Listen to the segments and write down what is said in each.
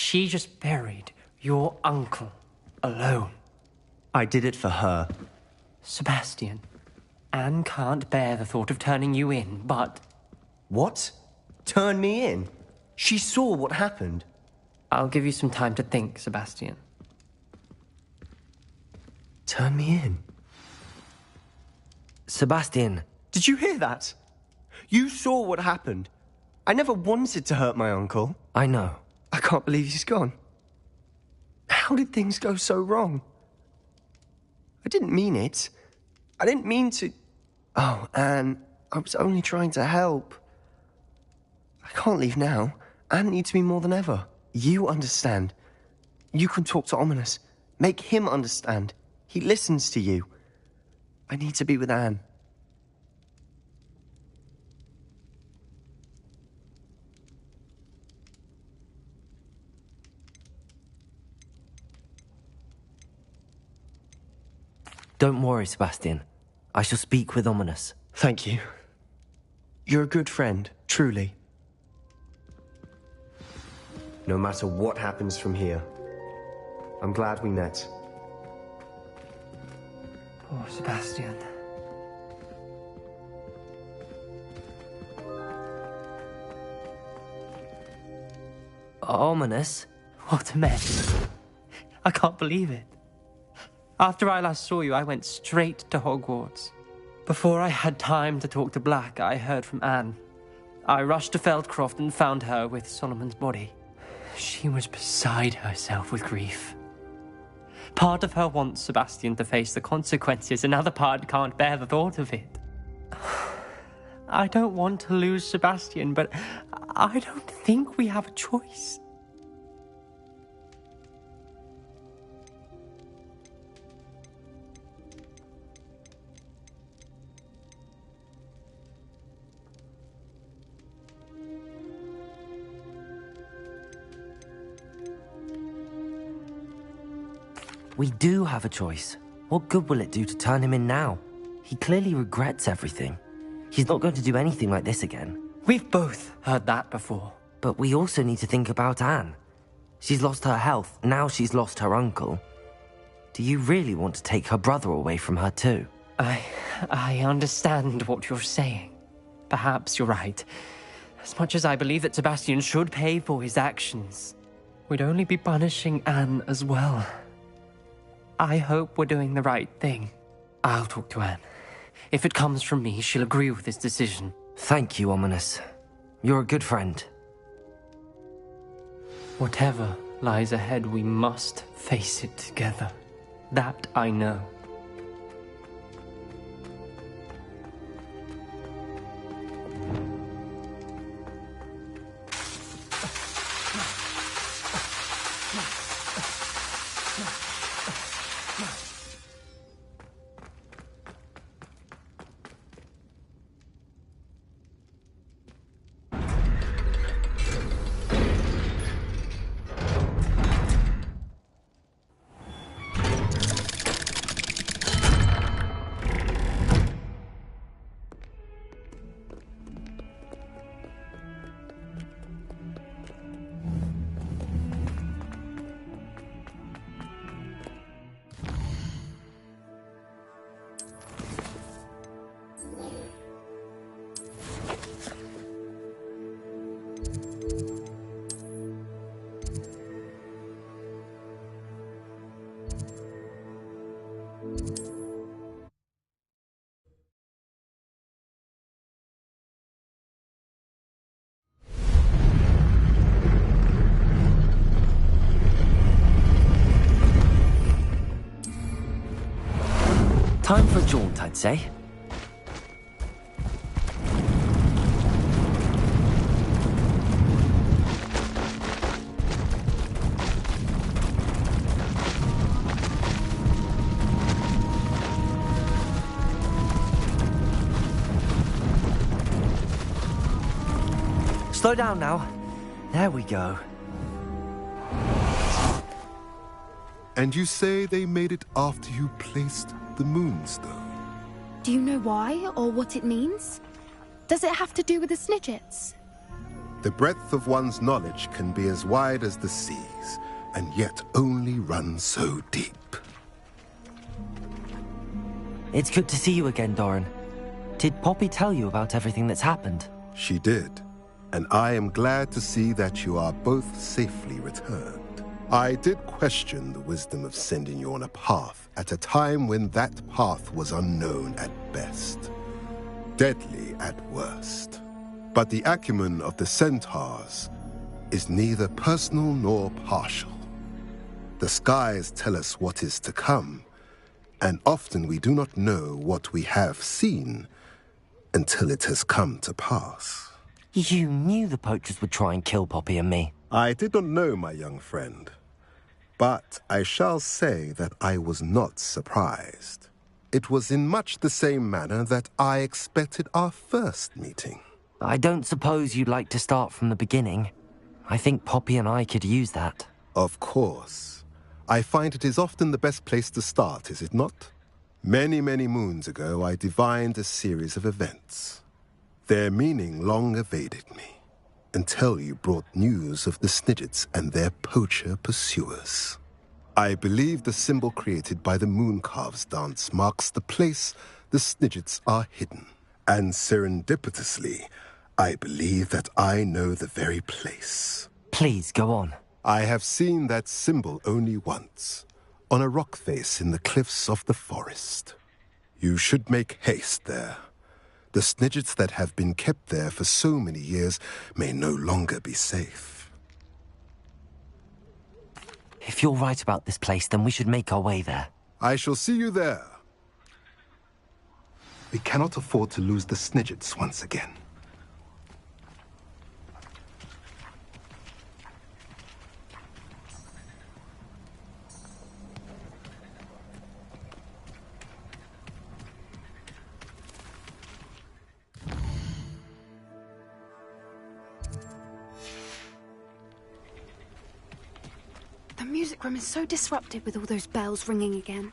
She just buried your uncle alone. I did it for her. Sebastian, Anne can't bear the thought of turning you in, but... What? Turn me in? She saw what happened. I'll give you some time to think, Sebastian. Turn me in? Sebastian. Did you hear that? You saw what happened. I never wanted to hurt my uncle. I know. I can't believe he's gone. How did things go so wrong? I didn't mean it. I didn't mean to... Oh, Anne, I was only trying to help. I can't leave now. Anne needs me more than ever. You understand. You can talk to Ominis. Make him understand. He listens to you. I need to be with Anne. Don't worry, Sebastian. I shall speak with Ominis. Thank you. You're a good friend, truly. No matter what happens from here, I'm glad we met. Poor Sebastian. Ominis? What a mess. I can't believe it. After I last saw you, I went straight to Hogwarts. Before I had time to talk to Black, I heard from Anne. I rushed to Feldcroft and found her with Solomon's body. She was beside herself with grief. Part of her wants Sebastian to face the consequences, another part can't bear the thought of it. I don't want to lose Sebastian, but I don't think we have a choice. We do have a choice. What good will it do to turn him in now? He clearly regrets everything. He's not going to do anything like this again. We've both heard that before. But we also need to think about Anne. She's lost her health, now she's lost her uncle. Do you really want to take her brother away from her too? I understand what you're saying. Perhaps you're right. As much as I believe that Sebastian should pay for his actions, we'd only be punishing Anne as well. I hope we're doing the right thing. I'll talk to Anne. If it comes from me, she'll agree with this decision. Thank you, Ominis. You're a good friend. Whatever lies ahead, we must face it together. That I know. Time for a jaunt, I'd say. Slow down now. There we go. And you say they made it after you placed the Moonstone? Do you know why, or what it means? Does it have to do with the Snidgets? The breadth of one's knowledge can be as wide as the seas, and yet only run so deep. It's good to see you again, Doran. Did Poppy tell you about everything that's happened? She did, and I am glad to see that you are both safely returned. I did question the wisdom of sending you on a path at a time when that path was unknown at best, deadly at worst. But the acumen of the centaurs is neither personal nor partial. The skies tell us what is to come, and often we do not know what we have seen until it has come to pass. You knew the poachers would try and kill Poppy and me. I did not know, my young friend, but I shall say that I was not surprised. It was in much the same manner that I expected our first meeting. I don't suppose you'd like to start from the beginning. I think Poppy and I could use that. Of course. I find it is often the best place to start, is it not? Many, many moons ago, I divined a series of events. Their meaning long evaded me, until you brought news of the Snidgets and their poacher pursuers. I believe the symbol created by the Mooncalves dance marks the place the Snidgets are hidden. And serendipitously, I believe that I know the very place. Please, go on. I have seen that symbol only once, on a rock face in the cliffs of the forest. You should make haste there. The Snidgets that have been kept there for so many years may no longer be safe. If you're right about this place, then we should make our way there. I shall see you there. We cannot afford to lose the Snidgets once again. The music room is so disrupted with all those bells ringing again.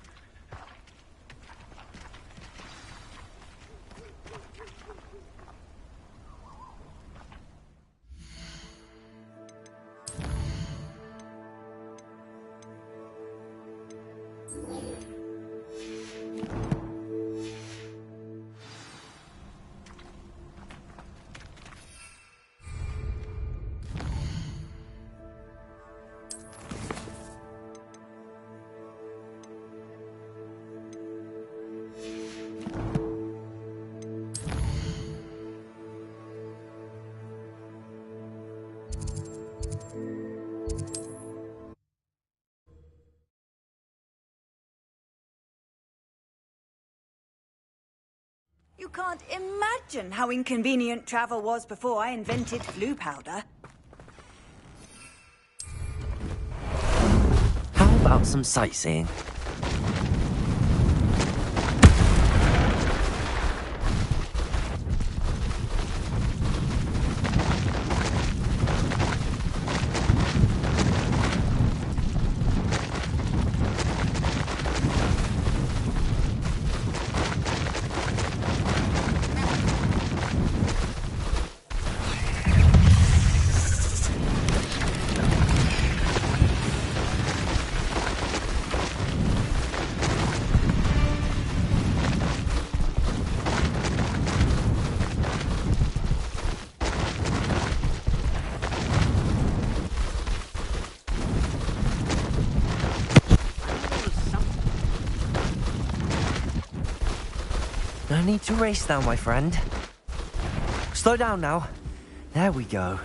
You can't imagine how inconvenient travel was before I invented glue powder. How about some sightseeing? No need to race now, my friend. Slow down now. There we go.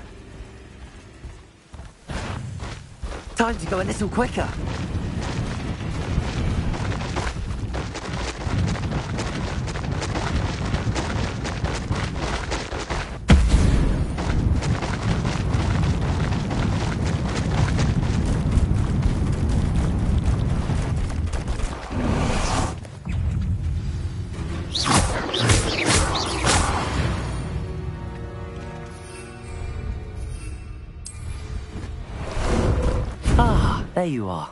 Time to go a little quicker. There you are.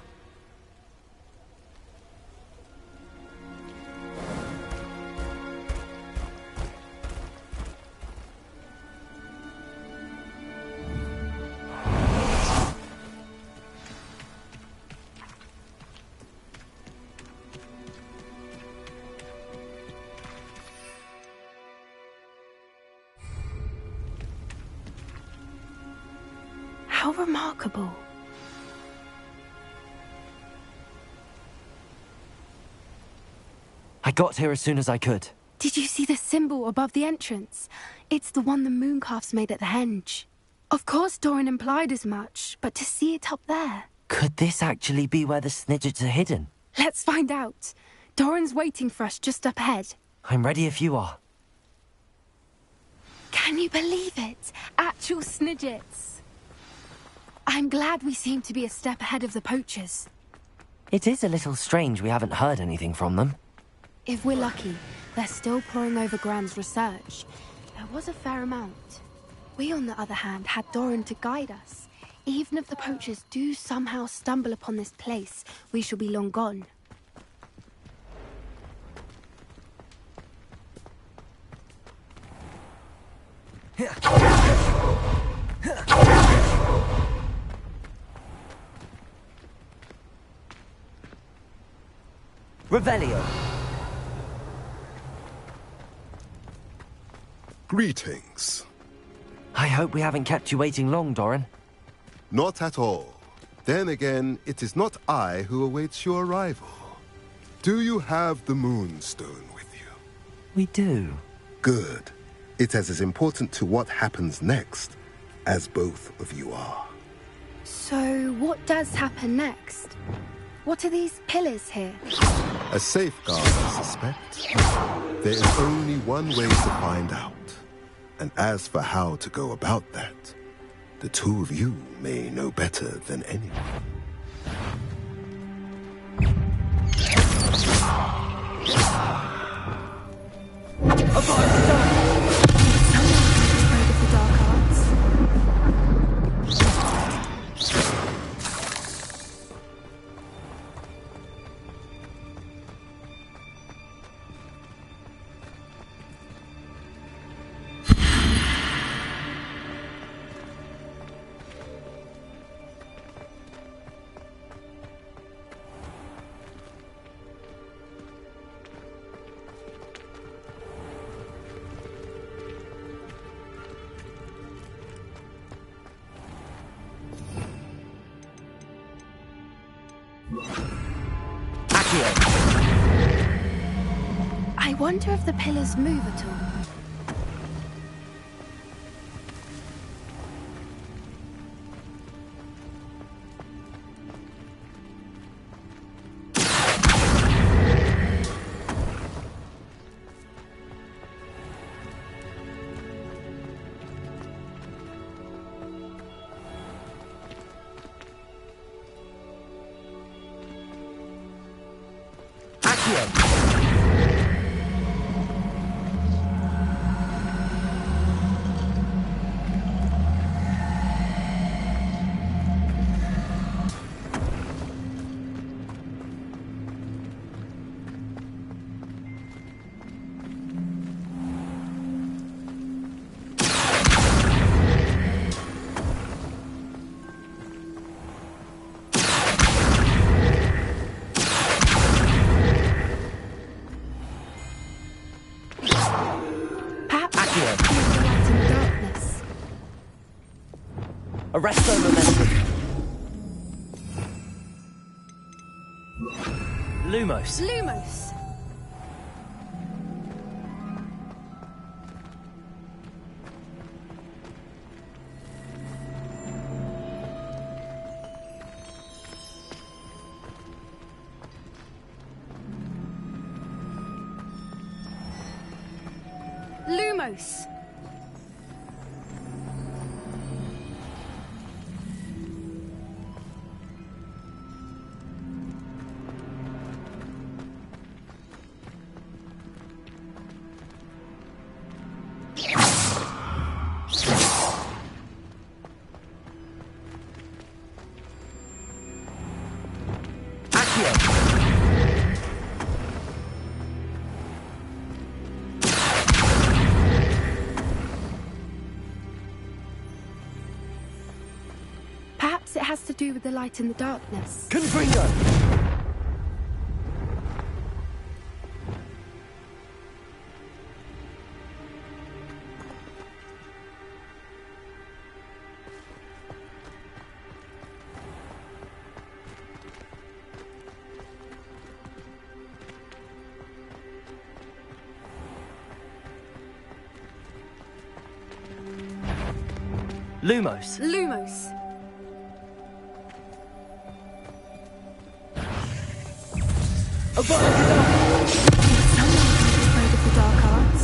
How remarkable. I got here as soon as I could. Did you see the symbol above the entrance? It's the one the Mooncalfs made at the henge. Of course Doran implied as much, but to see it up there... Could this actually be where the Snidgets are hidden? Let's find out. Doran's waiting for us just up ahead. I'm ready if you are. Can you believe it? Actual Snidgets. I'm glad we seem to be a step ahead of the poachers. It is a little strange we haven't heard anything from them. If we're lucky, they're still poring over Gran's research. There was a fair amount. We, on the other hand, had Doran to guide us. Even if the poachers do somehow stumble upon this place, we shall be long gone. Revelio. Greetings. I hope we haven't kept you waiting long, Doran. Not at all. Then again, it is not I who awaits your arrival. Do you have the Moonstone with you? We do. Good. It is as important to what happens next as both of you are. So, what does happen next? What are these pillars here? A safeguard, I suspect. There is only one way to find out. And as for how to go about that, the two of you may know better than anyone. Afraid of the dark arts? I wonder if the pillars move at all. Arresto momentum. Lumos. Lumos! Lumos! Perhaps it has to do with the light in the darkness. Confringo. Lumos. Lumos. Someone's afraid of the dark arts.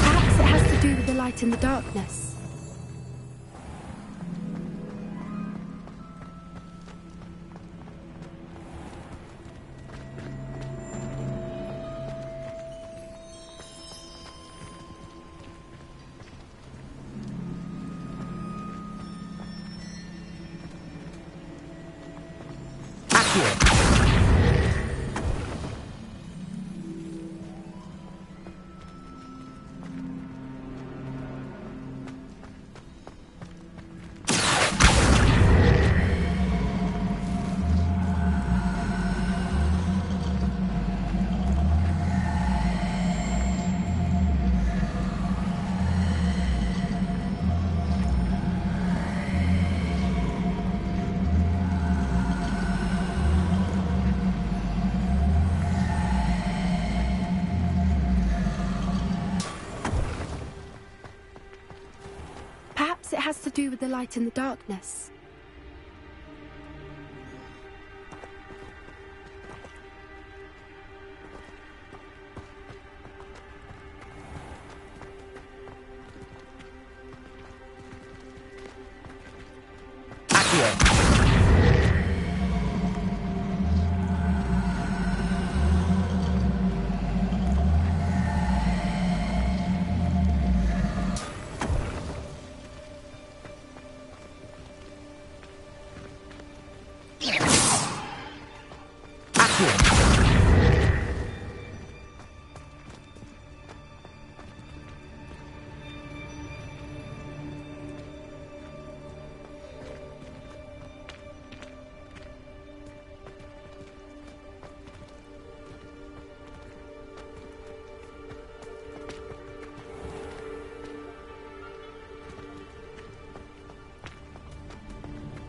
Perhaps it has to do with the light in the darkness. Perhaps it has to do with the light in the darkness.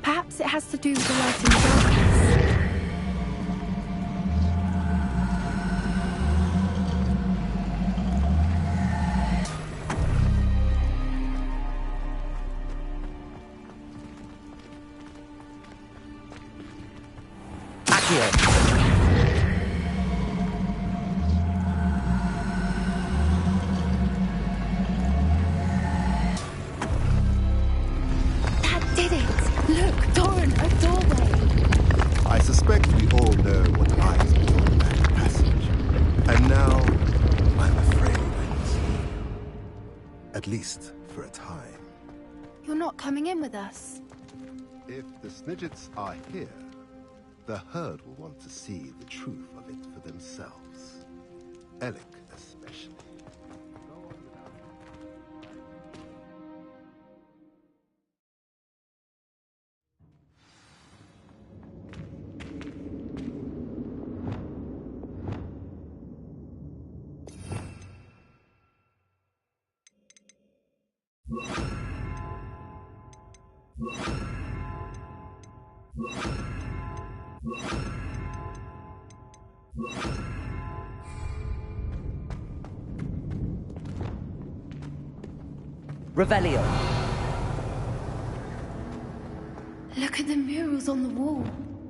Perhaps it has to do with the light in the darkness. That did it! Look, Doran, a doorway! I suspect we all know what lies beyond that passage. And now, I'm afraid I must leave you. At least for a time. You're not coming in with us. If the Snidgets are here, the herd will want to see the truth of it for themselves. Alec especially. Go on without Revelio. Look at the murals on the wall.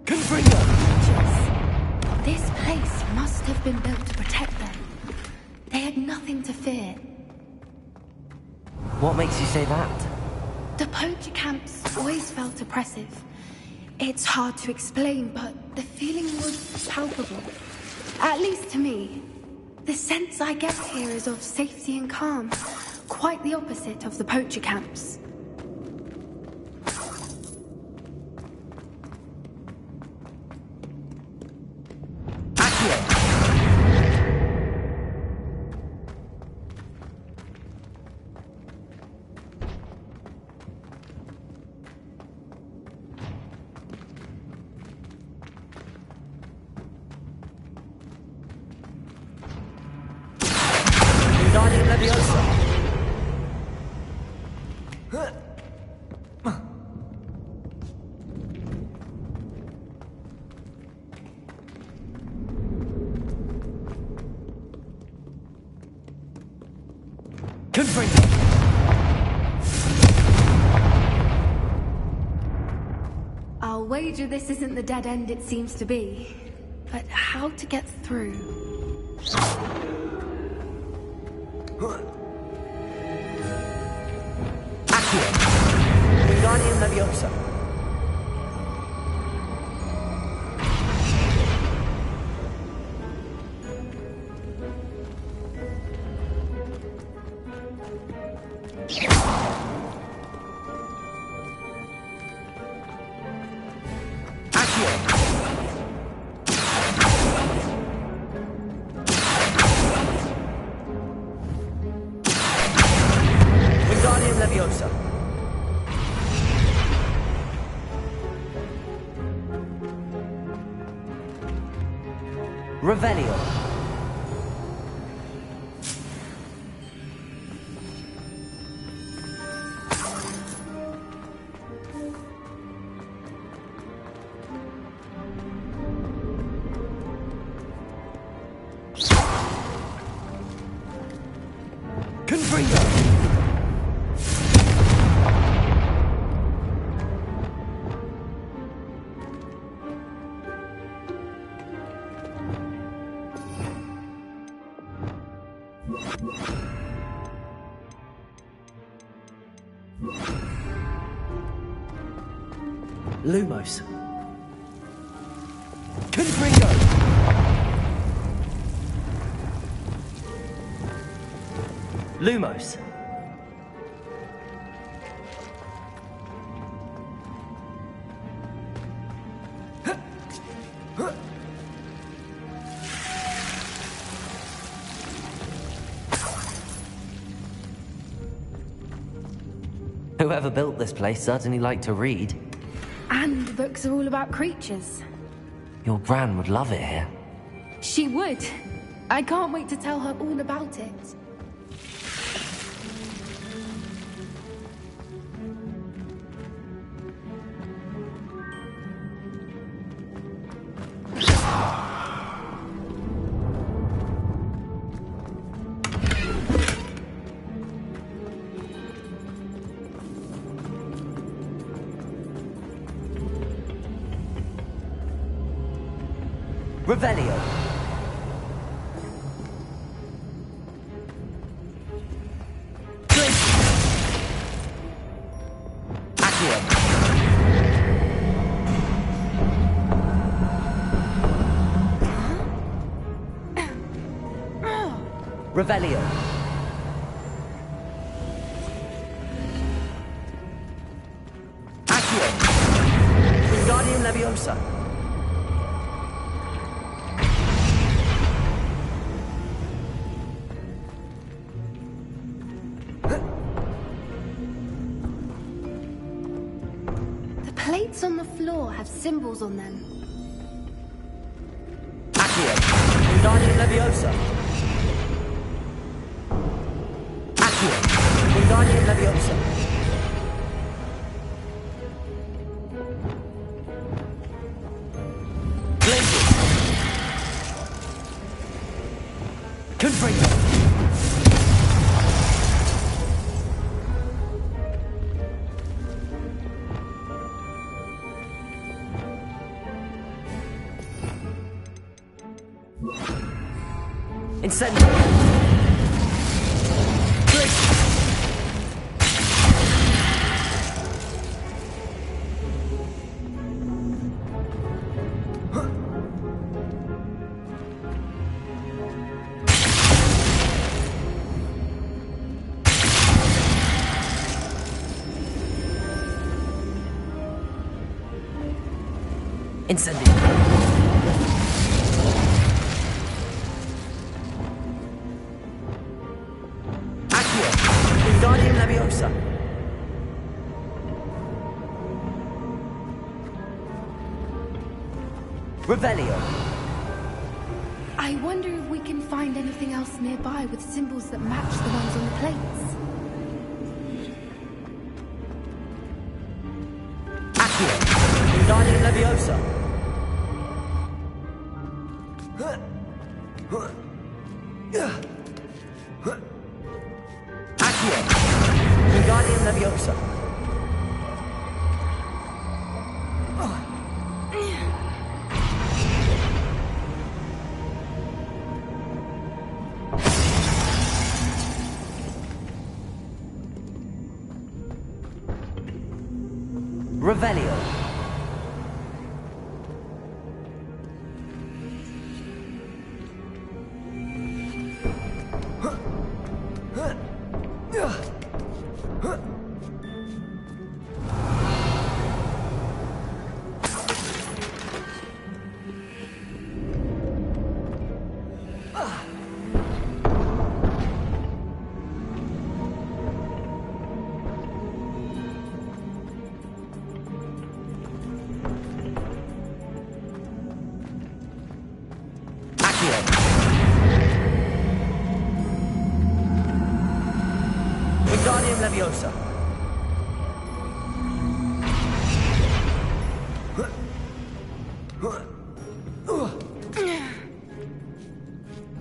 Confringo! Witches. This place must have been built to protect them. They had nothing to fear. What makes you say that? The poacher camps always felt oppressive. It's hard to explain, but the feeling was palpable. At least to me. The sense I get here is of safety and calm. Quite the opposite of the poacher camps. Wingardium Leviosa. Confringo. I'll wager this isn't the dead end it seems to be. But how to get through? Accio. Wingardium Leviosa. Wingardium Leviosa. Revelio. Confringo. Lumos. Confringo. Lumos. Whoever built this place certainly liked to read. And the books are all about creatures. Your Gran would love it here. She would. I can't wait to tell her all about it. Revelio. Accio. Revelio. Accio. Wingardium Leviosa. The plates on the floor have symbols on them. Accio. Wingardium Leviosa. Accio. Wingardium Leviosa. Confringo! Incendio! Incendio! Wingardium Leviosa! Revelio! I wonder if we can find anything else nearby with symbols that match the ones on the plates. Accio! Wingardium Leviosa! Accio! Wingardium Leviosa! Revelio! Wingardium Leviosa!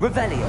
Revelio!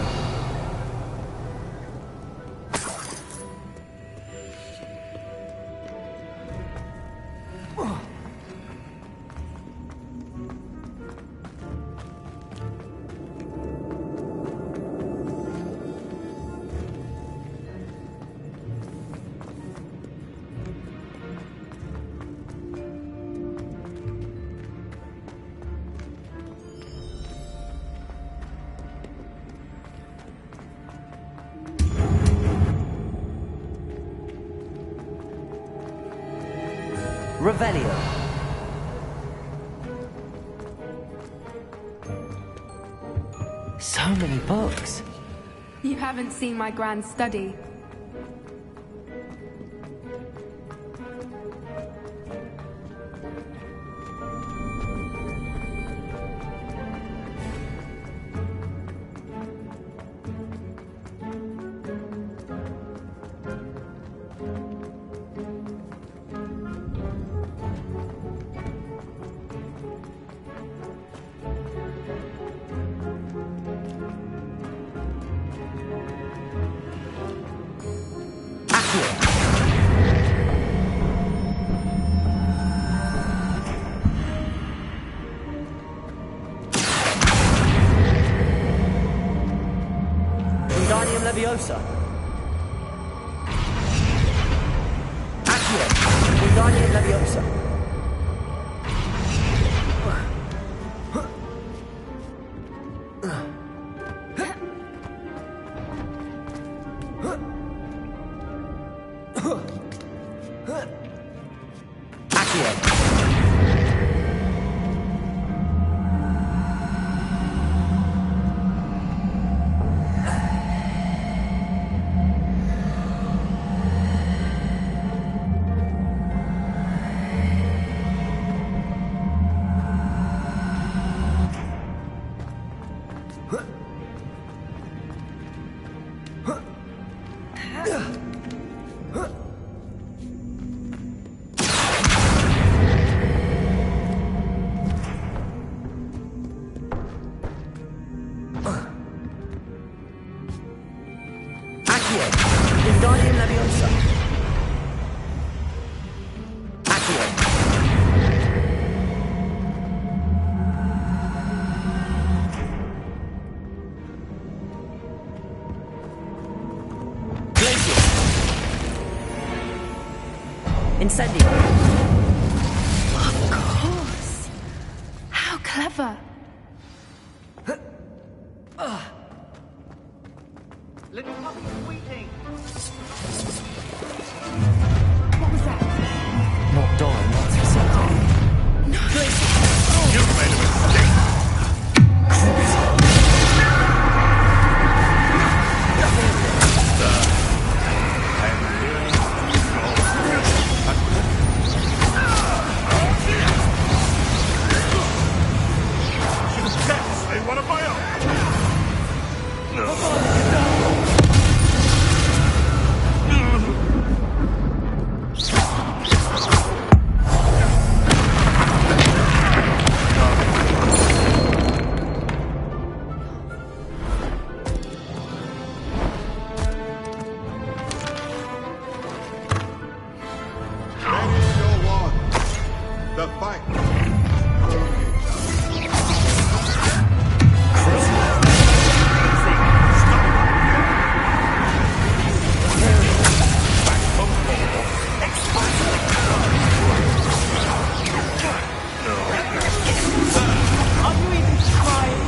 Revelio! So many books. You haven't seen my grand study. Wingardium Leviosa! Accio! Wingardium Leviosa! Accio! Incendio. Of course. How clever. Little puppy squeaking. What was that? Not Doran, that's Vicente. You've made a mistake. They one of my own. Ready your one. The fight. Are you even trying?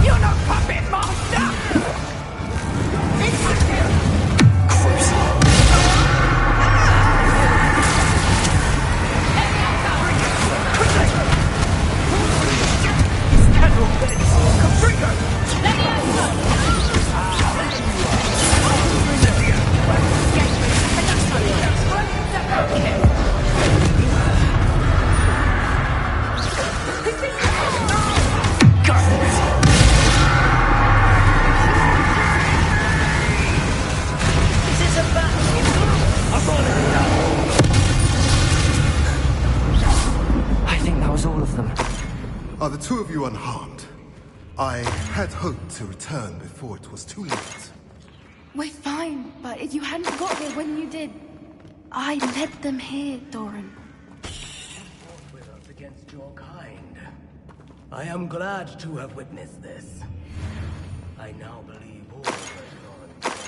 You're not puppet master! I think that was all of them. Are the two of you unharmed? I had hoped to return before it was too late. We're fine, but if you hadn't got here when you did, I led them here, Doran. With us against your kind. I am glad to have witnessed this. I now believe all that Doran told me.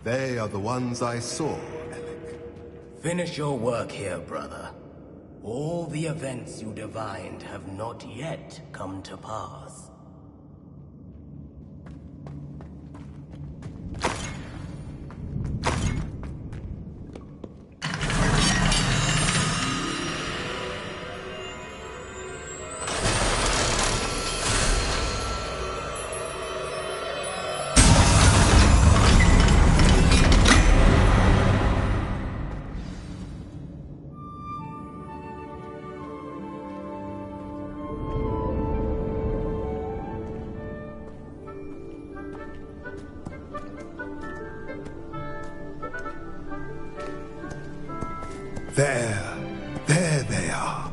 They are the ones I saw, Alec. Finish your work here, brother. All the events you divined have not yet come to pass. There they are.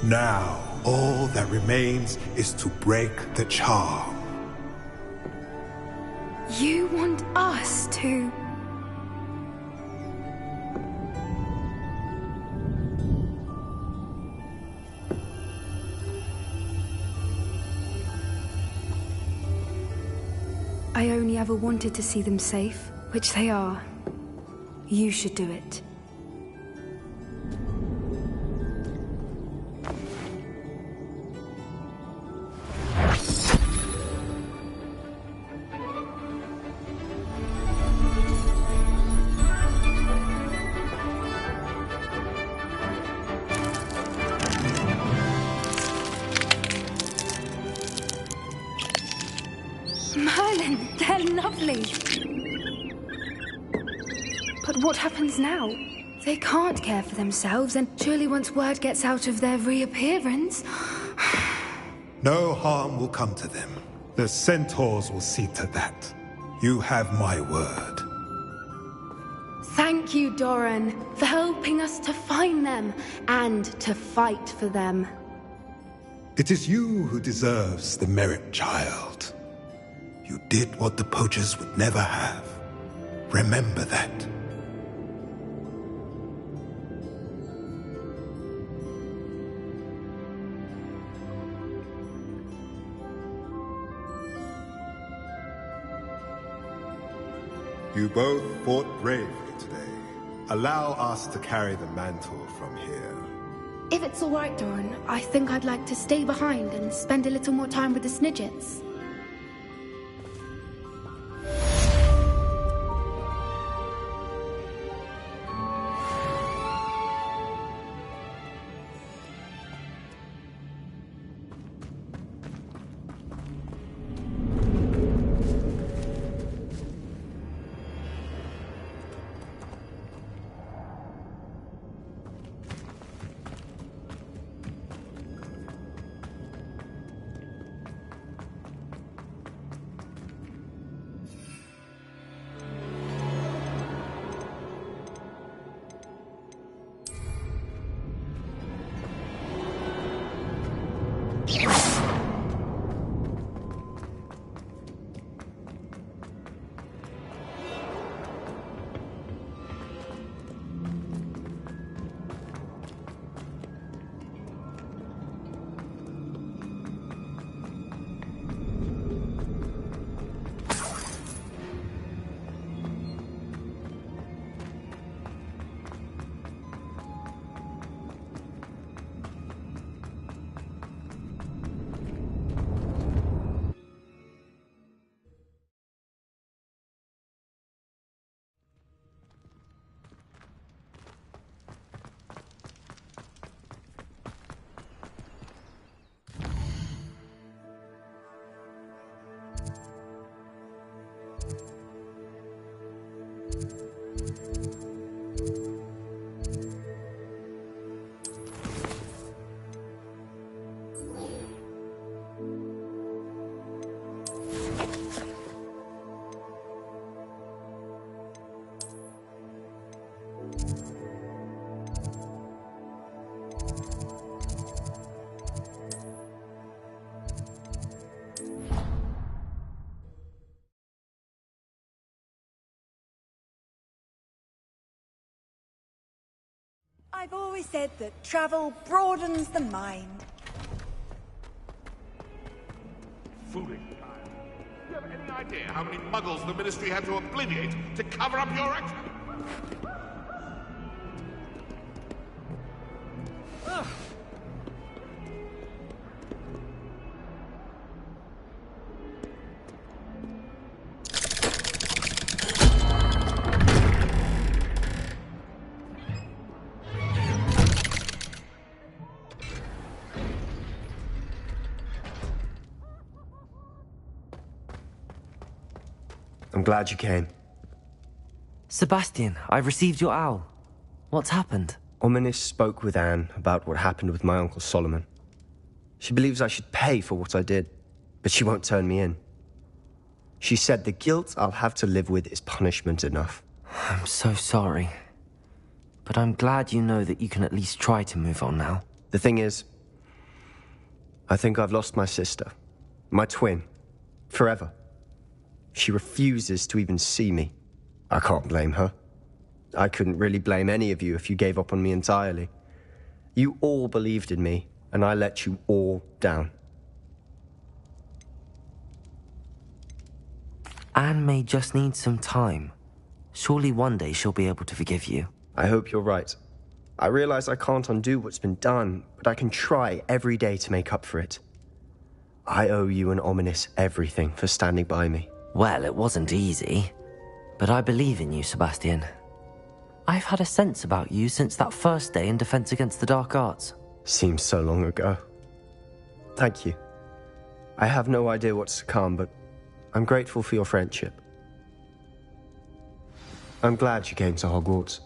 Now, all that remains is to break the charm. You want us to... I only ever wanted to see them safe, which they are. You should do it. lovely. But what happens now? They can't care for themselves, and surely once word gets out of their reappearance... No harm will come to them. The centaurs will see to that. You have my word. Thank you, Doran, for helping us to find them and to fight for them. It is you who deserves the merit, child. You did what the poachers would never have. Remember that. You both fought bravely today. Allow us to carry the mantle from here. If it's all right, Doran, I think I'd like to stay behind and spend a little more time with the Snidgets. I've always said that travel broadens the mind. Foolish child. Do you have any idea how many muggles the Ministry had to obliviate to cover up your action? I'm glad you came. Sebastian, I received your owl. What's happened? Ominis spoke with Anne about what happened with my Uncle Solomon. She believes I should pay for what I did, but she won't turn me in. She said the guilt I'll have to live with is punishment enough. I'm so sorry. But I'm glad you know that you can at least try to move on now. The thing is, I think I've lost my sister. My twin. Forever. She refuses to even see me. I can't blame her. I couldn't really blame any of you if you gave up on me entirely. You all believed in me, and I let you all down. Anne may just need some time. Surely one day she'll be able to forgive you. I hope you're right. I realize I can't undo what's been done, but I can try every day to make up for it. I owe you and Ominis everything for standing by me. Well, it wasn't easy, but I believe in you, Sebastian. I've had a sense about you since that first day in Defense Against the Dark Arts. Seems so long ago. Thank you. I have no idea what's to come, but I'm grateful for your friendship. I'm glad she came to Hogwarts.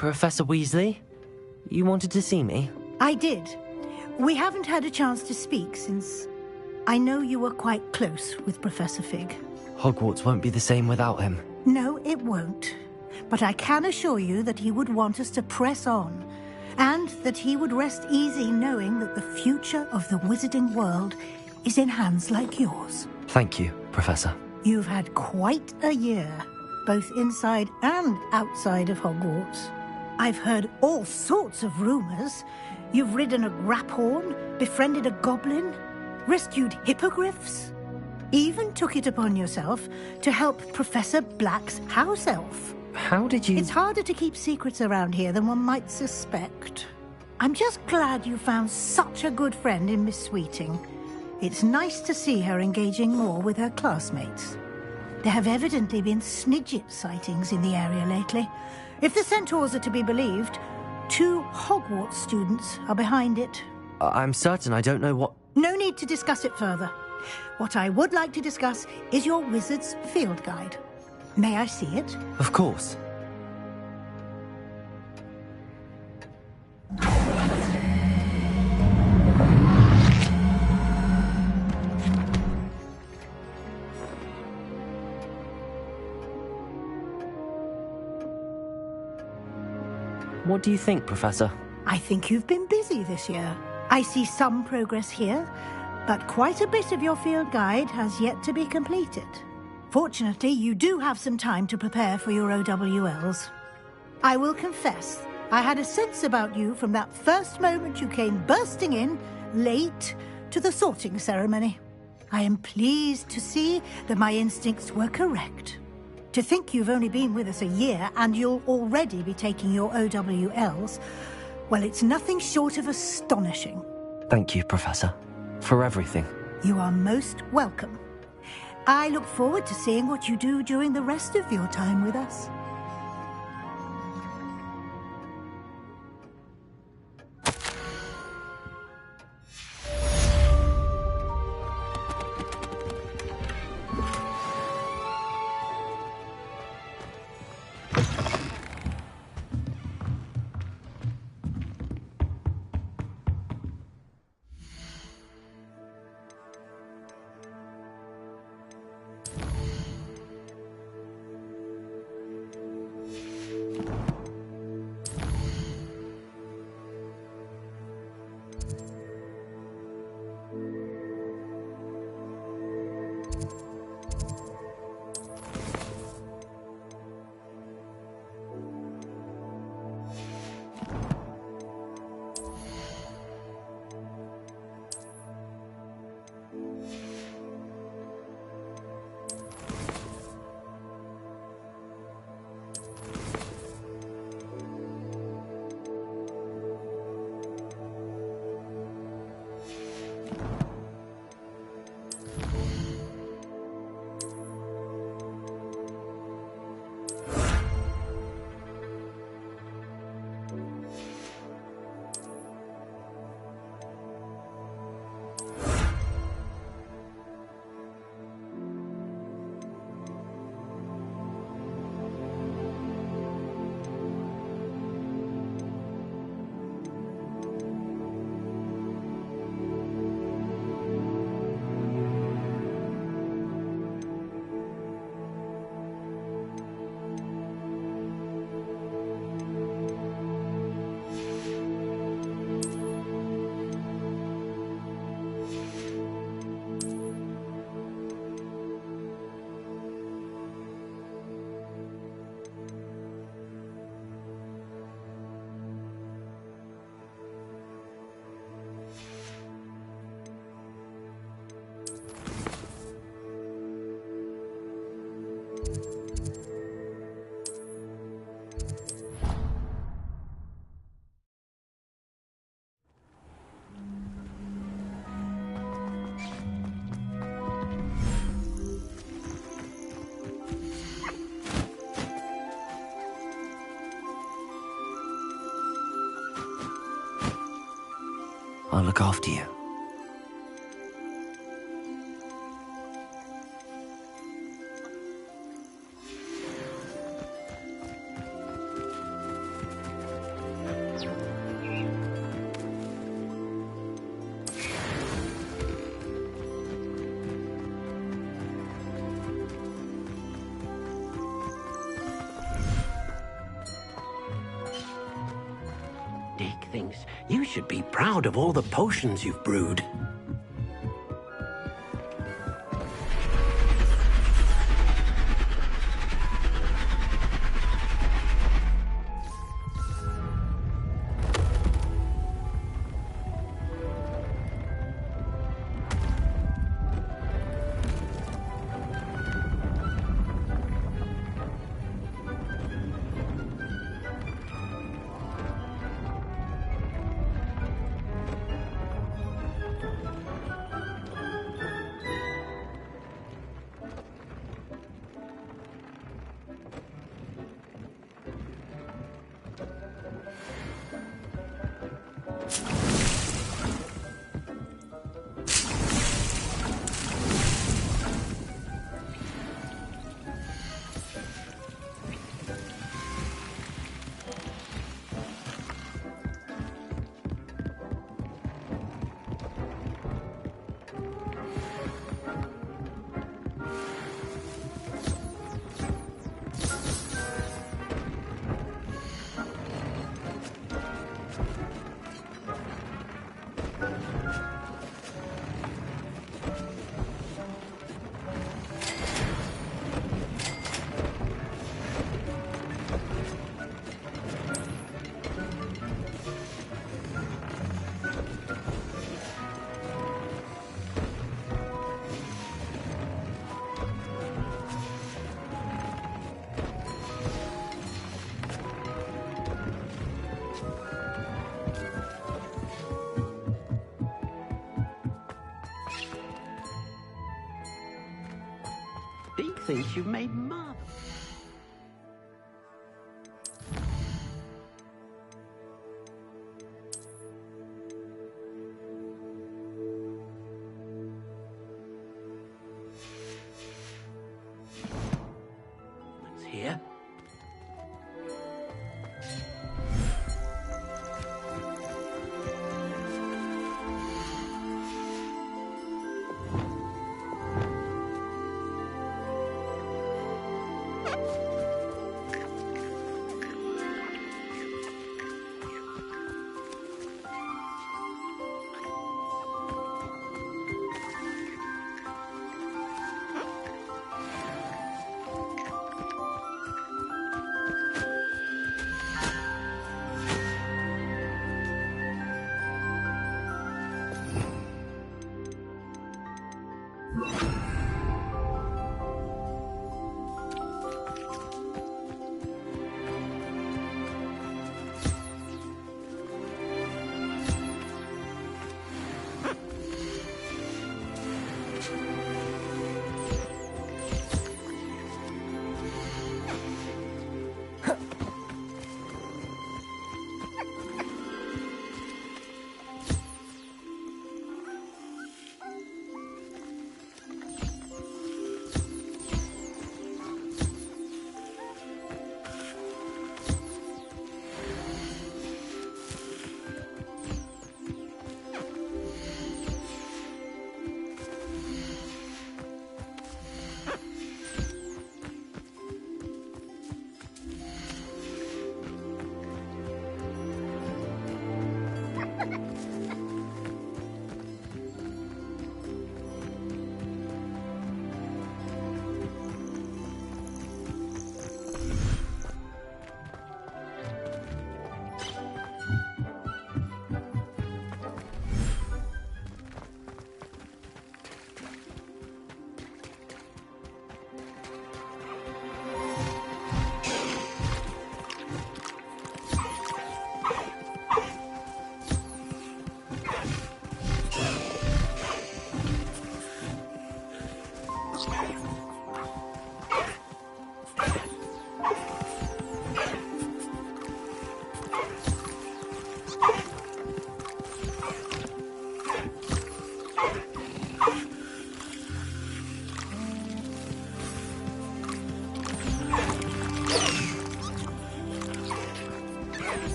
Professor Weasley? You wanted to see me? I did. We haven't had a chance to speak since I know you were quite close with Professor Fig. Hogwarts won't be the same without him. No, it won't. But I can assure you that he would want us to press on, and that he would rest easy knowing that the future of the wizarding world is in hands like yours. Thank you, Professor. You've had quite a year, both inside and outside of Hogwarts. I've heard all sorts of rumors. You've ridden a Graphorn, befriended a goblin, rescued hippogriffs, even took it upon yourself to help Professor Black's house elf. How did you... It's harder to keep secrets around here than one might suspect. I'm just glad you found such a good friend in Miss Sweeting. It's nice to see her engaging more with her classmates. There have evidently been Snidget sightings in the area lately. If the Centaurs are to be believed, 2 Hogwarts students are behind it. I'm certain I don't know what... No need to discuss it further. What I would like to discuss is your wizard's field guide. May I see it? Of course. What do you think, Professor? I think you've been busy this year. I see some progress here, but quite a bit of your field guide has yet to be completed. Fortunately, you do have some time to prepare for your OWLs. I will confess, I had a sense about you from that first moment you came bursting in, late, to the sorting ceremony. I am pleased to see that my instincts were correct. To think you've only been with us a year and you'll already be taking your OWLs, well, it's nothing short of astonishing. Thank you, Professor, for everything. You are most welcome. I look forward to seeing what you do during the rest of your time with us. I'll look after you. Dick thinks you should be proud of all the potions you've brewed. thinks you've made marvelous. Here.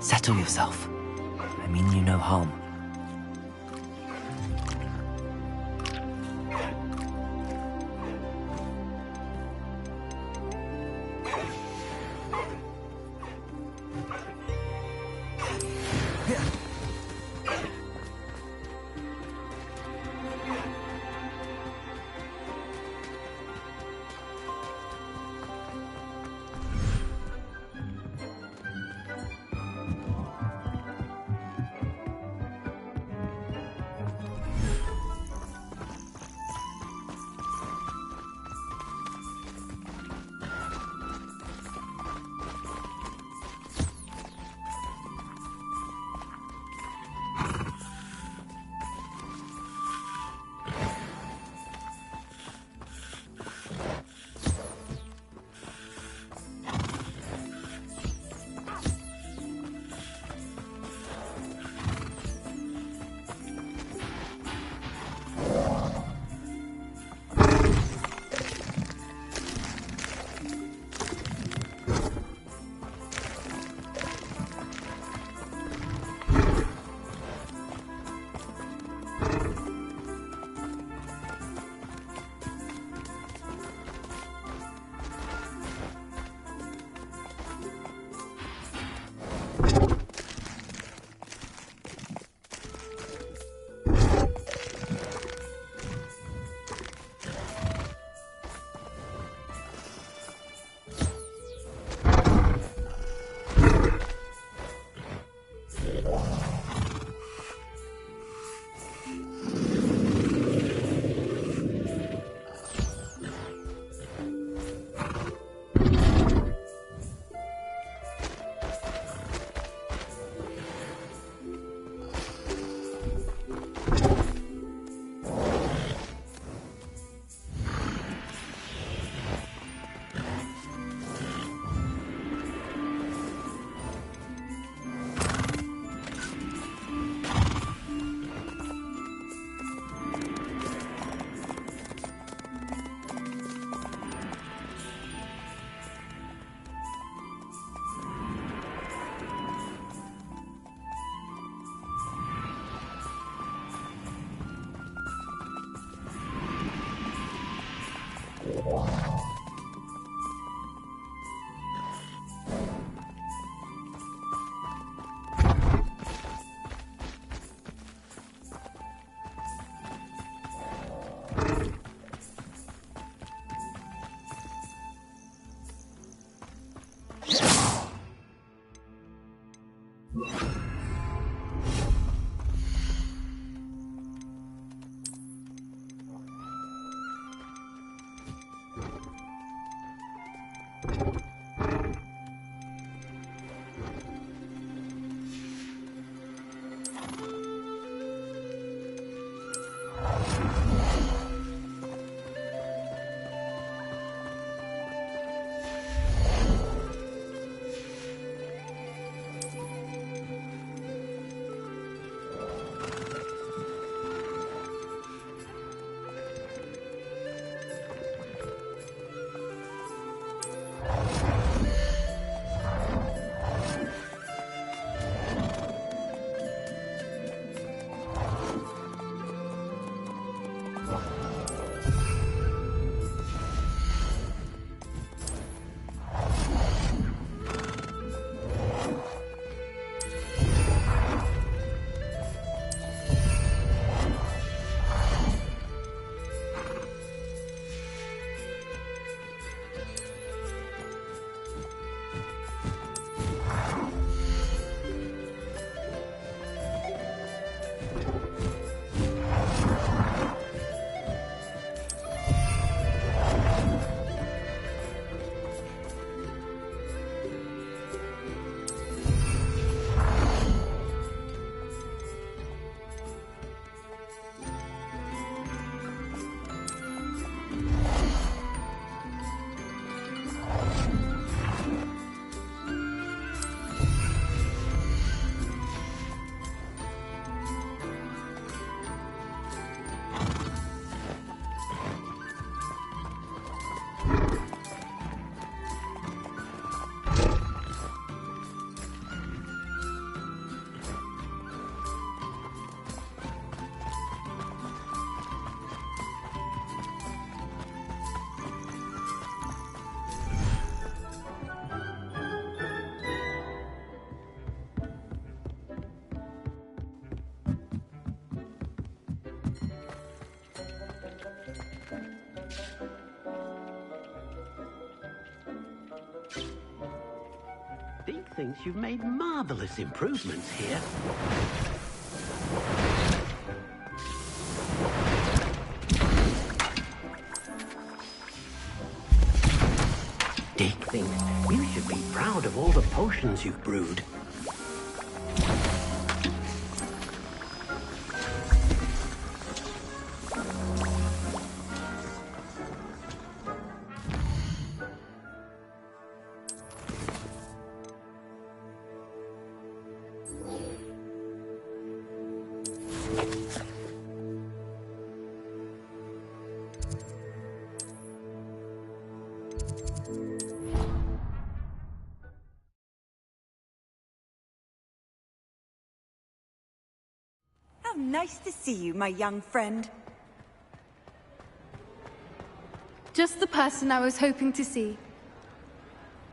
Settle yourself. I mean you no harm. thinks you've made marvelous improvements here. Dick thinks you should be proud of all the potions you've brewed. How nice to see you, my young friend. Just the person I was hoping to see.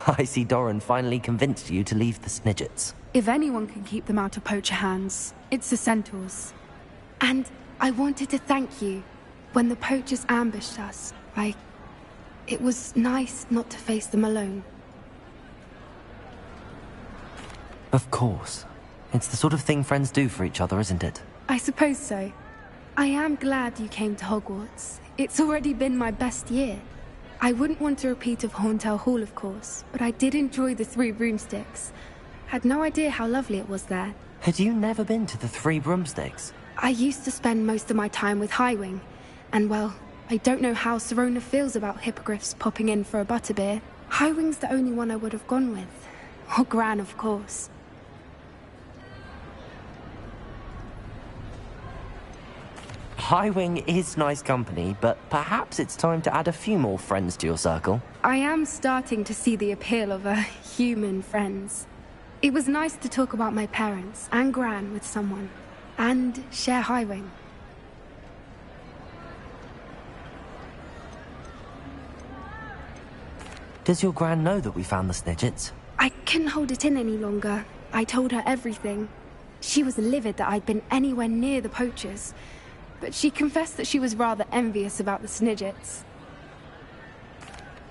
I see Doran finally convinced you to leave the Snidgets. If anyone can keep them out of poacher hands, it's the Centaurs. And I wanted to thank you. When the poachers ambushed us, it was nice not to face them alone. Of course. It's the sort of thing friends do for each other, isn't it? I suppose so. I am glad you came to Hogwarts. It's already been my best year. I wouldn't want a repeat of Horntail Hall, of course, but I did enjoy the Three Broomsticks. Had no idea how lovely it was there. Had you never been to the Three Broomsticks? I used to spend most of my time with Highwing, and well, I don't know how Sirona feels about hippogriffs popping in for a butterbeer. Highwing's the only one I would have gone with. Or Gran, of course. Highwing is nice company, but perhaps it's time to add a few more friends to your circle. I am starting to see the appeal of human friends. It was nice to talk about my parents and Gran with someone, and share Highwing. Does your Gran know that we found the Snidgets? I couldn't hold it in any longer. I told her everything. She was livid that I'd been anywhere near the poachers, but she confessed that she was rather envious about the Snidgets.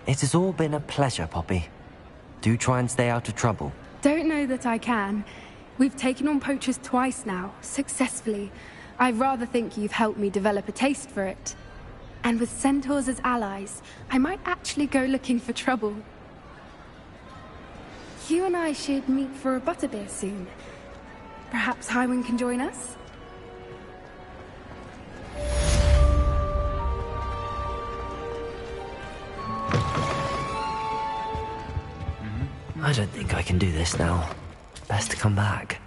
It has all been a pleasure, Poppy. Do try and stay out of trouble. Don't know that I can. We've taken on poachers twice now, successfully. I rather think you've helped me develop a taste for it. And with centaurs as allies, I might actually go looking for trouble. You and I should meet for a butterbeer soon. Perhaps Highwing can join us? I don't think I can do this now. Best to come back.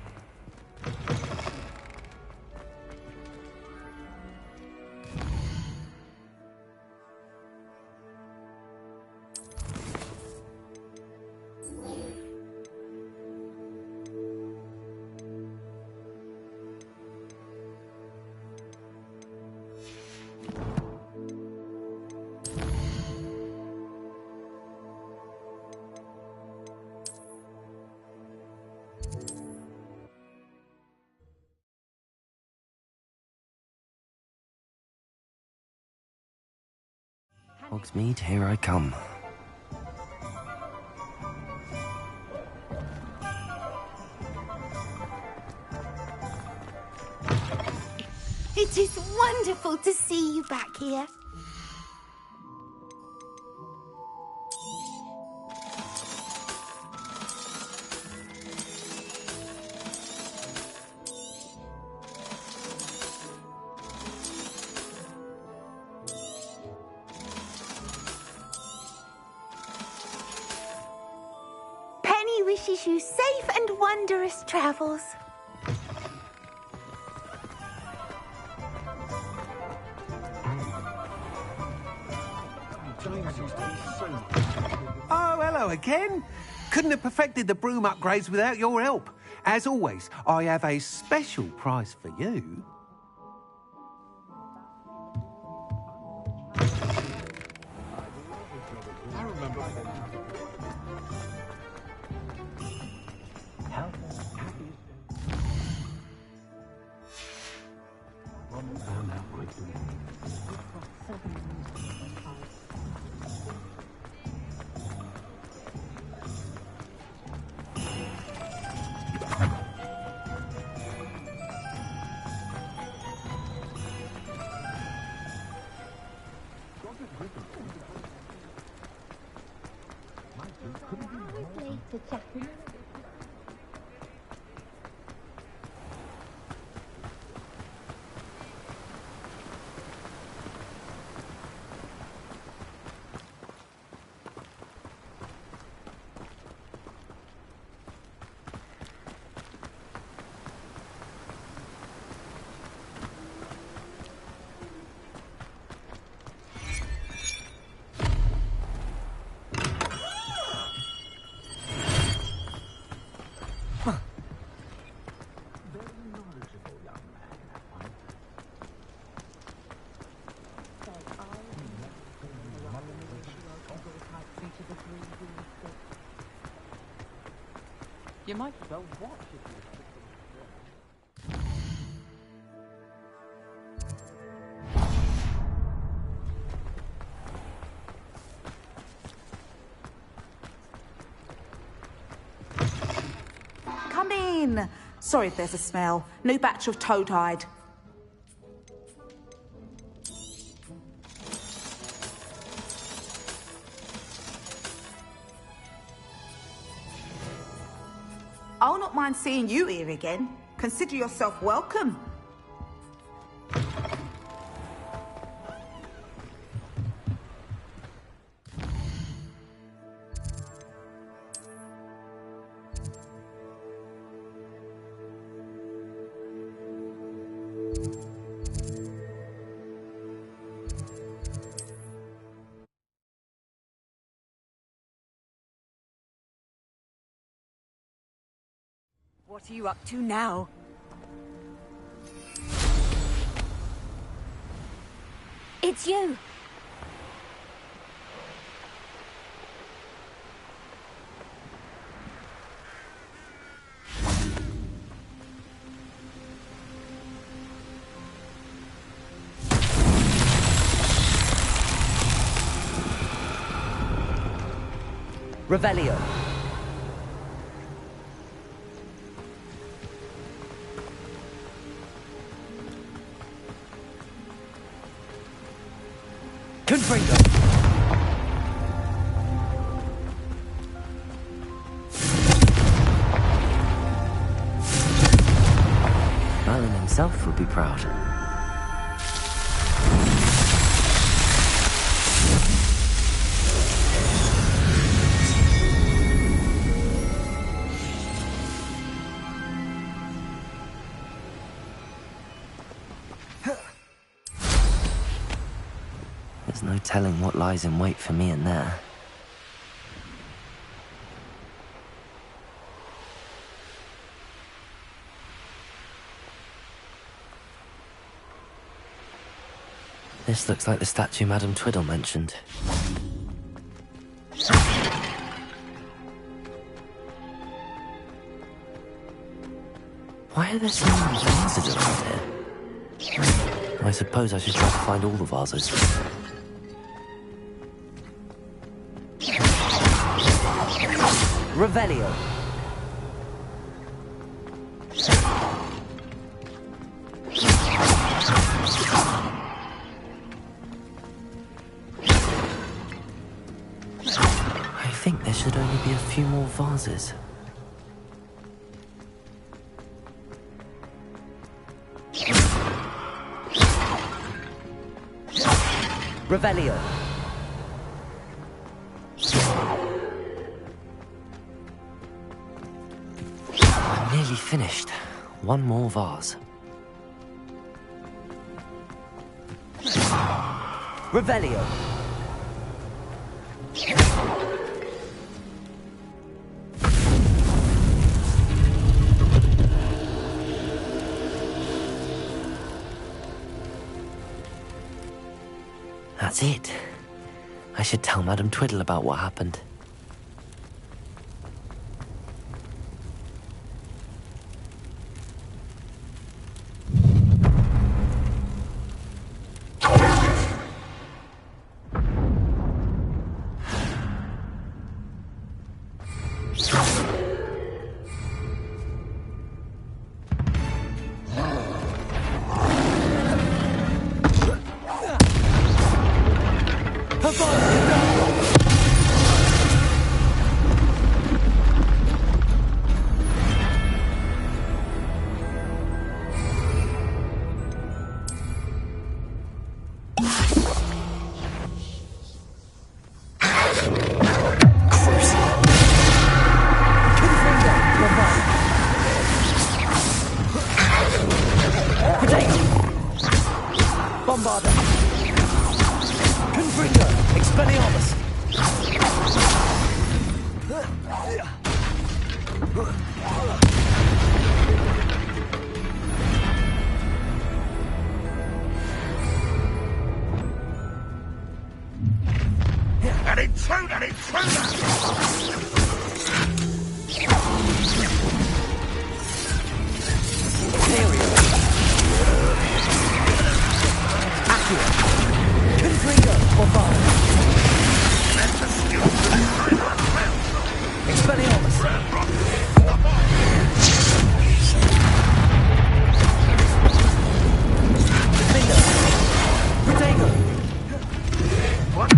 Hogsmeade, here I come. It is wonderful to see you back here. Penny wishes you safe and wondrous travels. Oh, hello again. Couldn't have perfected the broom upgrades without your help. As always, I have a special prize for you. I remember. You might as well watch if you Come in. Sorry if there's a smell. New batch of toad hide. I'll not mind seeing you here again. Consider yourself welcome. What are you up to now? It's you. Revelio. Confringo. Merlin himself would be proud. There's no telling what lies in wait for me in there. This looks like the statue Madame Twiddle mentioned. Why are there so many vases around here? I suppose I should try to find all the vases. Revelio. I think there should only be a few more vases. Revelio. I'm nearly finished. One more vase. Revelio. That's it. I should tell Madame Twiddle about what happened. An intruder! An intruder! Confringo, Bombard. Expelliarmus. Defender. Protego. What?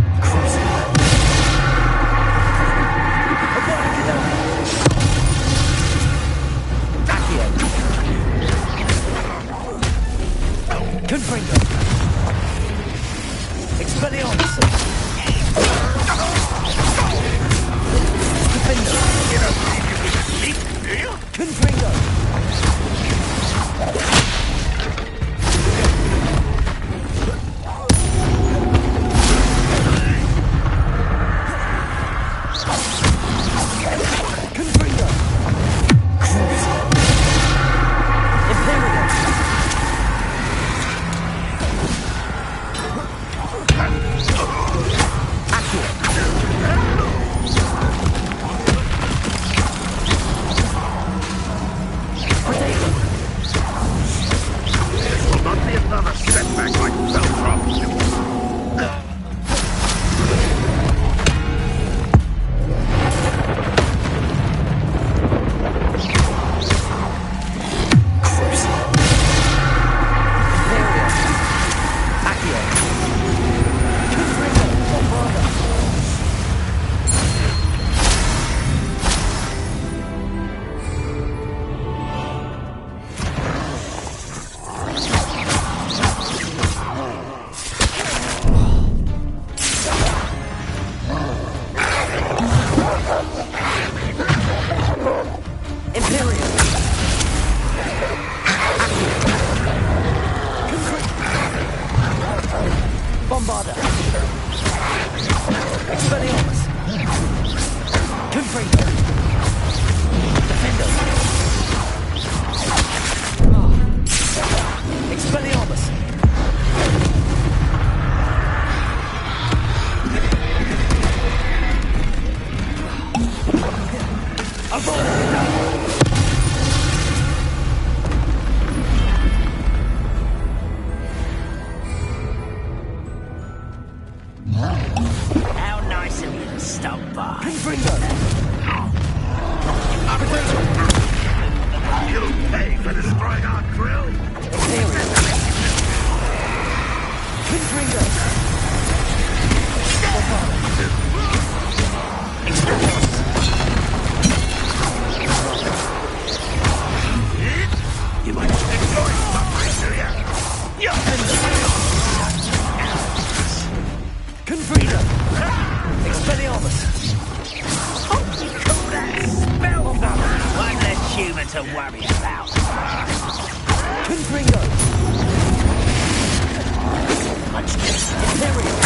Confringo. Expelliarmus. Defender. You don't believe you can sleep, do you? Confringo. Confringo. Imperial. This will not be another setback like Beltrop. Bombarda. Expelliarmus. Confringo. Defender. Expelliarmus. How nice of you to stop by. Confringo. You'll pay for destroying our drill. Confringo. You might enjoy suffering, do you? Confringo. Expelliarmus. Oh, you call that spellbound? One less human to worry about. Confringo. Much less Imperial.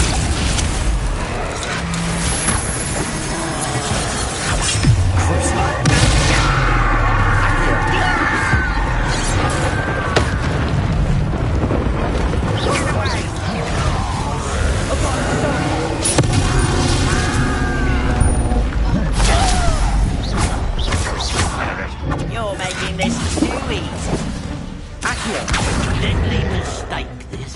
You're making this too easy. Accio. Deadly mistake, this.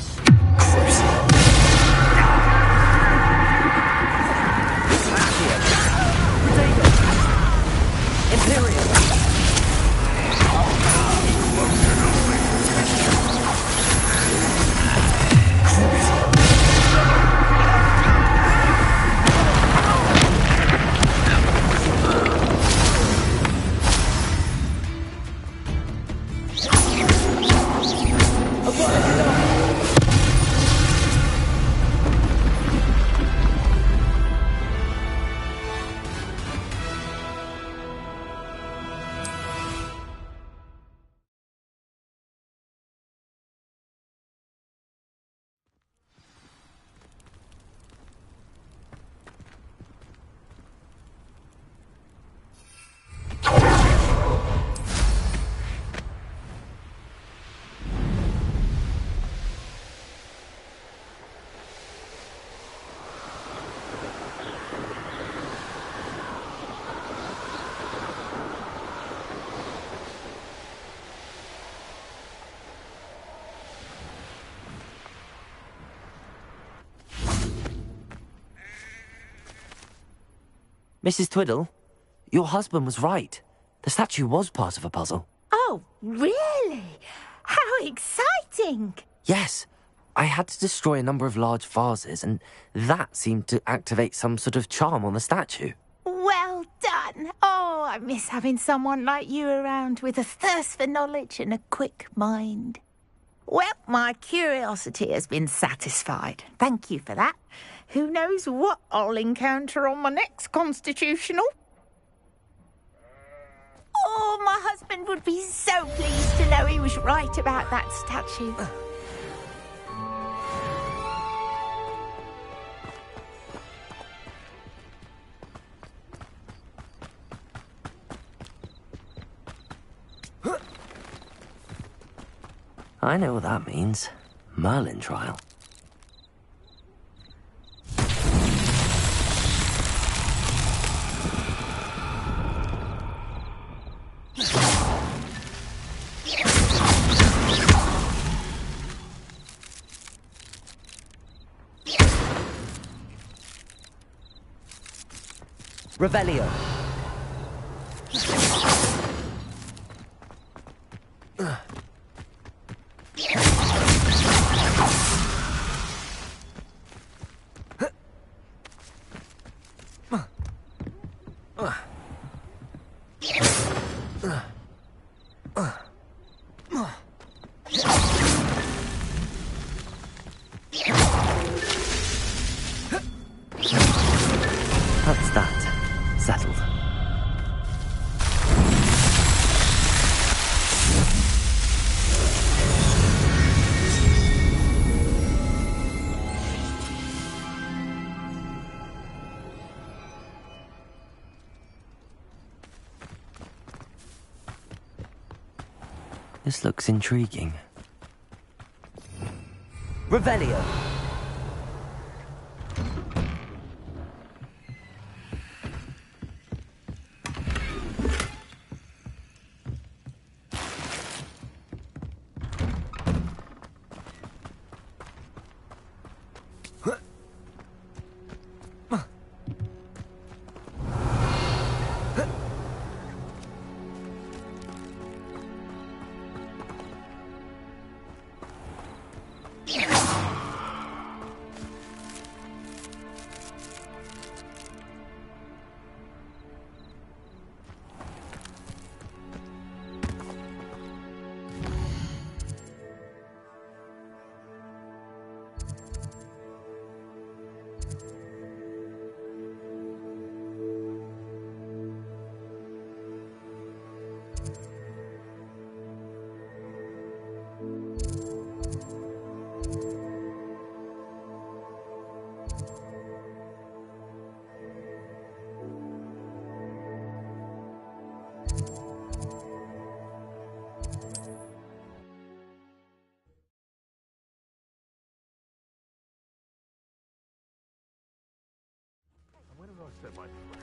Imperial. Mrs. Twiddle, your husband was right. The statue was part of a puzzle. Oh, really? How exciting! Yes, I had to destroy a number of large vases, and that seemed to activate some sort of charm on the statue. Well done. Oh, I miss having someone like you around with a thirst for knowledge and a quick mind. Well, my curiosity has been satisfied. Thank you for that. Who knows what I'll encounter on my next constitutional? Oh, my husband would be so pleased to know he was right about that statue. I know what that means. Merlin trial. Revelio. That's that. Settled. This looks intriguing. Revelio.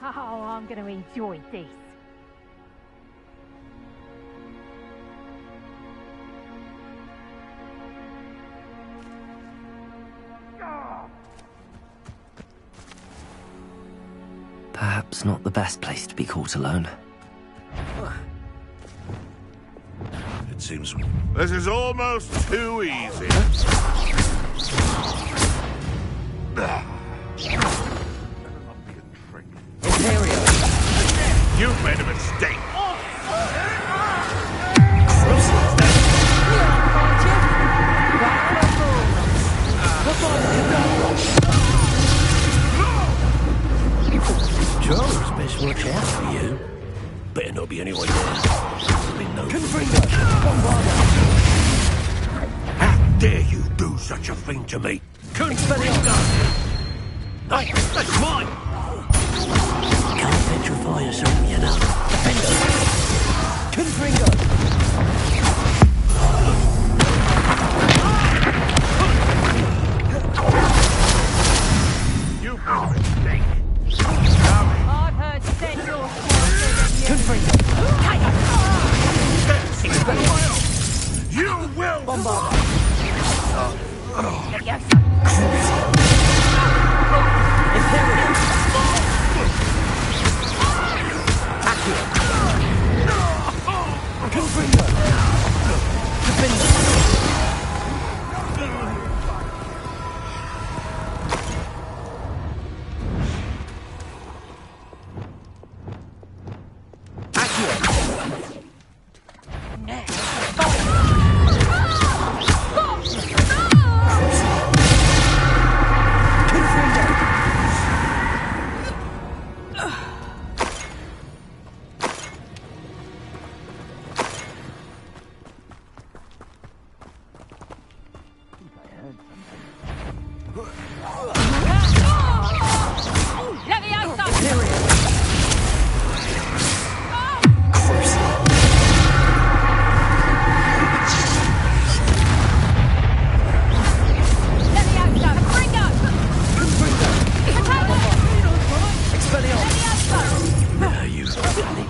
Oh, I'm going to enjoy this. Perhaps not the best place to be caught alone. It seems this is almost too easy. You've made a mistake. Charles, best watch out for you. Better not be anyone there. Confringo. Bombarda. How dare you do such a thing to me? Confringo. Hey, that's mine. Can't petrify us all, you know. Defender. Confringo. You've made a mistake. I've heard central. Confringo. You will. Bombarda. Imperial.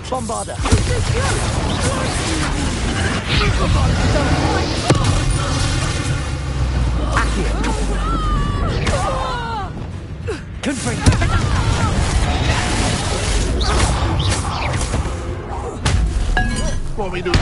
Bombarder. Accio. Confringo. What are we doing?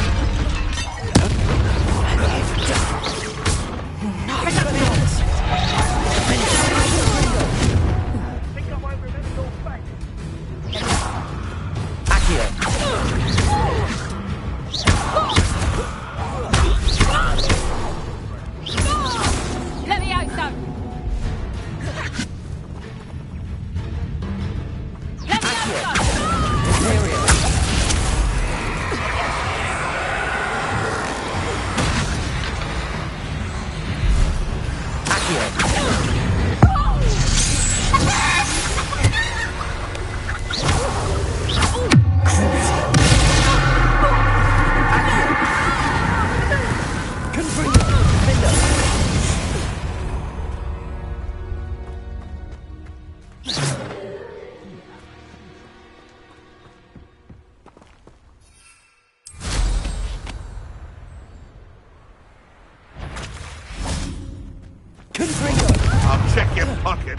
I'll check your pocket.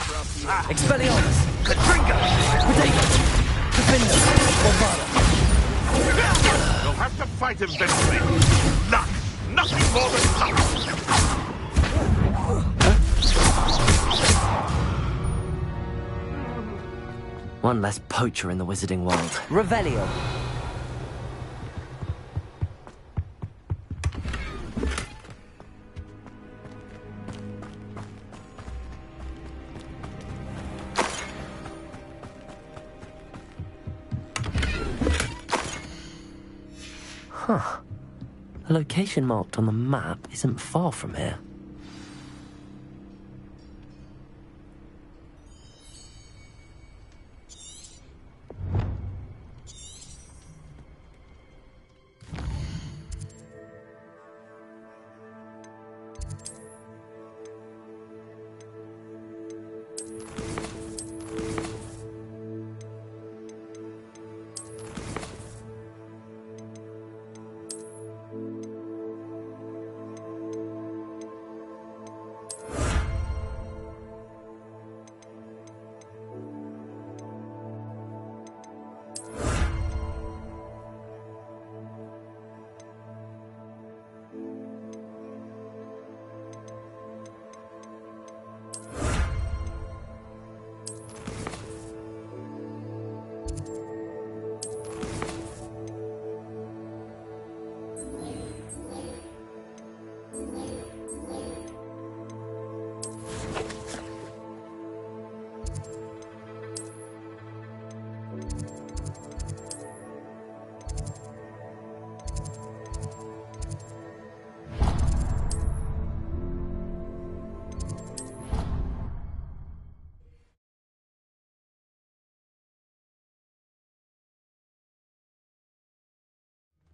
Expelliarmus. Confringo. Protego. Defender. Bombarder. You'll have to fight eventually. Luck. Nothing more than luck. One less poacher in the wizarding world. Revelio. Huh. The location marked on the map isn't far from here.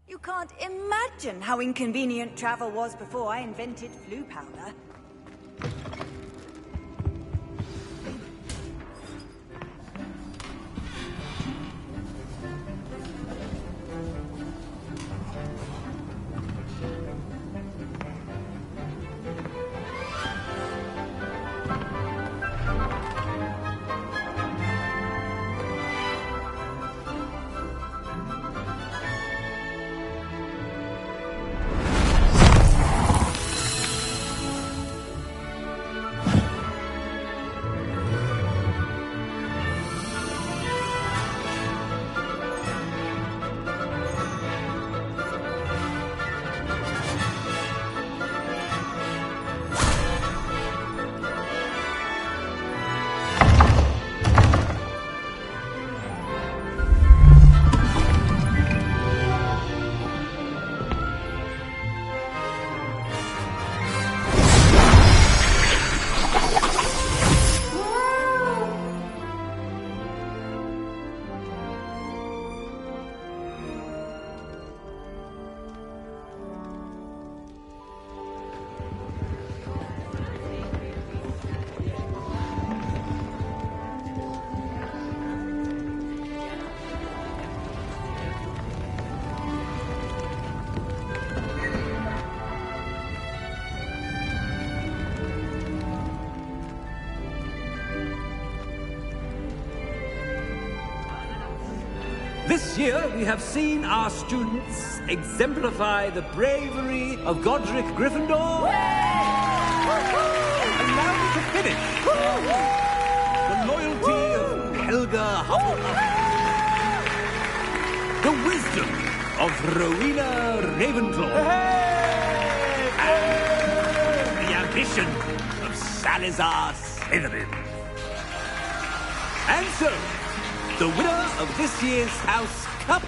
You can't imagine how inconvenient travel was before I invented flu powder. This year, we have seen our students exemplify the bravery of Godric Gryffindor. Allow me to finish. The loyalty of Helga Hufflepuff. The wisdom of Rowena Ravenclaw. And the ambition of Salazar Slytherin. And so, the winner of this year's House Cup...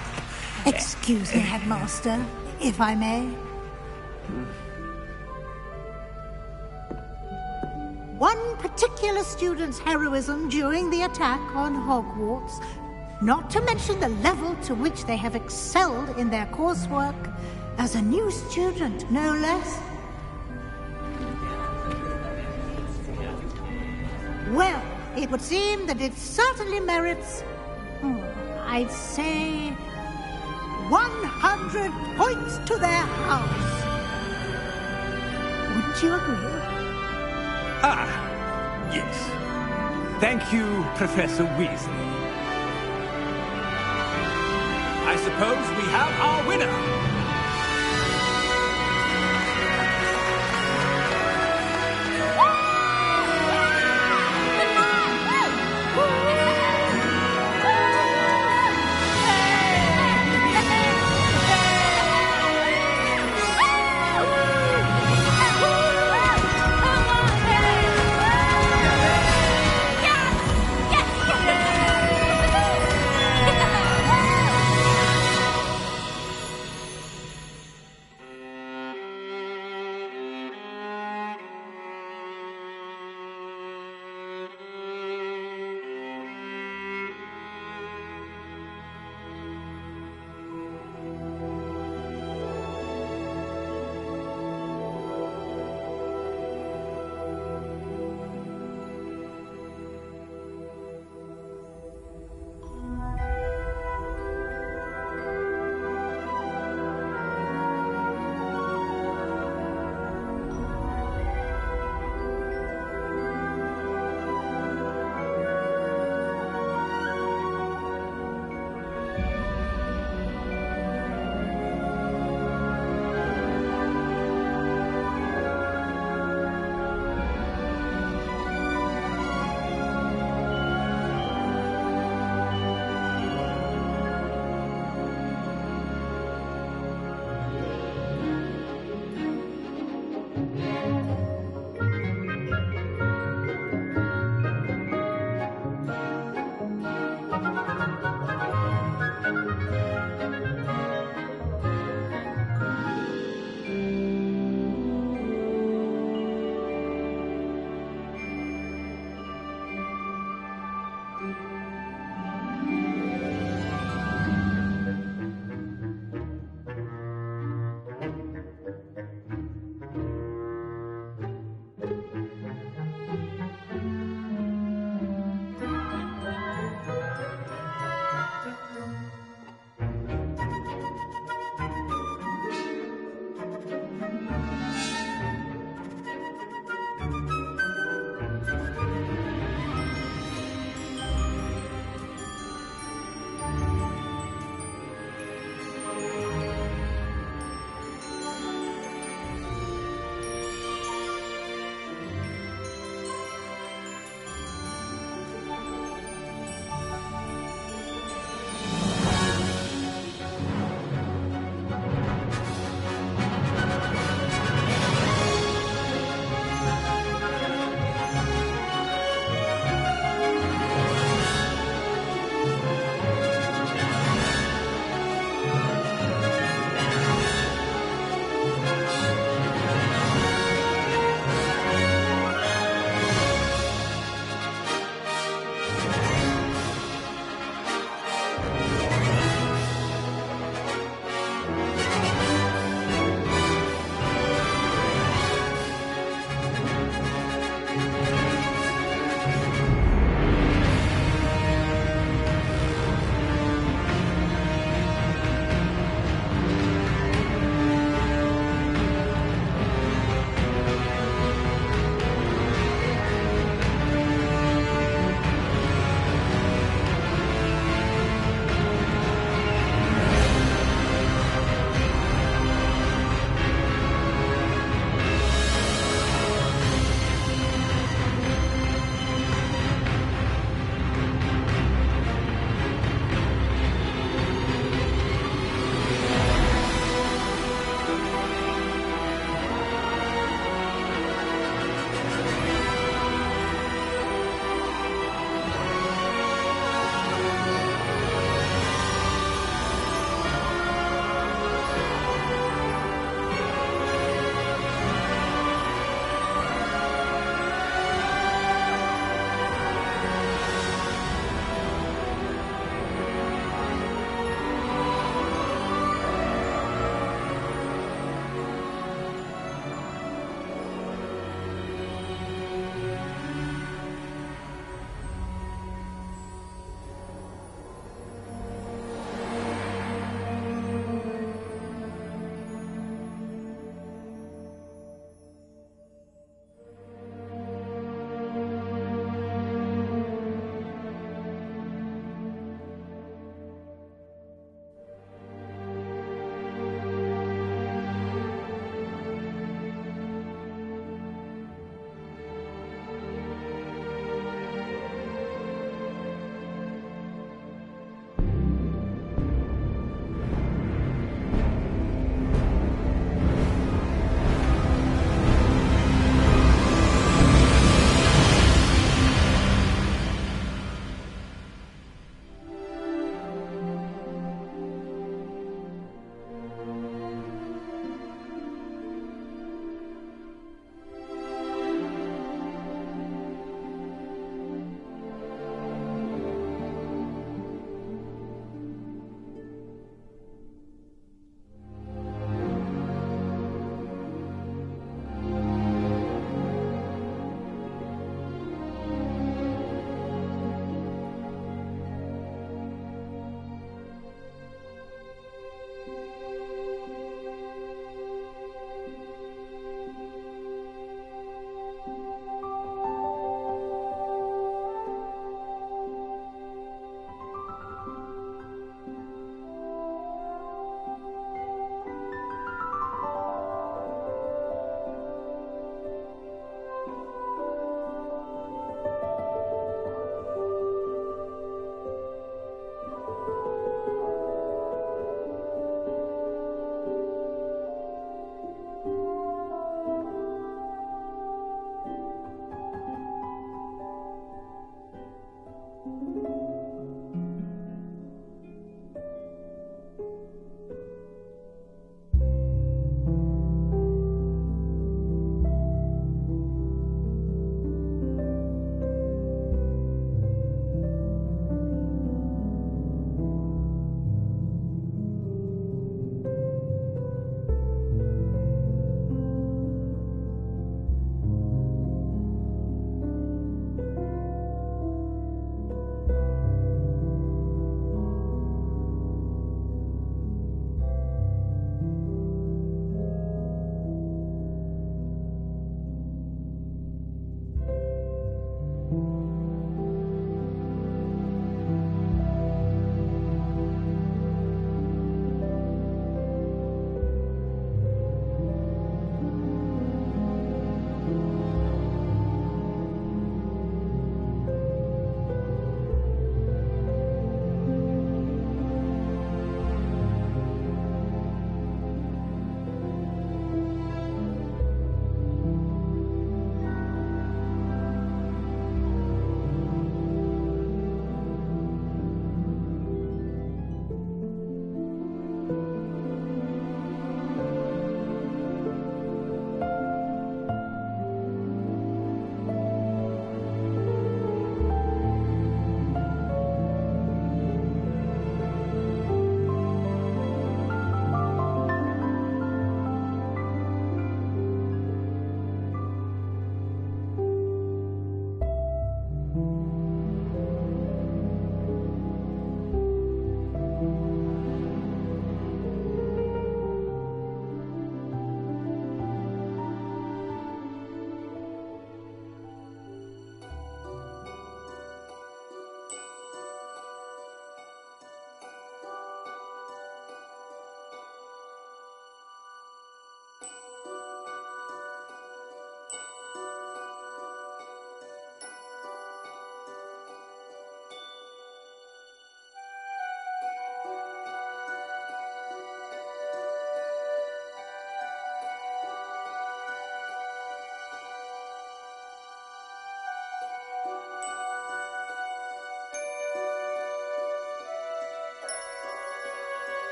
Excuse me, Headmaster, if I may. One particular student's heroism during the attack on Hogwarts, not to mention the level to which they have excelled in their coursework, as a new student, no less. Well, it would seem that it certainly merits, I'd say, 100 points to their house. Would you agree? Ah, yes. Thank you, Professor Weasley. I suppose we have our winner.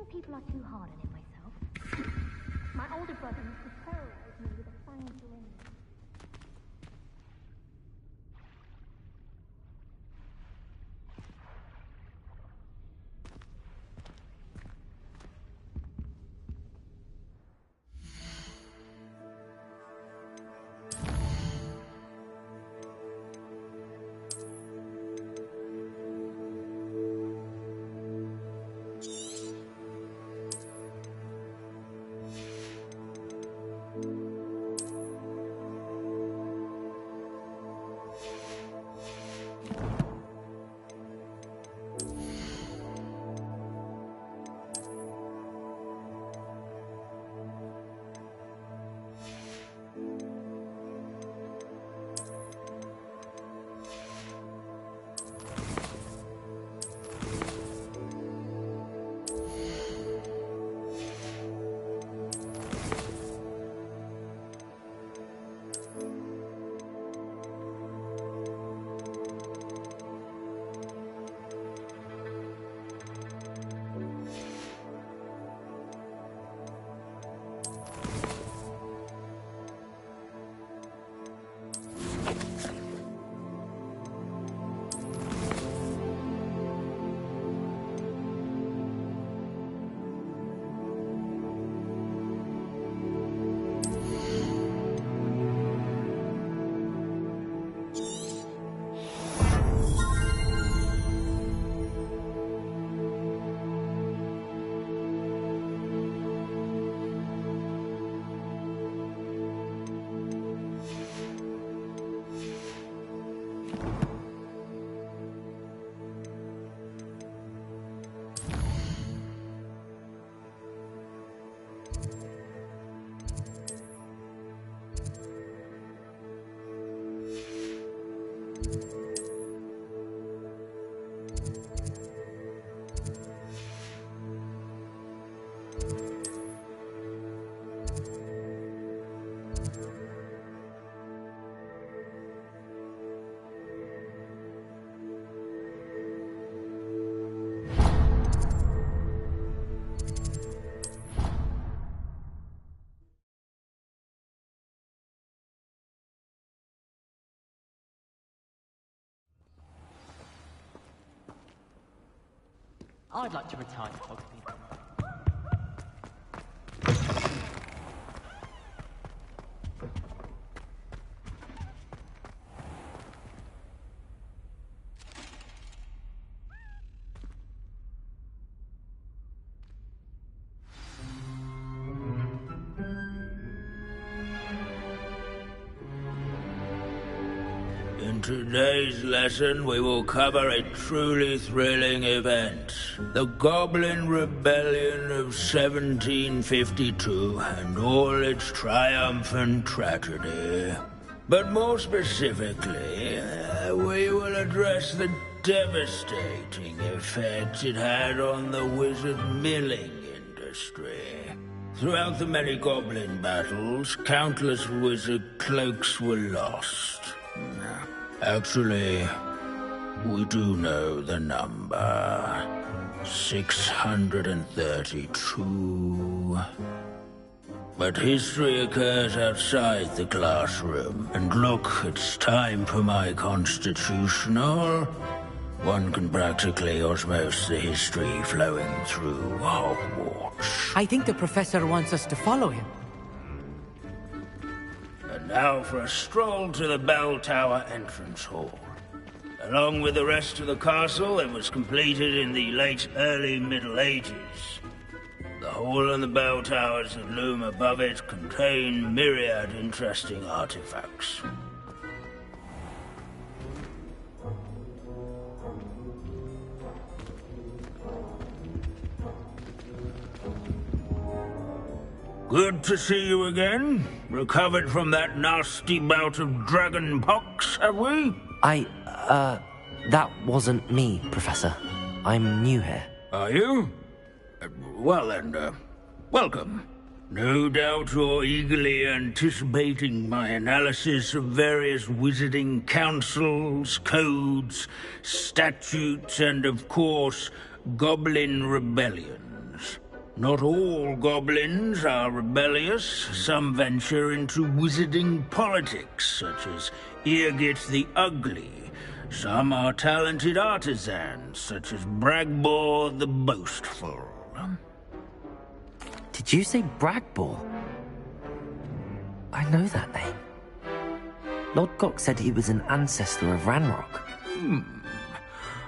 think people are too hard on him myself. My older brother used to terrorize me with a fine syringe. I'd like to retire to Hogsmeade. In today's lesson, we will cover a truly thrilling event. The Goblin Rebellion of 1752 and all its triumphant tragedy. But more specifically, we will address the devastating effects it had on the wizard milling industry. Throughout the many goblin battles, countless wizard cloaks were lost. Actually, we do know the number. 632. But history occurs outside the classroom. And look, it's time for my constitutional. One can practically osmose the history flowing through Hogwarts. I think the professor wants us to follow him. And now for a stroll to the Bell Tower entrance hall. Along with the rest of the castle, it was completed in the late early Middle Ages. The hall and the bell towers that loom above it contain myriad interesting artifacts. Good to see you again. Recovered from that nasty bout of dragon pox, have we? That wasn't me, Professor. I'm new here. Are you? Well then, welcome. No doubt you're eagerly anticipating my analysis of various wizarding councils, codes, statutes, and of course, goblin rebellions. Not all goblins are rebellious. Some venture into wizarding politics, such as Irgit the Ugly. Some are talented artisans, such as Bragbor the Boastful. Did you say Bragbor? I know that name. Lodgok said he was an ancestor of Ranrock.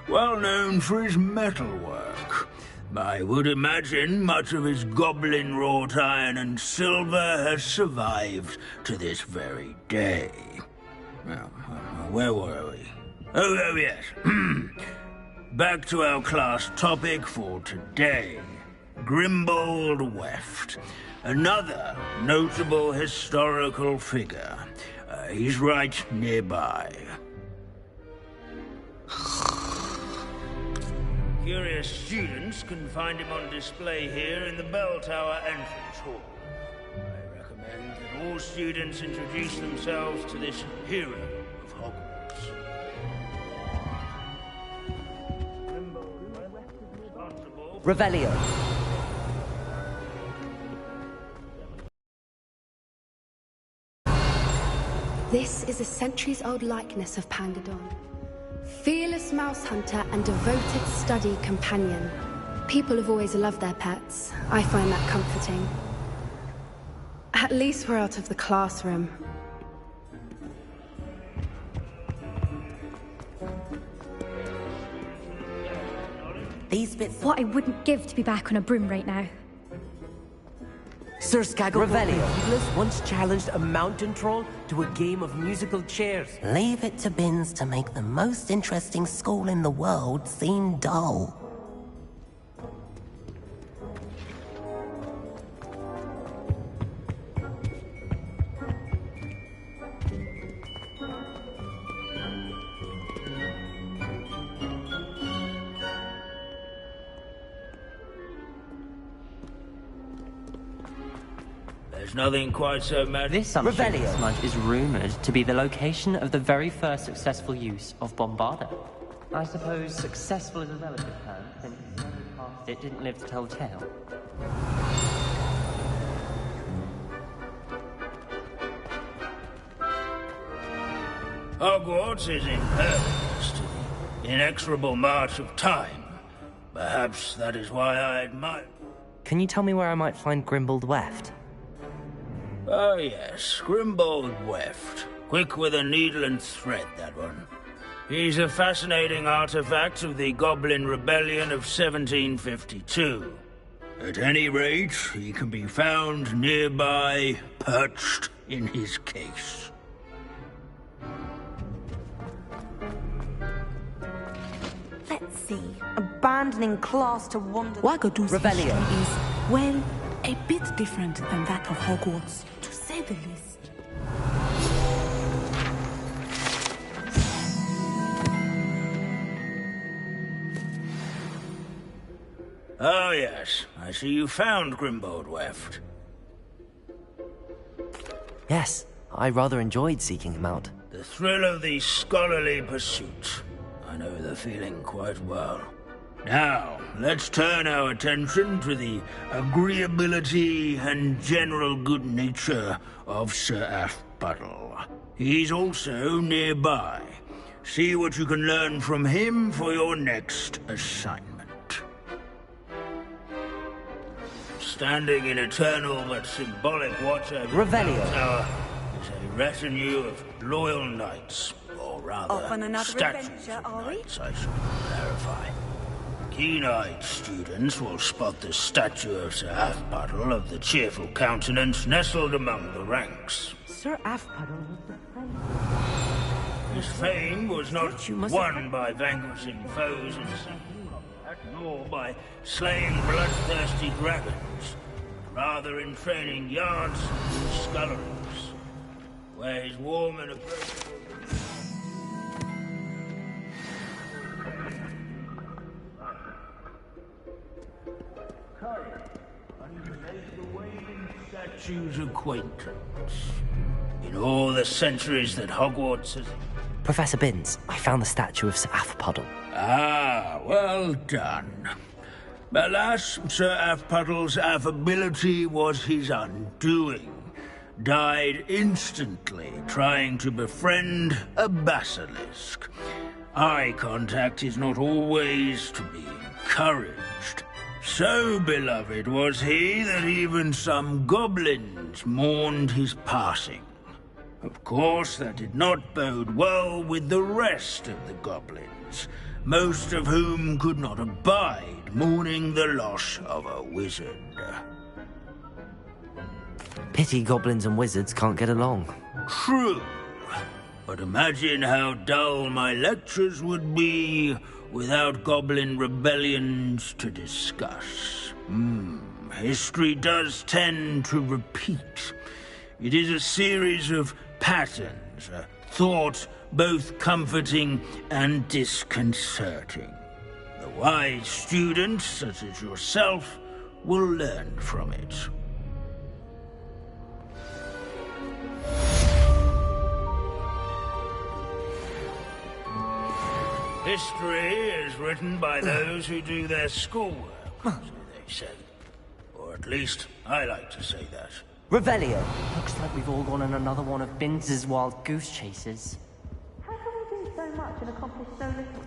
Well known for his metalwork. I would imagine much of his goblin-wrought iron and silver has survived to this very day. Well, where were we? Oh yes. Back to our class topic for today. Grimbold Weft. Another notable historical figure. He's right nearby. Curious students can find him on display here in the Bell Tower entrance hall. I recommend that all students introduce themselves to this hero of Hogwarts. Revelio. This is a centuries-old likeness of Pangadon. Fearless mouse hunter and devoted study companion. People have always loved their pets. I find that comforting. At least we're out of the classroom. These bits... What I wouldn't give to be back on a broom right now. Sir Skaggle Revelio once challenged a mountain troll to a game of musical chairs. Leave it to Binns to make the most interesting school in the world seem dull. There's nothing quite so mad. This sumptuous smudge is rumoured to be the location of the very first successful use of Bombarda. I suppose successful is a relative term, since whoever cast it didn't live to tell the tale. Hogwarts is impervious to the inexorable march of time. Perhaps that is why I admire... Can you tell me where I might find Grimbold Weft? Oh yes, Grimbold Weft. Quick with a needle and thread, that one. He's a fascinating artifact of the Goblin Rebellion of 1752. At any rate, he can be found nearby, perched in his case. Let's see. Abandoning class to wander... Wagadu's Revelio. history is, well, a bit different than that of Hogwarts, to say the least. Oh yes, I see you found Grimbold Weft. Yes, I rather enjoyed seeking him out. The thrill of the scholarly pursuit. I know the feeling quite well. Now, let's turn our attention to the agreeability and general good nature of Sir Aphbuttle. He's also nearby. See what you can learn from him for your next assignment. Standing in eternal but symbolic watch over Revelio. the tower is a retinue of loyal knights, or rather, Off on another statues adventure, of are we? knights, I should clarify. Keen-eyed students will spot the statue of Sir Aphbuttle of the cheerful countenance nestled among the ranks. Sir Aphbuttle was the friend. His fame was not won by vanquishing foes in single combat, nor by slaying bloodthirsty dragons, rather in training yards and sculleries, where his warm and approachable... statue's acquaintance. In all the centuries that Hogwarts has... Professor Binns, I found the statue of Sir Aphbuttle. Ah, well done. Alas, Sir Afpuddle's affability was his undoing. Died instantly trying to befriend a basilisk. Eye contact is not always to be encouraged. So beloved was he that even some goblins mourned his passing. Of course, that did not bode well with the rest of the goblins, most of whom could not abide mourning the loss of a wizard. Pity goblins and wizards can't get along. True. But imagine how dull my lectures would be without goblin rebellions to discuss. History does tend to repeat. It is a series of patterns, a thought both comforting and disconcerting. The wise students, such as yourself, will learn from it. History is written by those who do their schoolwork, so they say. Or at least, I like to say that. Revelio. Looks like we've all gone on another one of Binz's wild goose chases. How can we do so much and accomplish so little?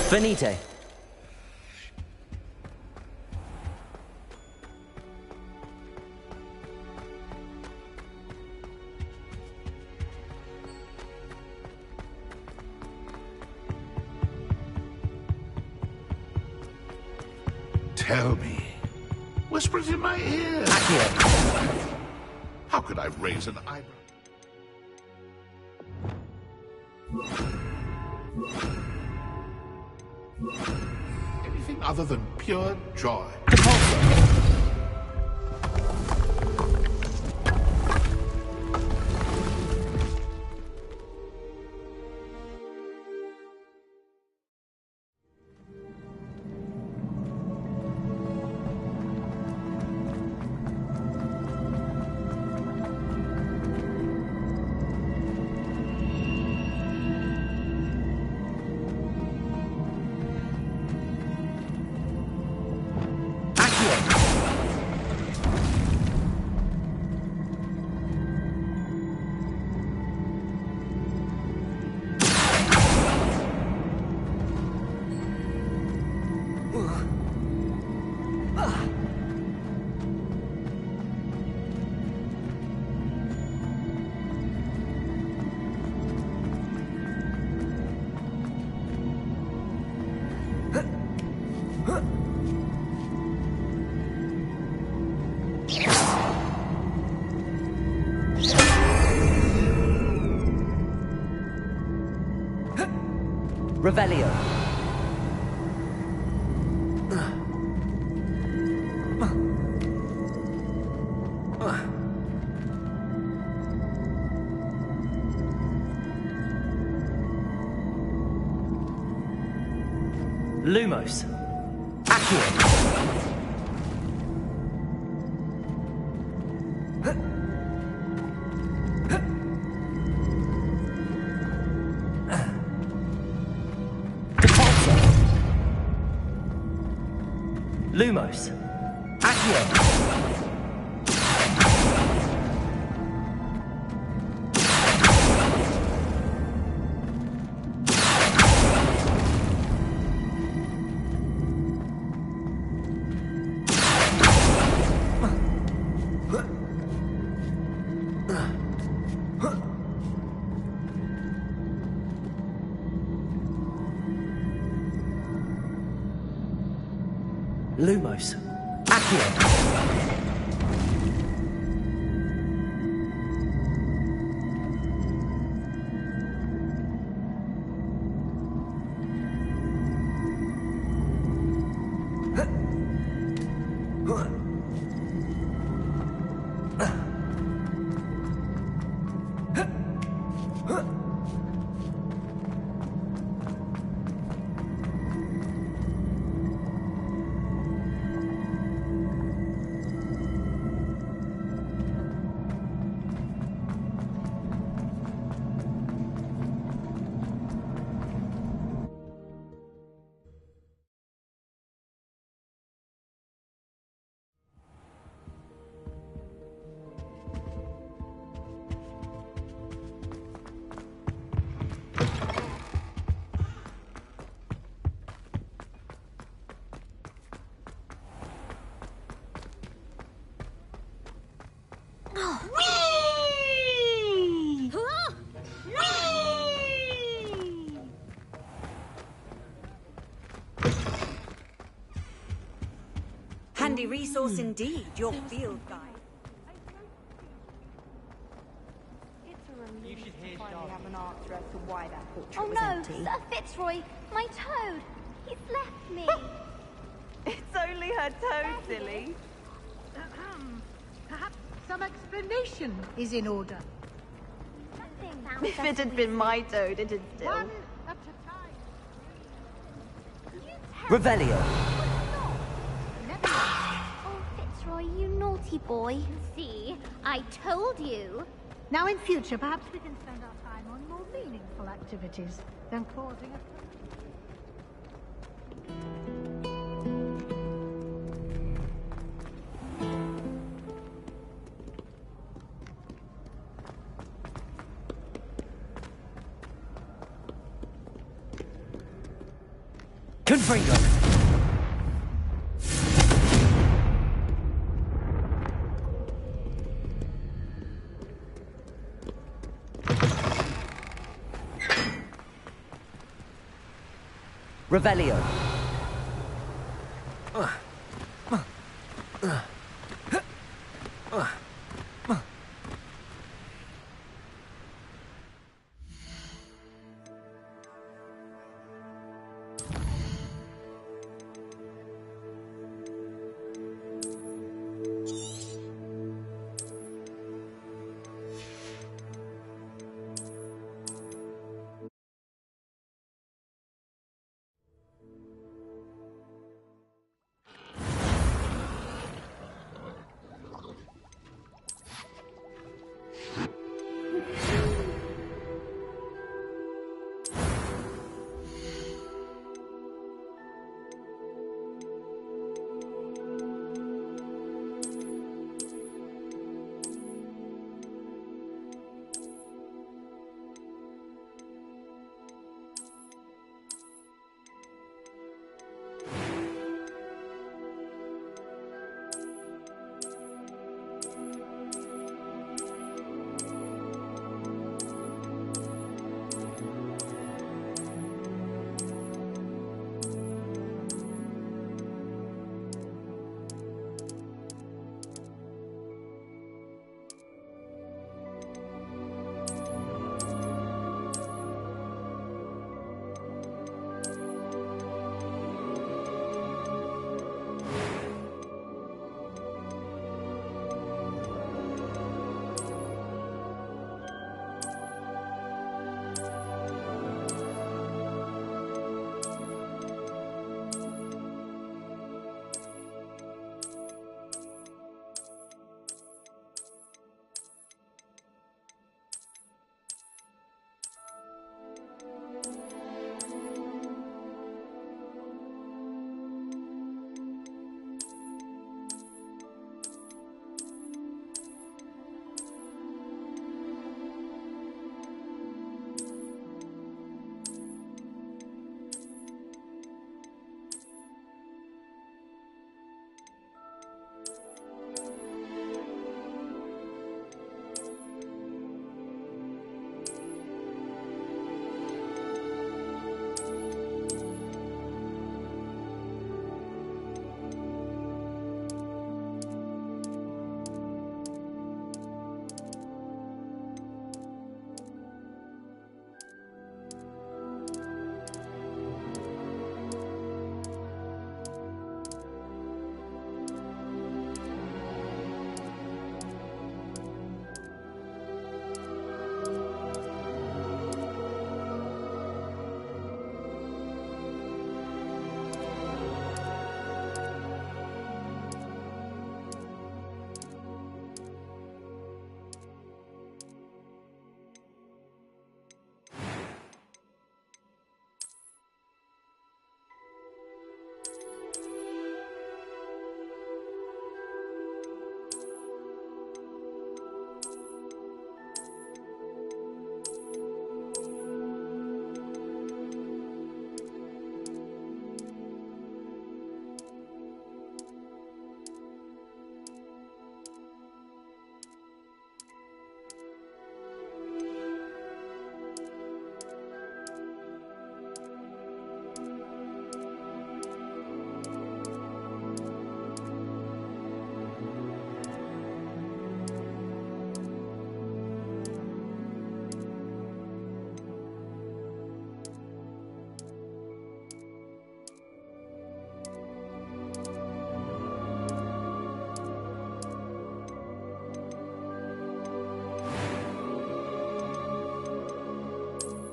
Venite. Tell me. Whisper it in my ear. How could I raise an eyebrow? Anything other than pure joy. Revelio. Lumos. Accio. Lumos. Accio. Lumos. Accio. handy resource indeed, your field guide. You should finally have an answer as to why that portrait Oh was no, empty. Sir Fitzroy, my toad. He's left me. It's only her toad, silly. Perhaps some explanation is in order. If it had been my toad, it'd still. One at a time. Revelio. Oh, Fitzroy, you naughty boy. See, I told you. Now in future, perhaps we can spend our time on more meaningful activities than causing a... Confringo. Revelio.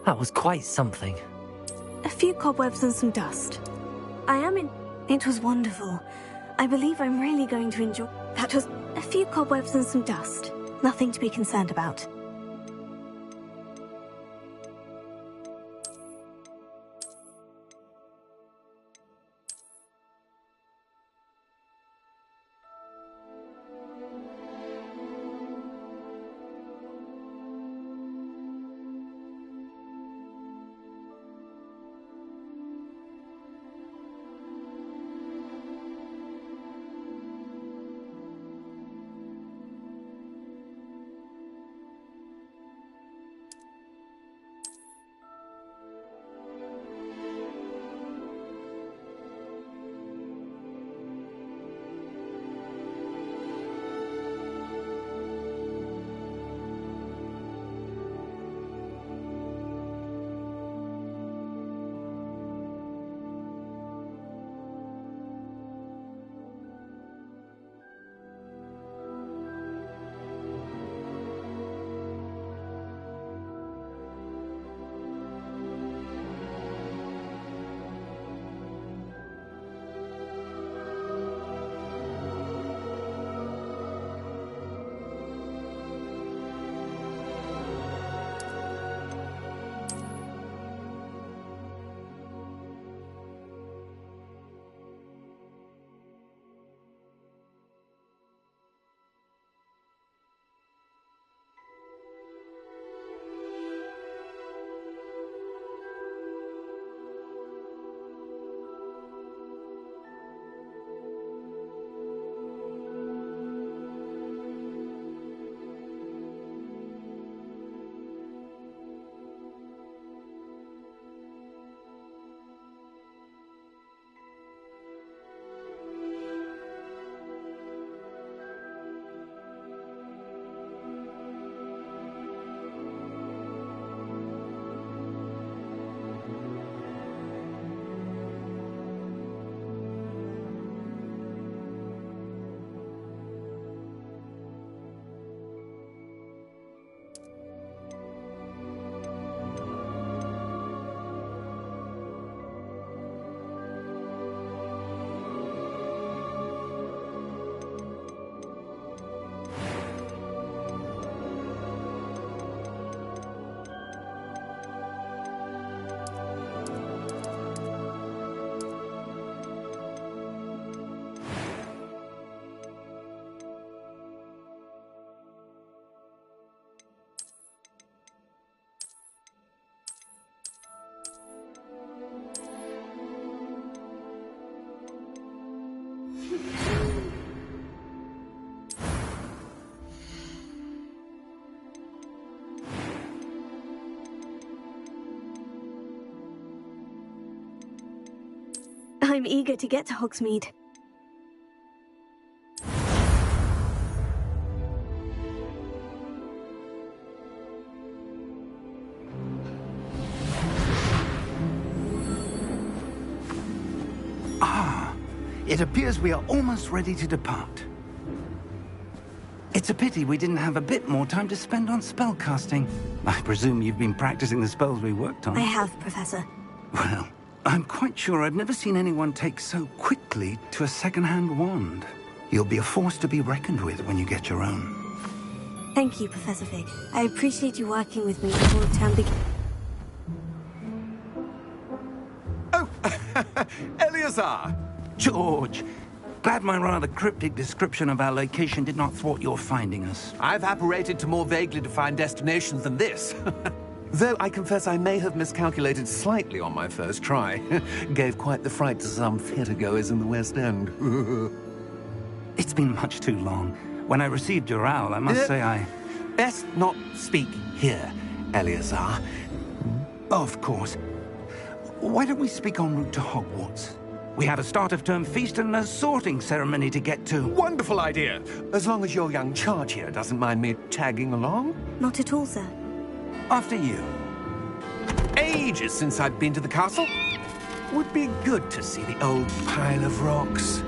That was quite something. A few cobwebs and some dust. It was wonderful. I believe I'm really going to enjoy... That was a few cobwebs and some dust. Nothing to be concerned about. I'm eager to get to Hogsmeade. It appears we are almost ready to depart. It's a pity we didn't have a bit more time to spend on spellcasting. I presume you've been practicing the spells we worked on. I have, Professor. Well, I'm quite sure I've never seen anyone take so quickly to a second-hand wand. You'll be a force to be reckoned with when you get your own. Thank you, Professor Fig. I appreciate you working with me before the term begins. Oh, Eleazar! George, glad my rather cryptic description of our location did not thwart your finding us. I've apparated to more vaguely defined destinations than this. Though I confess I may have miscalculated slightly on my first try. Gave quite the fright to some theatre-goers in the West End. It's been much too long. When I received your owl, I must say I... Best not speak here, Eleazar. Of course. Why don't we speak en route to Hogwarts? We have a start-of-term feast and a sorting ceremony to get to. Wonderful idea! As long as your young charge here doesn't mind me tagging along. Not at all, sir. After you. Ages since I've been to the castle. Would be good to see the old pile of rocks.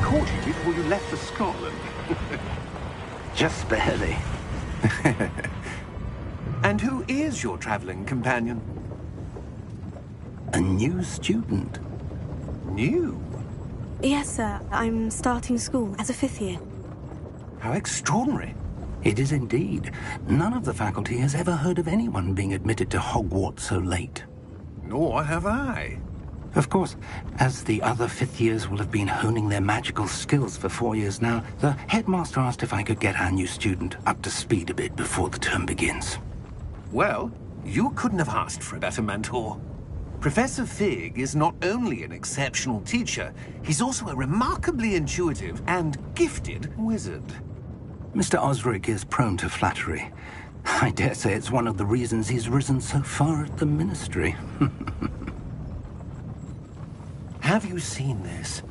caught you before you left for Scotland. Just barely. And who is your traveling companion? A new student. New? Yes, sir. I'm starting school as a 5th year. How extraordinary. It is indeed. None of the faculty has ever heard of anyone being admitted to Hogwarts so late. Nor have I. Of course, as the other 5th years will have been honing their magical skills for 4 years now, the headmaster asked if I could get our new student up to speed a bit before the term begins. Well, you couldn't have asked for a better mentor. Professor Fig is not only an exceptional teacher, he's also a remarkably intuitive and gifted wizard. Mr. Osric is prone to flattery. I dare say it's one of the reasons he's risen so far at the Ministry. Have you seen this?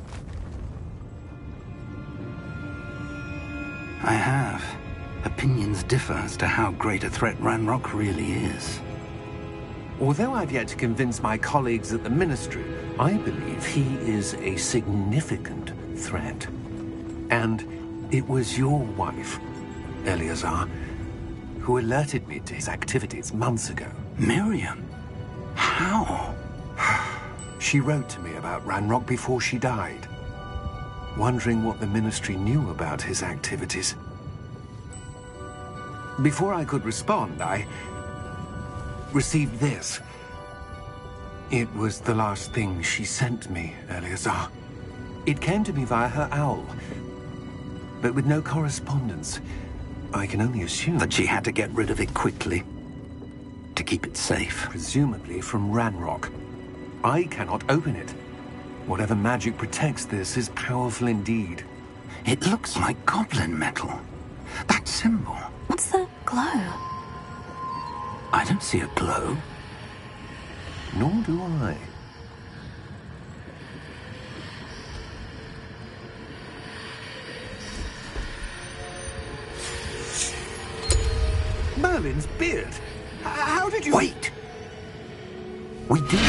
I have. Opinions differ as to how great a threat Ranrock really is. Although I've yet to convince my colleagues at the Ministry, I believe he is a significant threat. And it was your wife, Eleazar, who alerted me to his activities months ago. Miriam? How? She wrote to me about Ranrock before she died, wondering what the Ministry knew about his activities. Before I could respond, I received this. It was the last thing she sent me, Eleazar. It came to me via her owl, but with no correspondence. I can only assume that she had to get rid of it quickly, to keep it safe. Presumably from Ranrock. I cannot open it. Whatever magic protects this is powerful indeed. It looks like goblin metal. That symbol. What's the glow? I don't see a glow. Nor do I. Merlin's beard. How did you... Wait! We did...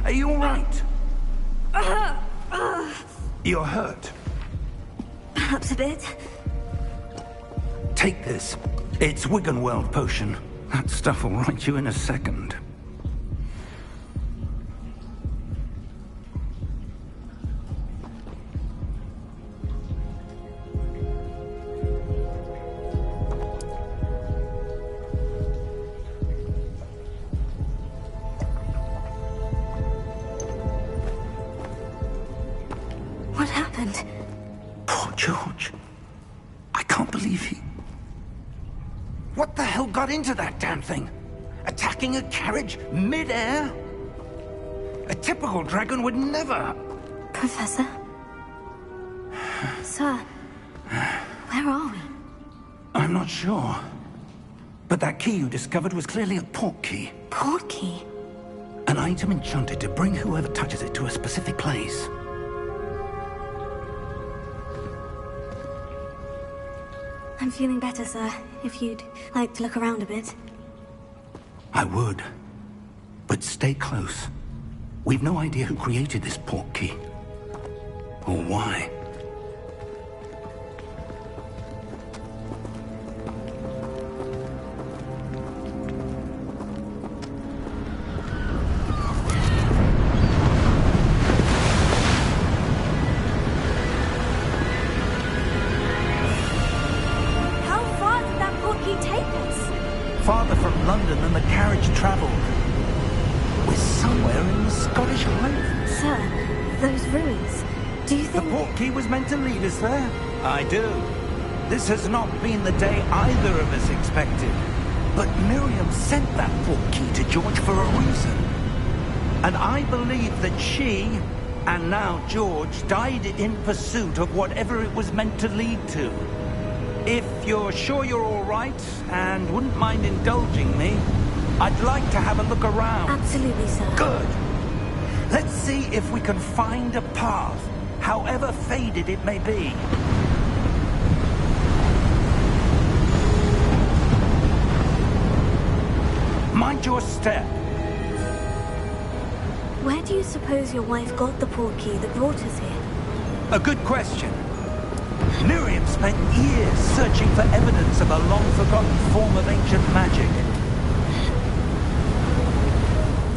Are you all right? You're hurt. Perhaps a bit. Take this. It's Wiggenweld potion. That stuff will right you in a second. What happened? Poor George. I can't believe he... What the hell got into that damn thing? Attacking a carriage mid-air? A typical dragon would never... Professor? Sir, where are we? I'm not sure. But that key you discovered was clearly a port key. Port key? An item enchanted to bring whoever touches it to a specific place. I'm feeling better, sir. If you'd like to look around a bit. I would. But stay close. We've no idea who created this port key. Or why. those ruins. Do you The think... portkey was meant to lead us there? I do. This has not been the day either of us expected. But Miriam sent that portkey to George for a reason. And I believe that she, and now George, died in pursuit of whatever it was meant to lead to. If you're sure you're all right, and wouldn't mind indulging me, I'd like to have a look around. Absolutely, sir. Good. Let's see if we can find a path, however faded it may be. Mind your step. Where do you suppose your wife got the portkey that brought us here? A good question. Miriam spent years searching for evidence of a long-forgotten form of ancient magic.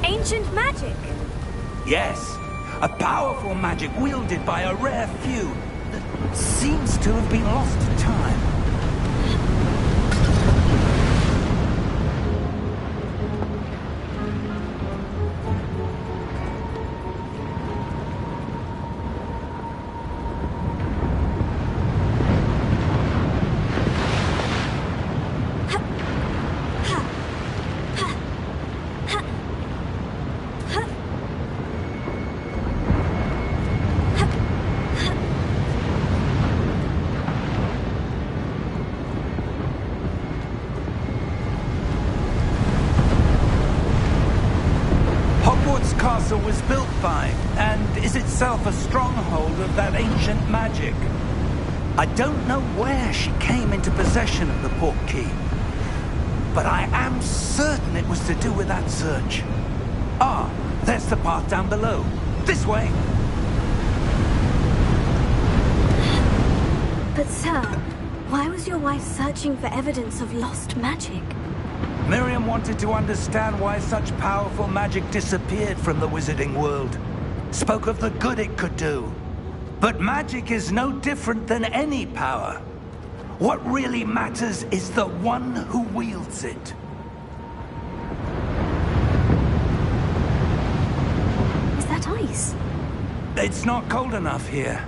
Ancient magic? Yes, a powerful magic wielded by a rare few that seems to have been lost to time. Was built by, and is itself a stronghold of that ancient magic. I don't know where she came into possession of the portkey, but I am certain it was to do with that search. Ah, there's the path down below. This way. But sir, why was your wife searching for evidence of lost magic? Miriam wanted to understand why such powerful magic disappeared from the wizarding world. Spoke of the good it could do. But magic is no different than any power. What really matters is the one who wields it. Is that ice? It's not cold enough here.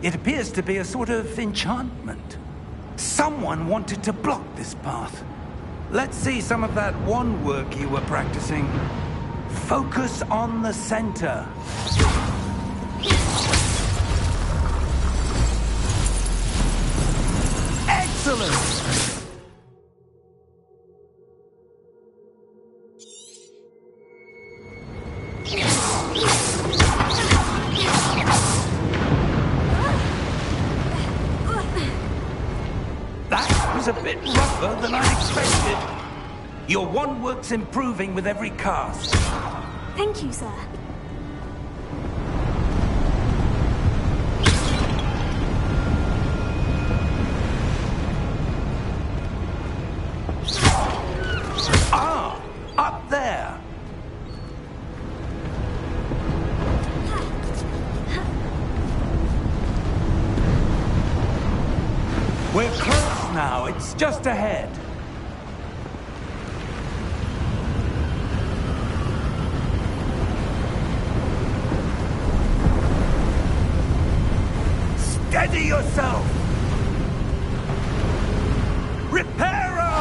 It appears to be a sort of enchantment. Someone wanted to block this path. Let's see some of that wand work you were practicing. Focus on the center. Excellent! That was a bit rougher than I expected. Your wand work's improving with every cast. Thank you, sir. Ah! Up there! We're close now. It's just ahead. Steady yourself! Reparo!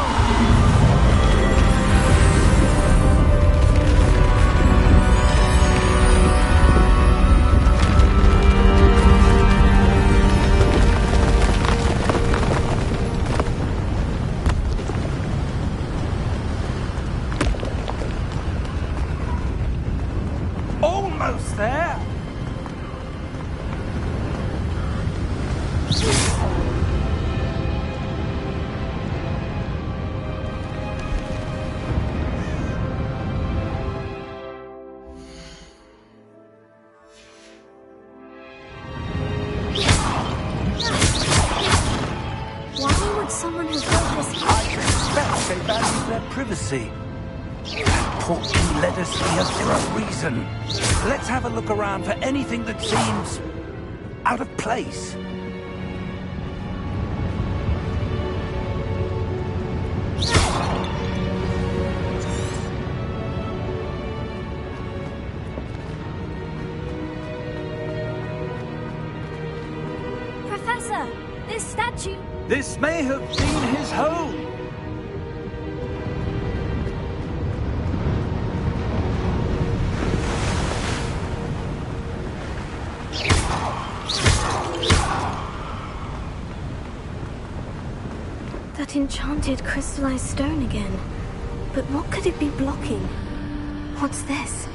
Almost there! Why would someone who built this... I suspect they value their privacy. That portkey led us here for a reason. Let's have a look around for anything that seems out of place. Professor, this statue... This may have been his home. That enchanted crystallized stone again. But what could it be blocking? What's this?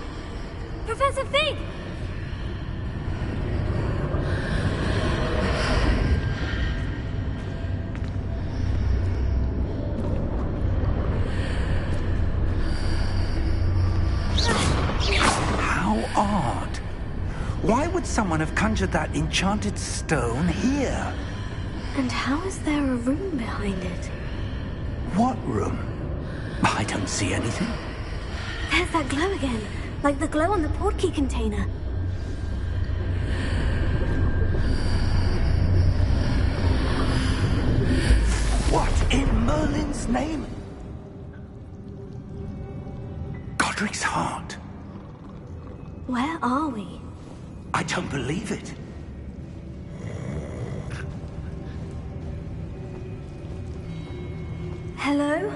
Professor Fig! How odd. Why would someone have conjured that enchanted stone here? And how is there a room behind it? What room? I don't see anything. There's that glow again, like the glow on the portkey container. What in Merlin's name? Godric's heart. Where are we? I don't believe it. Hello?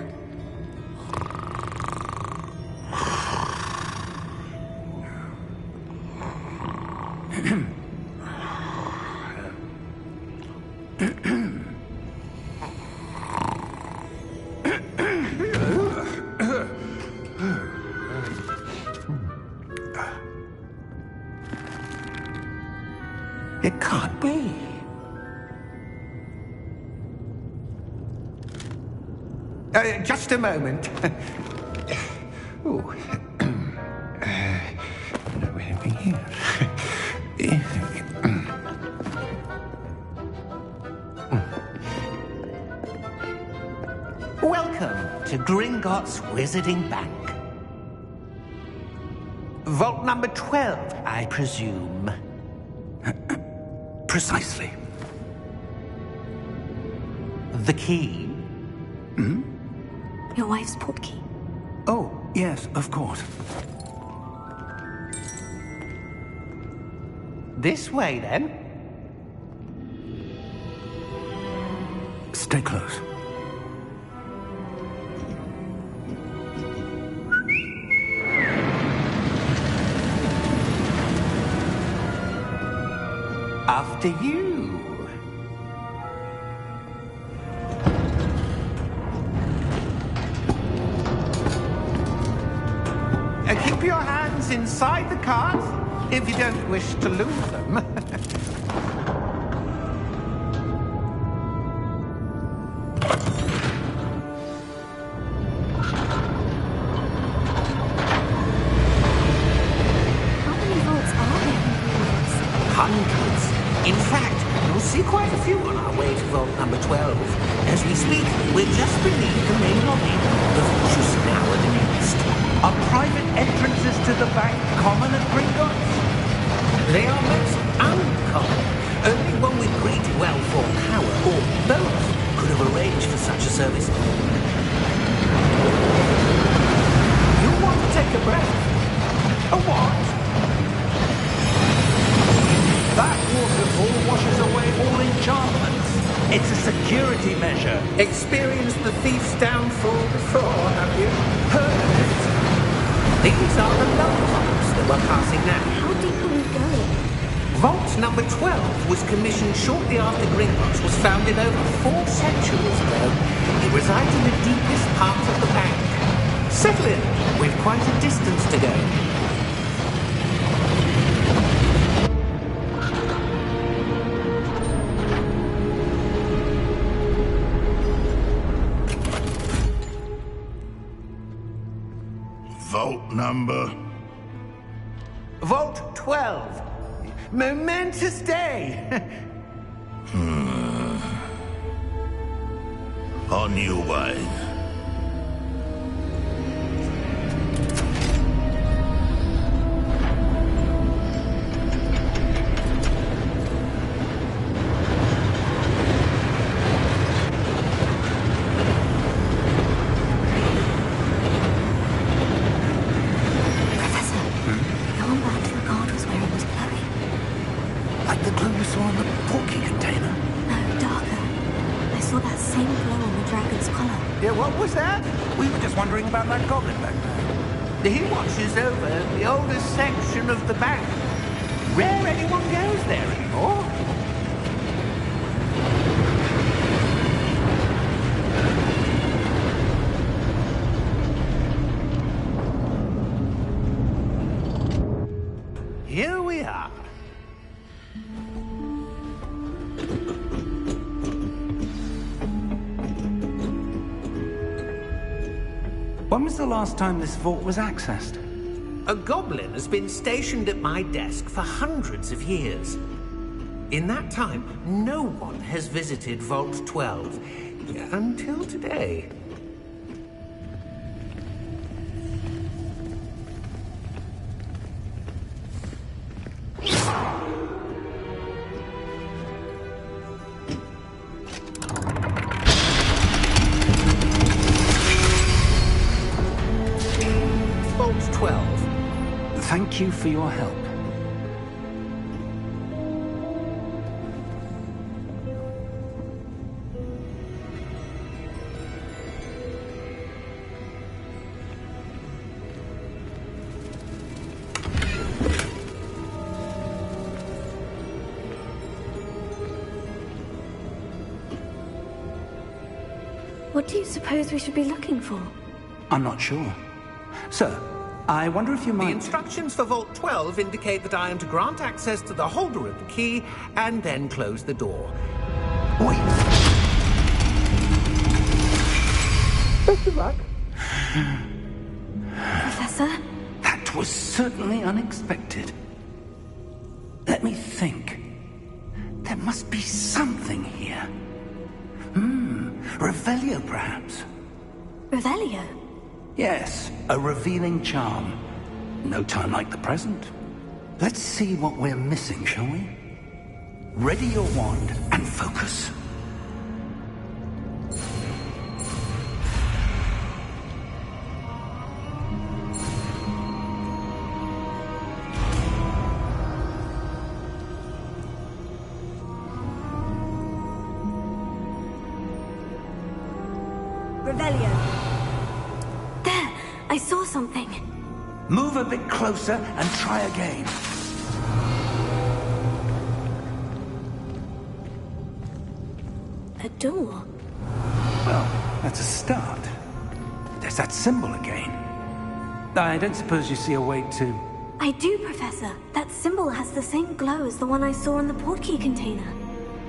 It can't be. Just a moment. Oh. Welcome to Gringotts Wizarding Bank. Vault number 12, I presume. Precisely. The key? Hmm? Your wife's portkey. Oh, yes, of course. This way, then. Stay close. After you. Keep your hands inside the cart if you don't wish to lose them. How many vaults are there in Gringotts? Hundreds. In fact, you'll see quite a few on our way to vault number 12. As we speak, we're just beneath the main lobby. The vault is now at the east. Are private entrances to the bank common at Gringotts? They are most uncommon. Only one with great wealth or power, or both, could have arranged for such a service. You want to take a breath? A what? That waterfall washes away all enchantments. It's a security measure. Experienced the thief's downfall before, have you? Heard of it? These are the love vaults that we're passing now. How deep are we going? Vault number 12 was commissioned shortly after Gringotts was founded over 4 centuries ago. It resides in the deepest part of the bank. Settle in. We've quite a distance to go. Vault number? Vault 12. Momentous day. On your way. Like the glow we saw in the portkey container. same glow on the dragon's collar. Yeah, what was that? We were just wondering about that goblin back there. He watches over the oldest section of the bank. Rare anyone goes there anymore. Here we are. When was the last time this vault was accessed? A goblin has been stationed at my desk for hundreds of years. In that time, no one has visited Vault 12 until today. Vault 12. Thank you for your help. What do you suppose we should be looking for? I'm not sure. Sir, I wonder if you might... The instructions for Vault 12 indicate that I am to grant access to the holder of the key and then close the door. Wait! Best of luck. Professor? That was certainly unexpected. Let me think. There must be something here. Revelio, perhaps. Revelio? Yes, a revealing charm. No time like the present. Let's see what we're missing, shall we? Ready your wand and focus. Revelio. There! I saw something. Move a bit closer and try again. A door? Well, that's a start. There's that symbol again. I don't suppose you see a way to... I do, Professor. That symbol has the same glow as the one I saw in the portkey container.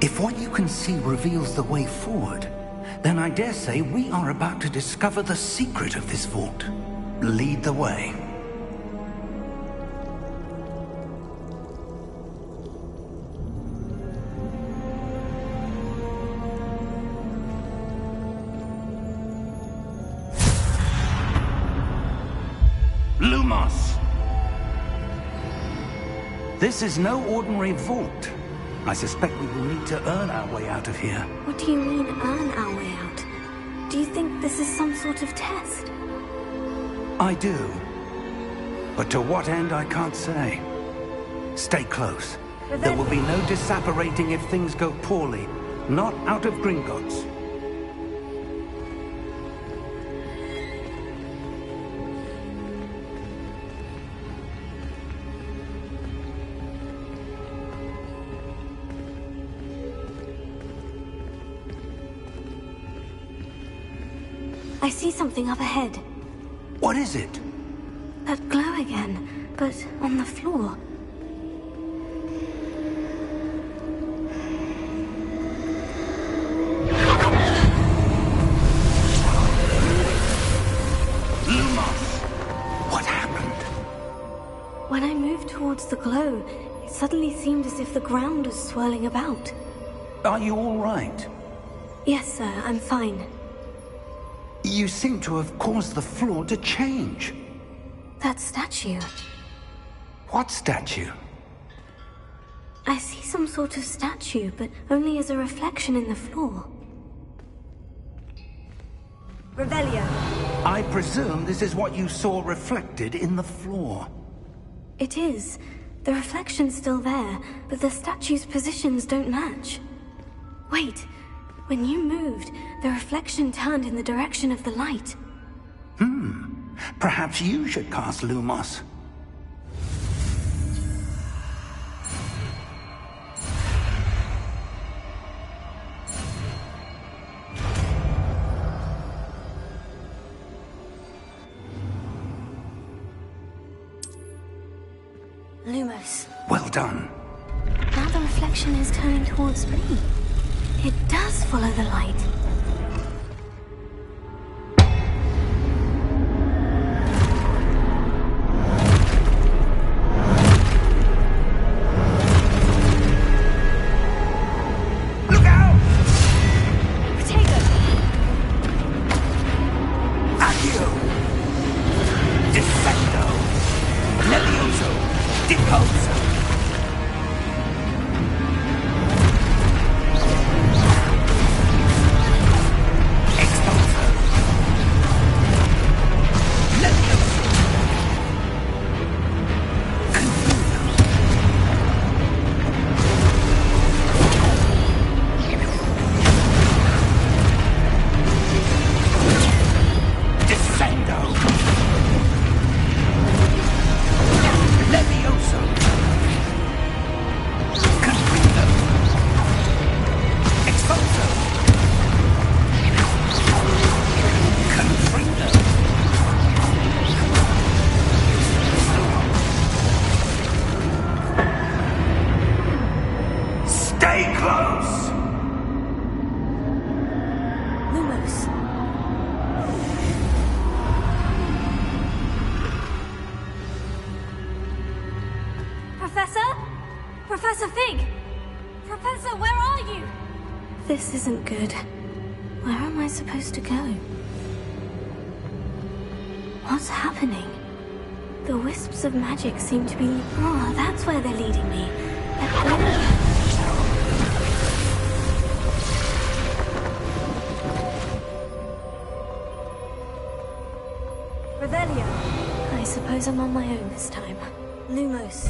If what you can see reveals the way forward, then I dare say we are about to discover the secret of this vault. Lead the way. Lumos! This is no ordinary vault. I suspect we will need to earn our way out of here. What do you mean, earn our way out? Do you think this is some sort of test? I do. But to what end, I can't say. Stay close. There will be no disapparating if things go poorly. Not out of Gringotts. I see something up ahead. What is it? That glow again, but on the floor. Lumos! What happened? When I moved towards the glow, it suddenly seemed as if the ground was swirling about. Are you all right? Yes, sir, I'm fine. You seem to have caused the floor to change. That statue. What statue? I see some sort of statue, but only as a reflection in the floor. Revelio. I presume this is what you saw reflected in the floor. It is. The reflection's still there, but the statue's positions don't match. Wait, When you moved, the reflection turned in the direction of the light. Perhaps you should cast Lumos. Lumos. Well done. Now the reflection is turning towards me. It does follow the light. Look out! Protego! Accio! Defendo! Levioso! Depulso! Stay close! Lumos. Professor? Professor Fig! Professor, where are you? This isn't good. Where am I supposed to go? What's happening? The wisps of magic seem to be... Oh, that's where they're leading me. They're going... Revelio. I suppose I'm on my own this time. Lumos.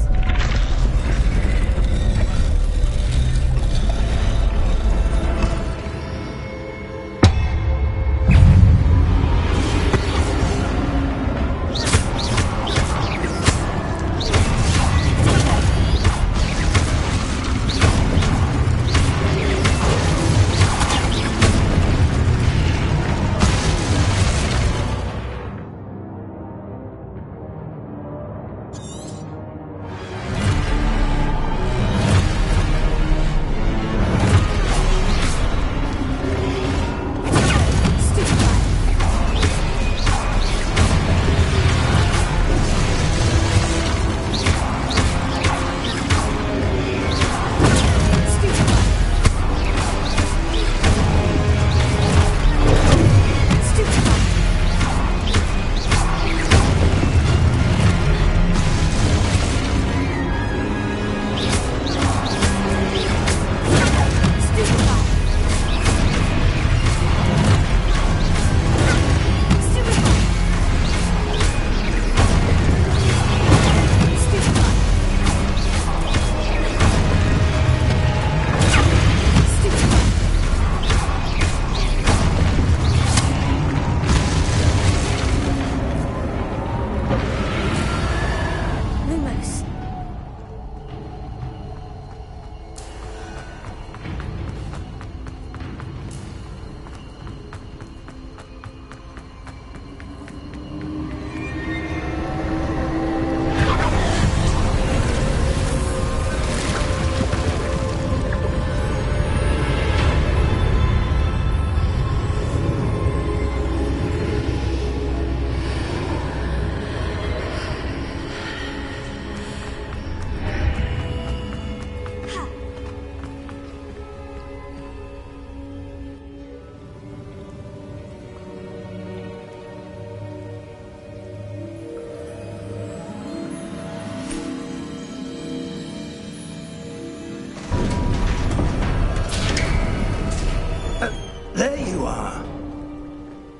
There you are.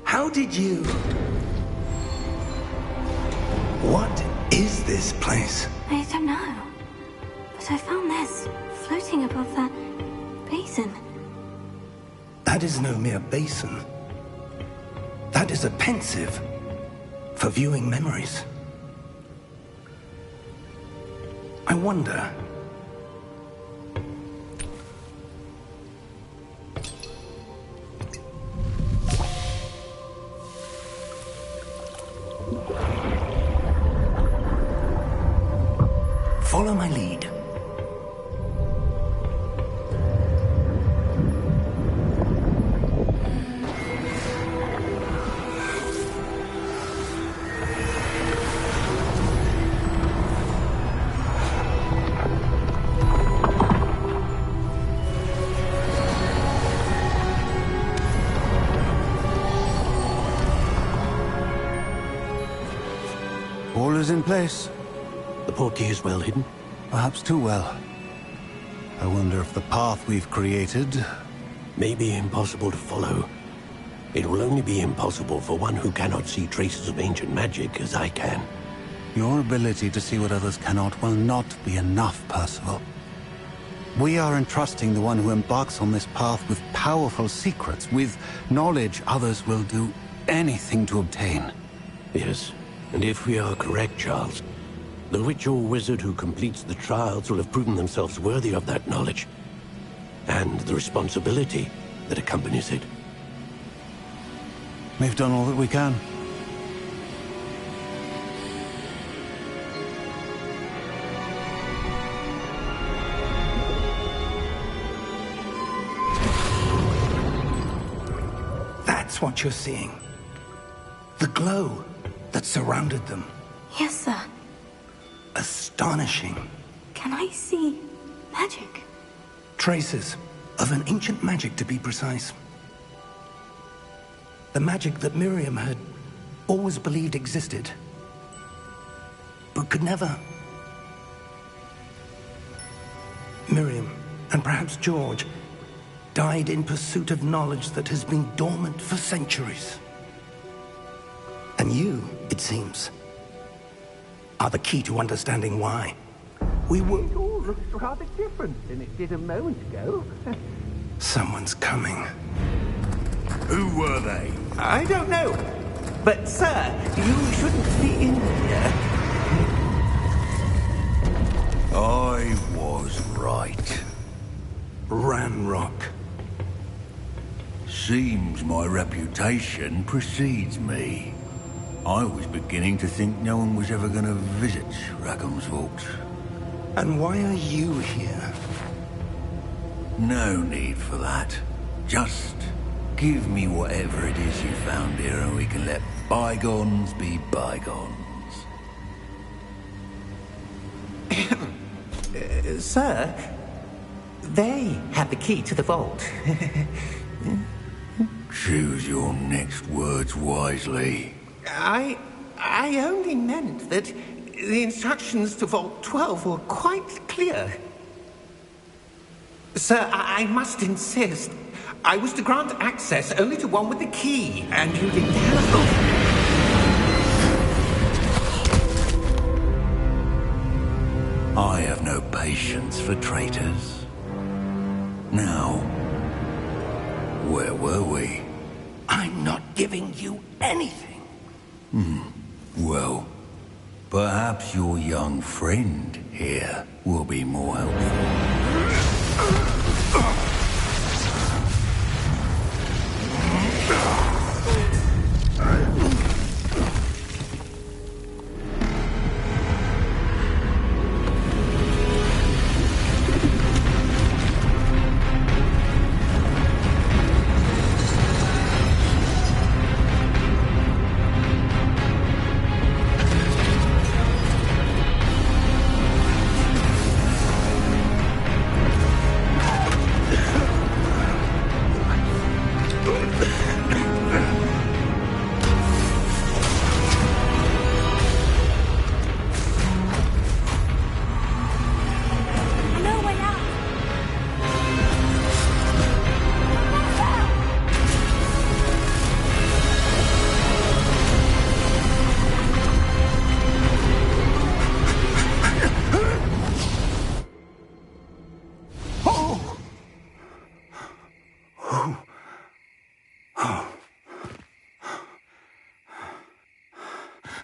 How did you... What is this place? I don't know. But I found this floating above that basin. A That is no mere basin. That is a pensive for viewing memories. I wonder... Follow my lead. All is in place. The portkey is well hidden? Perhaps too well. I wonder if the path we've created... may be impossible to follow. It will only be impossible for one who cannot see traces of ancient magic as I can. Your ability to see what others cannot will not be enough, Percival. We are entrusting the one who embarks on this path with powerful secrets, with knowledge others will do anything to obtain. Yes, and if we are correct, Charles, the witch or wizard who completes the trials will have proven themselves worthy of that knowledge, and the responsibility that accompanies it. We've done all that we can. That's what you're seeing. The glow that surrounded them. Yes, sir. Astonishing. Can I see magic? Traces of an ancient magic, to be precise. The magic that Miriam had always believed existed, but could never. Miriam, and perhaps George, died in pursuit of knowledge that has been dormant for centuries. And you, it seems, are the key to understanding why. We were... It all looks rather different than it did a moment ago. Someone's coming. Who were they? I don't know. But, sir, you shouldn't be in here. I was right. Ranrock. Seems my reputation precedes me. I was beginning to think no one was ever going to visit Rackham's Vault. And why are you here? No need for that. Just give me whatever it is you found here and we can let bygones be bygones. Sir, they have the key to the vault. Choose your next words wisely. I only meant that the instructions to Vault 12 were quite clear. Sir, I must insist. I was to grant access only to one with the key, and you didn't have I have no patience for traitors. Now, where were we? I'm not giving you anything. Well, perhaps your young friend here will be more helpful.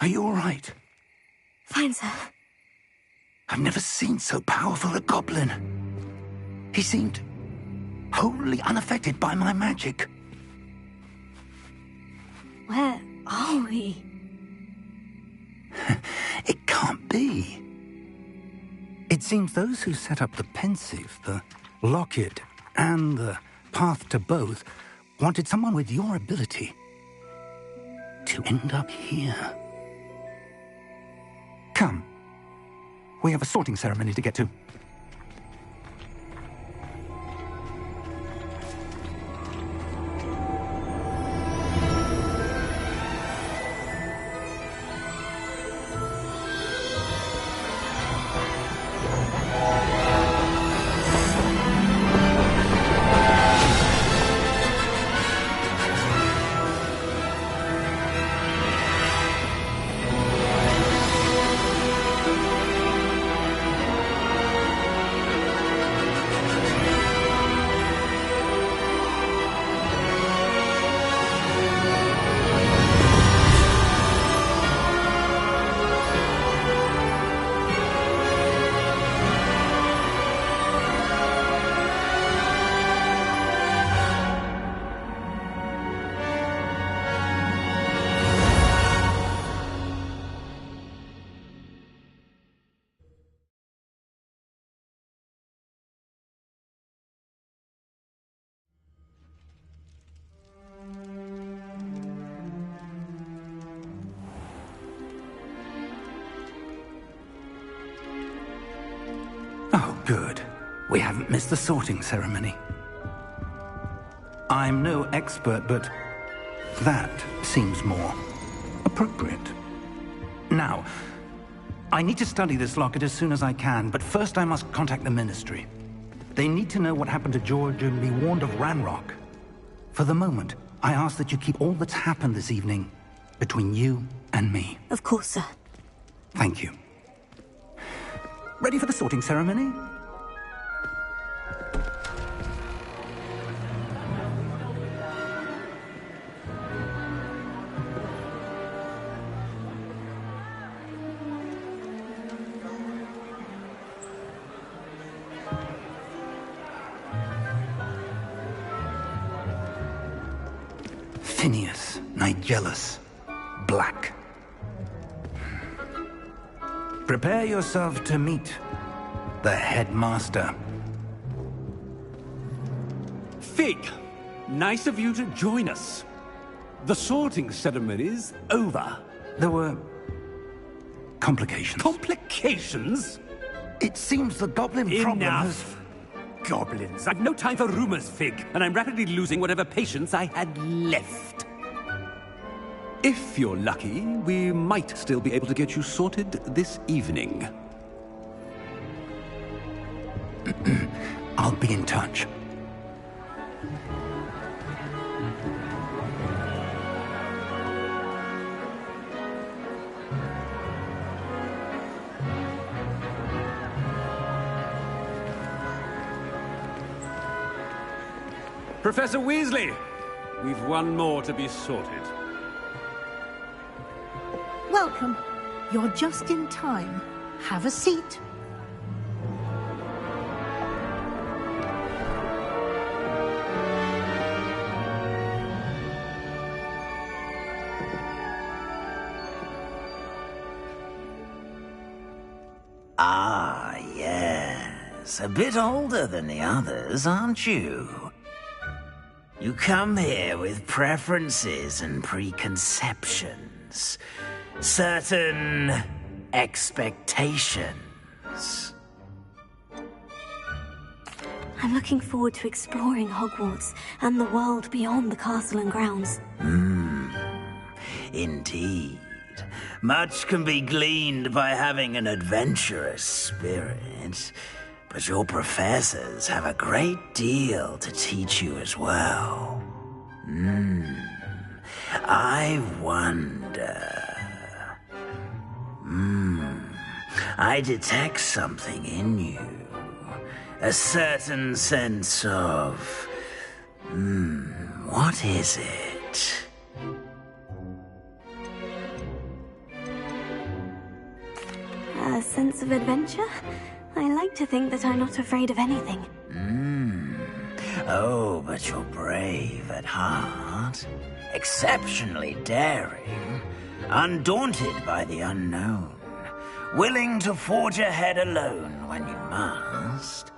you all right? Fine, sir. I've never seen so powerful a goblin. He seemed wholly unaffected by my magic. Where are we? It can't be. It seems those who set up the Pensieve, the Locket, and the Path to Both wanted someone with your ability to end up here. Come. We have a sorting ceremony to get to. Oh, good. We haven't missed the sorting ceremony. I'm no expert, but that seems more appropriate. Now, I need to study this locket as soon as I can, but first I must contact the Ministry. They need to know what happened to George and be warned of Ranrock. For the moment, I ask that you keep all that's happened this evening between you and me. Of course, sir. Thank you. Ready for the sorting ceremony? Phineas Nigellus Black. Prepare yourself to meet the headmaster. Fig, nice of you to join us. The sorting ceremony's over. There were complications. Complications? It seems the goblin problem has... Enough! Goblins. I've no time for rumors, Fig, and I'm rapidly losing whatever patience I had left. If you're lucky, we might still be able to get you sorted this evening. I'll be in touch. Professor Weasley, we've one more to be sorted. Welcome. You're just in time. Have a seat. Ah, yes. A bit older than the others, aren't you? You come here with preferences and preconceptions. Certain expectations. I'm looking forward to exploring Hogwarts and the world beyond the castle and grounds. Indeed. Much can be gleaned by having an adventurous spirit, but your professors have a great deal to teach you as well. I wonder... I detect something in you. A certain sense of... what is it? sense of adventure. I like to think that I'm not afraid of anything. Oh, but you're brave at heart. Exceptionally daring. Undaunted by the unknown. Willing to forge ahead alone when you must.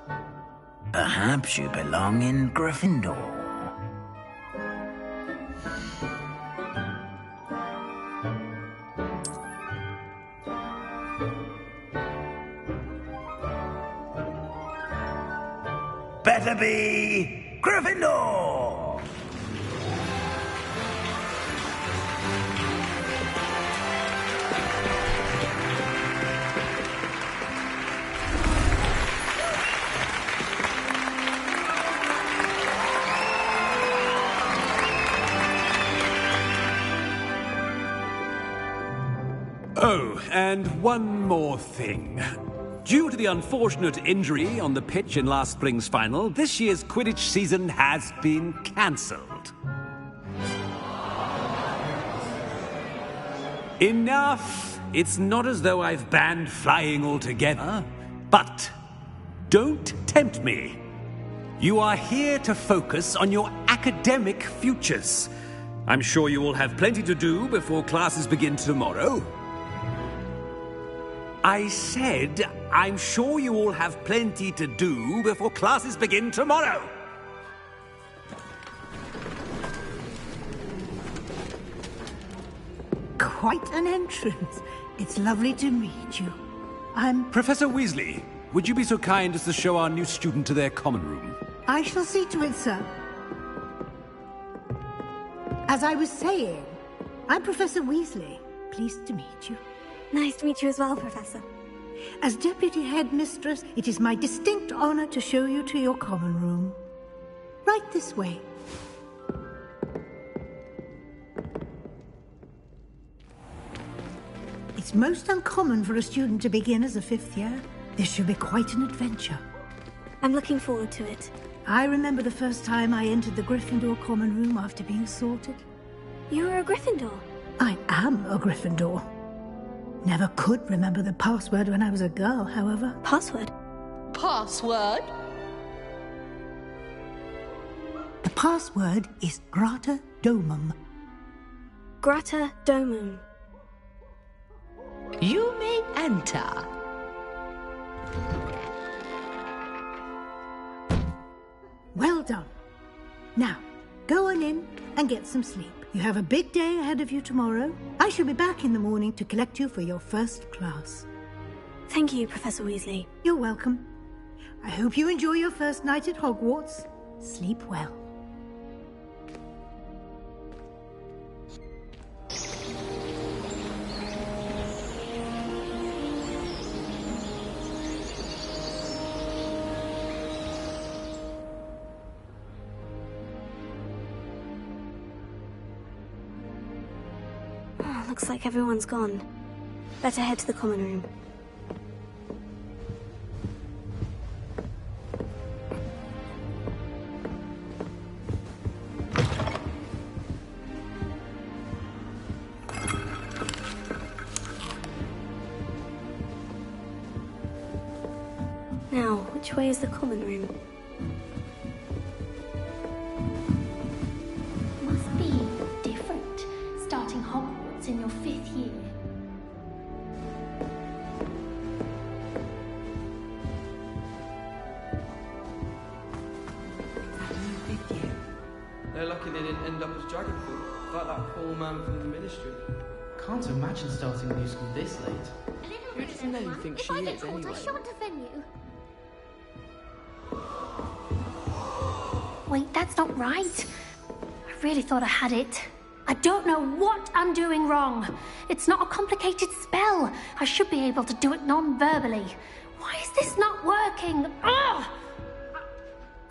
Perhaps you belong in Gryffindor. Better be Gryffindor! Oh, and one more thing. Due to the unfortunate injury on the pitch in last spring's final, this year's Quidditch season has been cancelled. Enough! It's not as though I've banned flying altogether, but don't tempt me. You are here to focus on your academic futures. I'm sure you will have plenty to do before classes begin tomorrow. I said, I'm sure you all have plenty to do before classes begin tomorrow. Quite an entrance. It's lovely to meet you. I'm... Professor Weasley, would you be so kind as to show our new student to their common room? I shall see to it, sir. As I was saying, I'm Professor Weasley. Pleased to meet you. Nice to meet you as well, Professor. As Deputy Headmistress, it is my distinct honor to show you to your common room. Right this way. It's most uncommon for a student to begin as a fifth year. This should be quite an adventure. I'm looking forward to it. I remember the first time I entered the Gryffindor common room after being sorted. You were a Gryffindor? I am a Gryffindor. Never could remember the password when I was a girl, however. Password? Password? The password is Grata Domum. Grata Domum. You may enter. Well done. Now, go on in and get some sleep. You have a big day ahead of you tomorrow. I shall be back in the morning to collect you for your first class. Thank you, Professor Weasley. You're welcome. I hope you enjoy your first night at Hogwarts. Sleep well. Looks like everyone's gone. Better head to the common room. Now, which way is the common room? Must be different, starting Hogwarts in your 5th year. They're lucky they didn't end up as Dragonford, like that poor man from the Ministry. Can't imagine starting a new school this late. Who does Nelly think she is, anyway? I shan't offend you. Wait, that's not right. I really thought I had it. I don't know what I'm doing wrong. It's not a complicated spell. I should be able to do it non-verbally. Why is this not working? Ugh!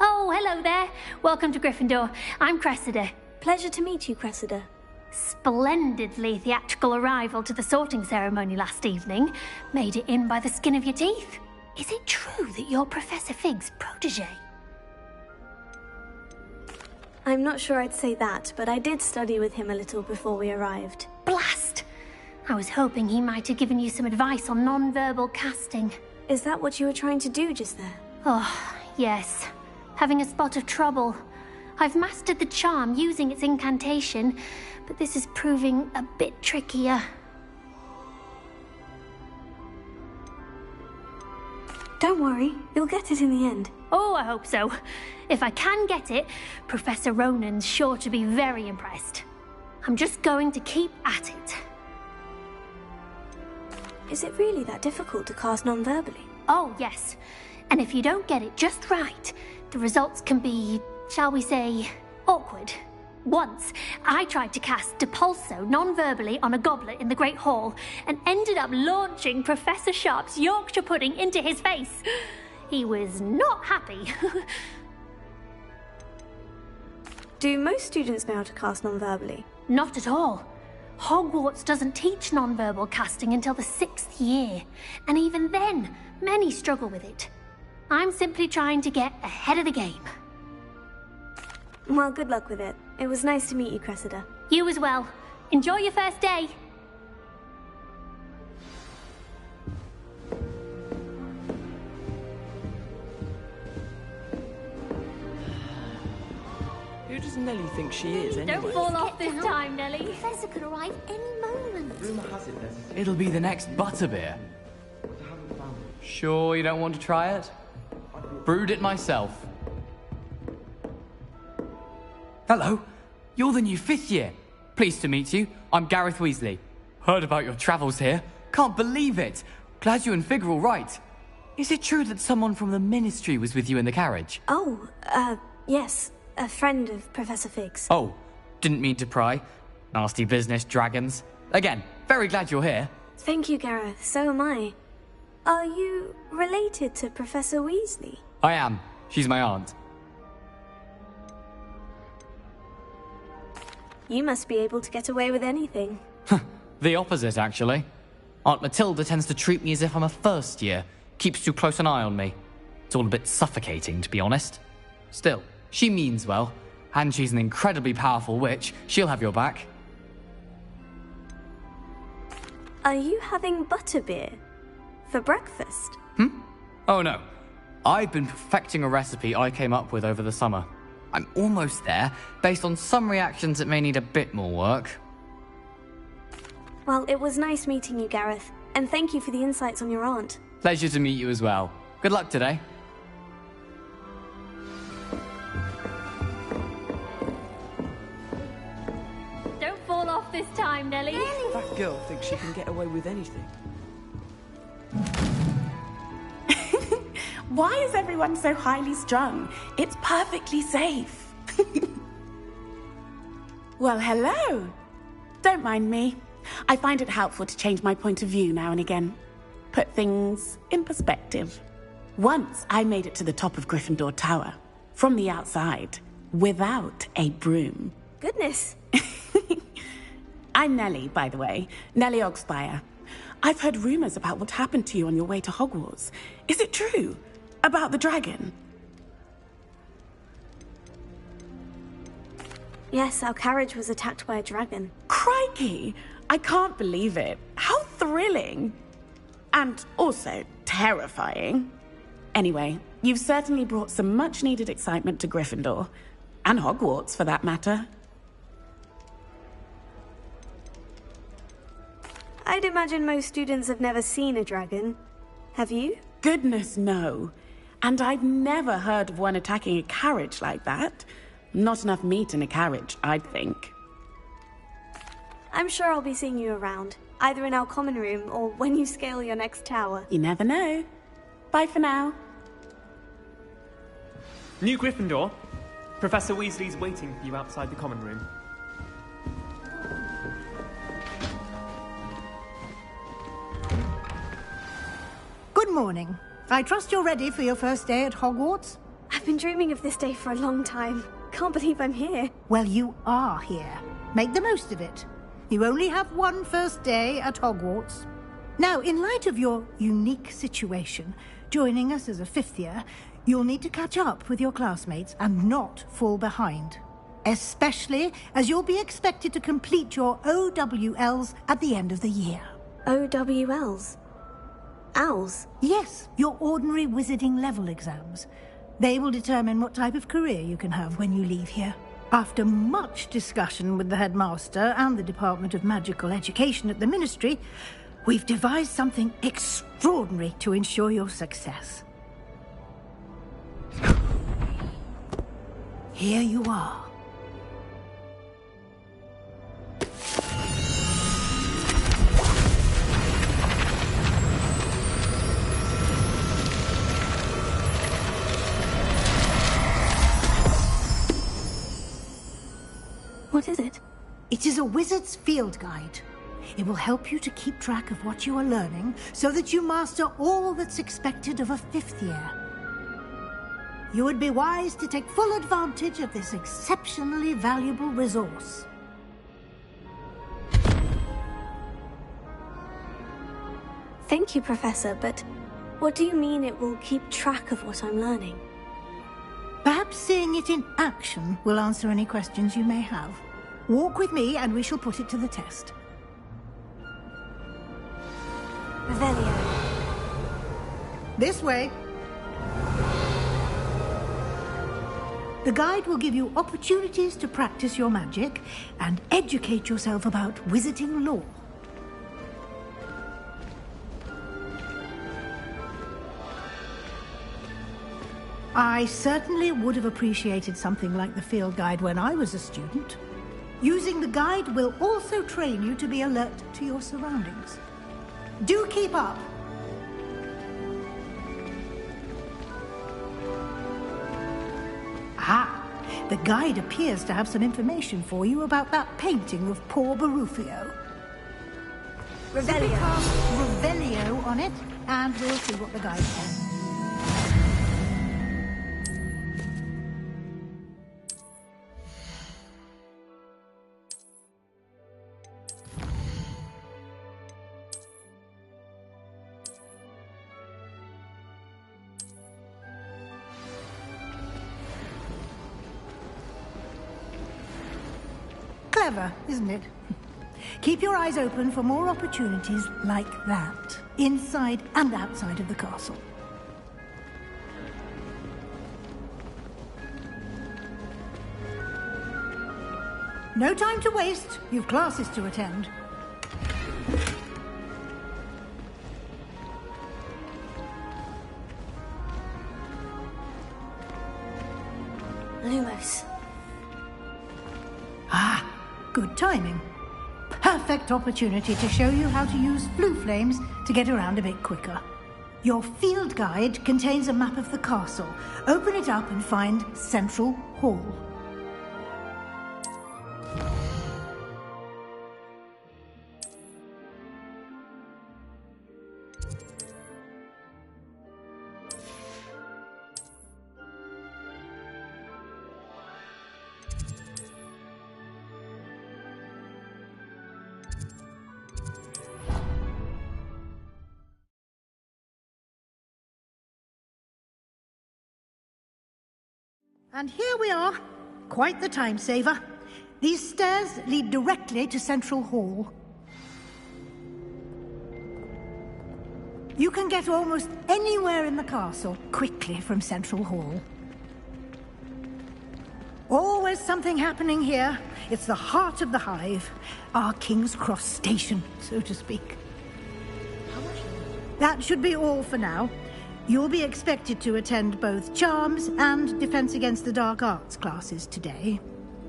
Oh, hello there. Welcome to Gryffindor. I'm Cressida. Pleasure to meet you, Cressida. Splendidly theatrical arrival to the sorting ceremony last evening. Made it in by the skin of your teeth. Is it true that you're Professor Fig's protege? I'm not sure I'd say that, but I did study with him a little before we arrived. Blast! I was hoping he might have given you some advice on non-verbal casting. Is that what you were trying to do just there? Oh, yes. Having a spot of trouble. I've mastered the charm using its incantation, but this is proving a bit trickier. Don't worry, you'll get it in the end. Oh, I hope so. If I can get it, Professor Ronan's sure to be very impressed. I'm just going to keep at it. Is it really that difficult to cast non-verbally? Oh, yes. And if you don't get it just right, the results can be, shall we say, awkward. Once, I tried to cast Depulso non-verbally on a goblet in the Great Hall and ended up launching Professor Sharp's Yorkshire pudding into his face. He was not happy. Do most students know how to cast non-verbally? Not at all. Hogwarts doesn't teach non-verbal casting until the 6th year, and even then, many struggle with it. I'm simply trying to get ahead of the game. Well, good luck with it. It was nice to meet you, Cressida. You as well. Enjoy your first day. Who does Nellie think she is, anyway? Don't fall off this time, Nellie. The professor could arrive any moment. Rumour has it there's... It'll be the next butterbeer. Sure you don't want to try it? Brewed it myself. Hello, you're the new 5th year. Pleased to meet you. I'm Gareth Weasley. Heard about your travels here. Can't believe it. Glad you and Fig are all right. Is it true that someone from the Ministry was with you in the carriage? Oh, yes. A friend of Professor Fig's. Oh, didn't mean to pry. Nasty business, dragons. Again, very glad you're here. Thank you, Gareth. So am I. Are you related to Professor Weasley? I am. She's my aunt. You must be able to get away with anything. The opposite, actually. Aunt Matilda tends to treat me as if I'm a first year. Keeps too close an eye on me. It's all a bit suffocating, to be honest. Still, she means well, and she's an incredibly powerful witch. She'll have your back. Are you having butterbeer for breakfast? Oh no. I've been perfecting a recipe I came up with over the summer. I'm almost there. Based on some reactions, it may need a bit more work. Well, it was nice meeting you, Gareth, and thank you for the insights on your aunt. Pleasure to meet you as well. Good luck today. Don't fall off this time, Nellie. That girl thinks she can get away with anything. Why is everyone so highly strung? It's perfectly safe. Well, hello. Don't mind me. I find it helpful to change my point of view now and again. Put things in perspective. Once I made it to the top of Gryffindor Tower, from the outside, without a broom. Goodness. I'm Nellie, by the way. Nellie Oggspire. I've heard rumors about what happened to you on your way to Hogwarts. Is it true? About the dragon? Yes, our carriage was attacked by a dragon. Crikey! I can't believe it. How thrilling! And also terrifying. Anyway, you've certainly brought some much-needed excitement to Gryffindor. And Hogwarts, for that matter. I'd imagine most students have never seen a dragon. Have you? Goodness, no. And I've never heard of one attacking a carriage like that. Not enough meat in a carriage, I'd think. I'm sure I'll be seeing you around, either in our common room or when you scale your next tower. You never know. Bye for now. New Gryffindor. Professor Weasley's waiting for you outside the common room. Good morning. I trust you're ready for your first day at Hogwarts? I've been dreaming of this day for a long time. Can't believe I'm here. Well, you are here. Make the most of it. You only have one first day at Hogwarts. Now, in light of your unique situation, joining us as a 5th year, you'll need to catch up with your classmates and not fall behind. especially as you'll be expected to complete your OWLs at the end of the year. OWLs? Owls? Yes, your ordinary wizarding level exams. They will determine what type of career you can have when you leave here. After much discussion with the headmaster and the Department of Magical Education at the Ministry, we've devised something extraordinary to ensure your success. Here you are. What is it? It is a wizard's field guide. It will help you to keep track of what you are learning so that you master all that's expected of a 5th year. You would be wise to take full advantage of this exceptionally valuable resource. Thank you, Professor, but what do you mean it will keep track of what I'm learning? Perhaps seeing it in action will answer any questions you may have. Walk with me and we shall put it to the test. Revelio. This way. The guide will give you opportunities to practice your magic and educate yourself about wizarding lore. I certainly would have appreciated something like the field guide when I was a student. Using the guide will also train you to be alert to your surroundings. Do keep up! Ah, the guide appears to have some information for you about that painting of poor Barufio. Revelio. Cast Revelio on it, and we'll see what the guide says. Clever, isn't it? Keep your eyes open for more opportunities like that, inside and outside of the castle. No time to waste. You've classes to attend. Lumos. Ah, good timing. Perfect opportunity to show you how to use flue flames to get around a bit quicker. Your field guide contains a map of the castle. Open it up and find Central Hall. And here we are. Quite the time saver. These stairs lead directly to Central Hall. You can get almost anywhere in the castle quickly from Central Hall. Always something happening here. It's the heart of the Hive. Our King's Cross station, so to speak. That should be all for now. You'll be expected to attend both Charms and Defense Against the Dark Arts classes today.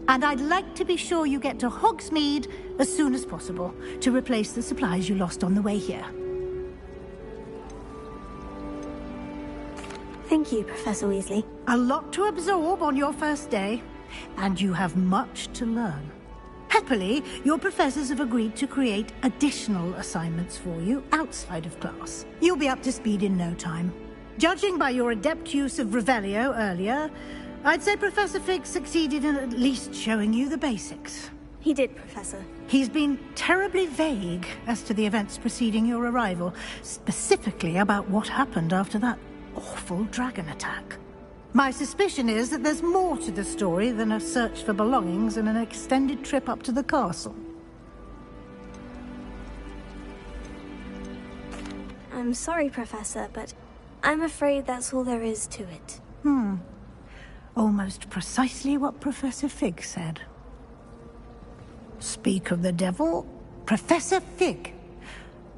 And I'd like to be sure you get to Hogsmeade as soon as possible to replace the supplies you lost on the way here. Thank you, Professor Weasley. A lot to absorb on your first day, and you have much to learn. Happily, your professors have agreed to create additional assignments for you outside of class. You'll be up to speed in no time. Judging by your adept use of Revelio earlier, I'd say Professor Fig succeeded in at least showing you the basics. He did, Professor. He's been terribly vague as to the events preceding your arrival, specifically about what happened after that awful dragon attack. My suspicion is that there's more to the story than a search for belongings and an extended trip up to the castle. I'm sorry, Professor, but I'm afraid that's all there is to it. Almost precisely what Professor Fig said. Speak of the devil, Professor Fig.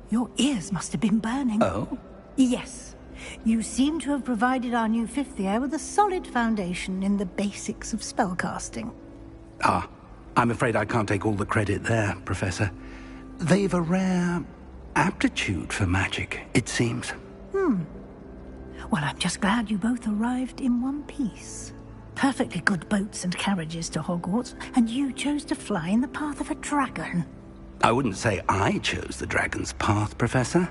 Your ears must have been burning. Oh? Yes. You seem to have provided our new fifth year with a solid foundation in the basics of spellcasting. Ah, I'm afraid I can't take all the credit there, Professor. They've a rare aptitude for magic, it seems. Well, I'm just glad you both arrived in one piece. Perfectly good boats and carriages to Hogwarts, and you chose to fly in the path of a dragon. I wouldn't say I chose the dragon's path, Professor.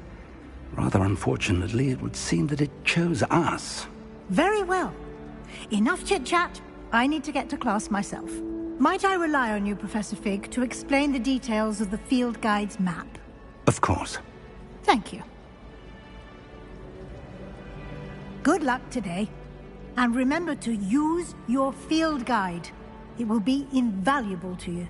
Rather unfortunately, it would seem that it chose us. Very well. Enough chit-chat. I need to get to class myself. Might I rely on you, Professor Fig, to explain the details of the field guide's map? Of course. Thank you. Good luck today. And remember to use your field guide. It will be invaluable to you.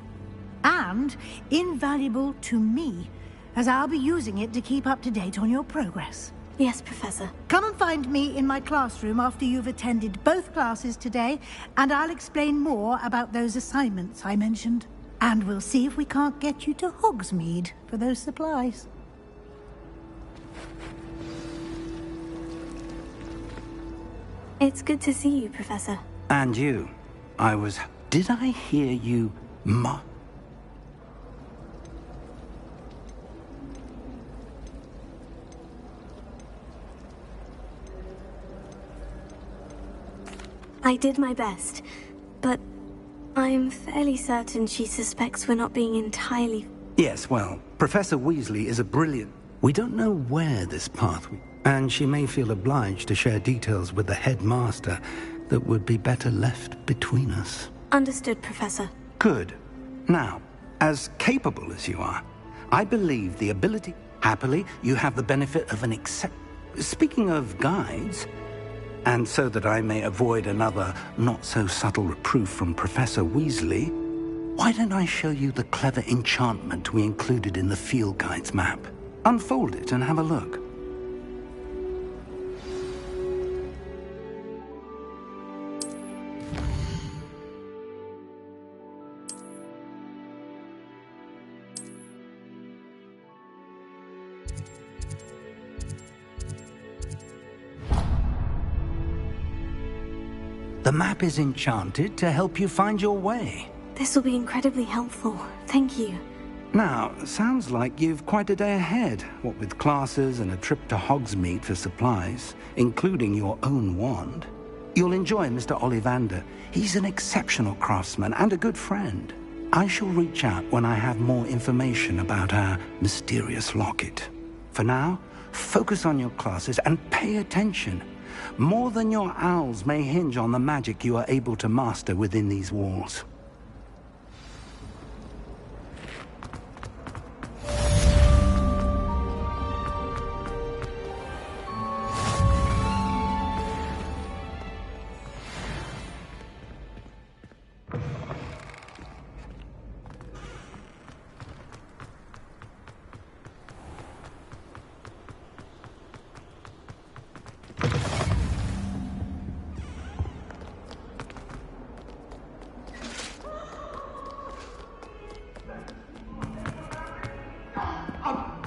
And invaluable to me, as I'll be using it to keep up to date on your progress. Yes, Professor. Come and find me in my classroom after you've attended both classes today, and I'll explain more about those assignments I mentioned. And we'll see if we can't get you to Hogsmeade for those supplies. It's good to see you, Professor. And you. Did I hear you I did my best, but I'm fairly certain she suspects we're not being entirely... Yes, well, Professor Weasley is a brilliant... We don't know where this path... And she may feel obliged to share details with the headmaster that would be better left between us. Understood, Professor. Good. Now, as capable as you are, I believe the ability... Happily, you have the benefit of an Speaking of guides, and so that I may avoid another not-so-subtle reproof from Professor Weasley, why don't I show you the clever enchantment we included in the field guide's map? Unfold it and have a look. The map is enchanted to help you find your way. This will be incredibly helpful. Thank you. Now, sounds like you've quite a day ahead, what with classes and a trip to Hogsmeade for supplies, including your own wand. You'll enjoy Mr. Ollivander. He's an exceptional craftsman and a good friend. I shall reach out when I have more information about our mysterious locket. For now, focus on your classes and pay attention. More than your owls may hinge on the magic you are able to master within these walls.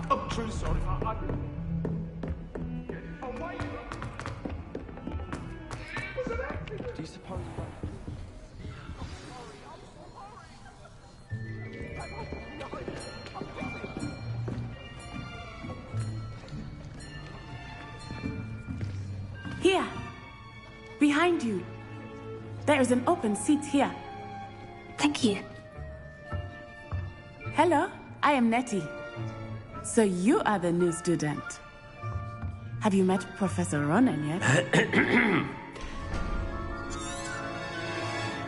I'm truly sorry. Do you suppose... Here. Behind you. There is an open seat here. Thank you. Hello, I am Nettie. So you are the new student. Have you met Professor Ronen yet?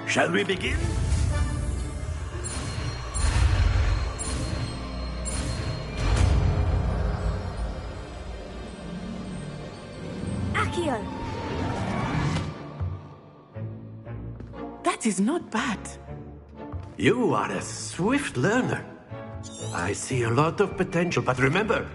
Shall we begin? Accio! That is not bad. You are a swift learner. I see a lot of potential, but remember,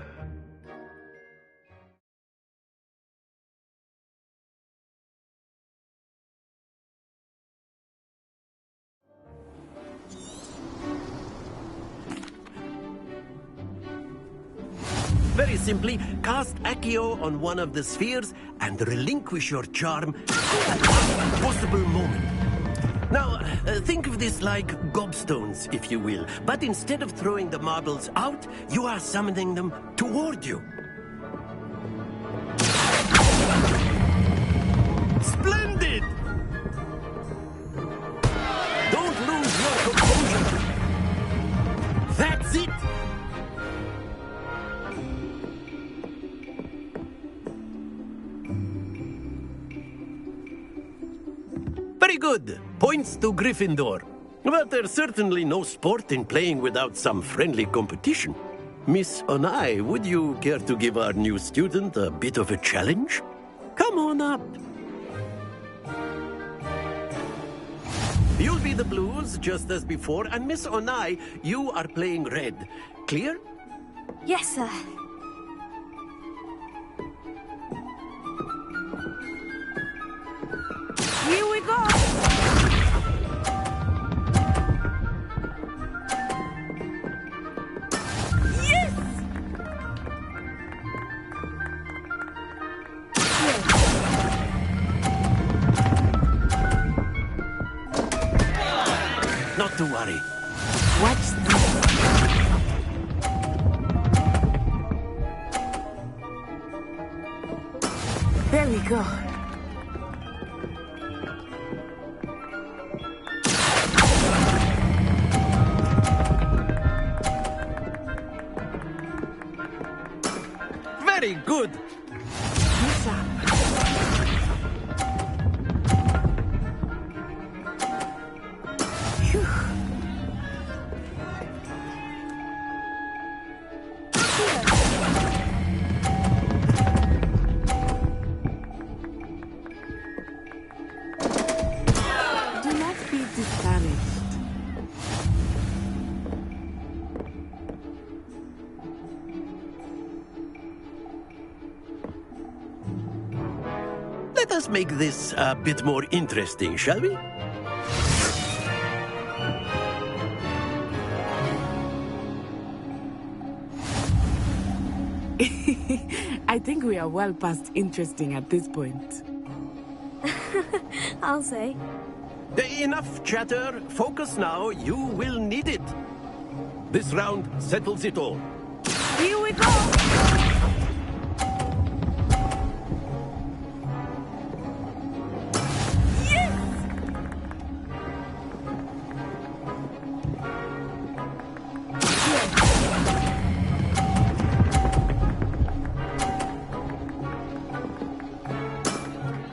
very simply, cast Accio on one of the spheres and relinquish your charm at a possible moment. Now, think of this like gobstones, if you will. But instead of throwing the marbles out, you are summoning them toward you. Splendid! Don't lose your composure. That's it! Very good. Points to Gryffindor. But there's certainly no sport in playing without some friendly competition. Miss Onai, would you care to give our new student a bit of a challenge? Come on up. You'll be the blues, just as before, and Miss Onai, you are playing red. Clear? Yes, sir. Here we go! Yes! Not to worry. Watch this. There we go. Very good. Yes, sir. Phew. Do not be discouraged. Let us make this a bit more interesting, shall we? I think we are well past interesting at this point. I'll say. Enough chatter. Focus now. You will need it. This round settles it all. Here we go!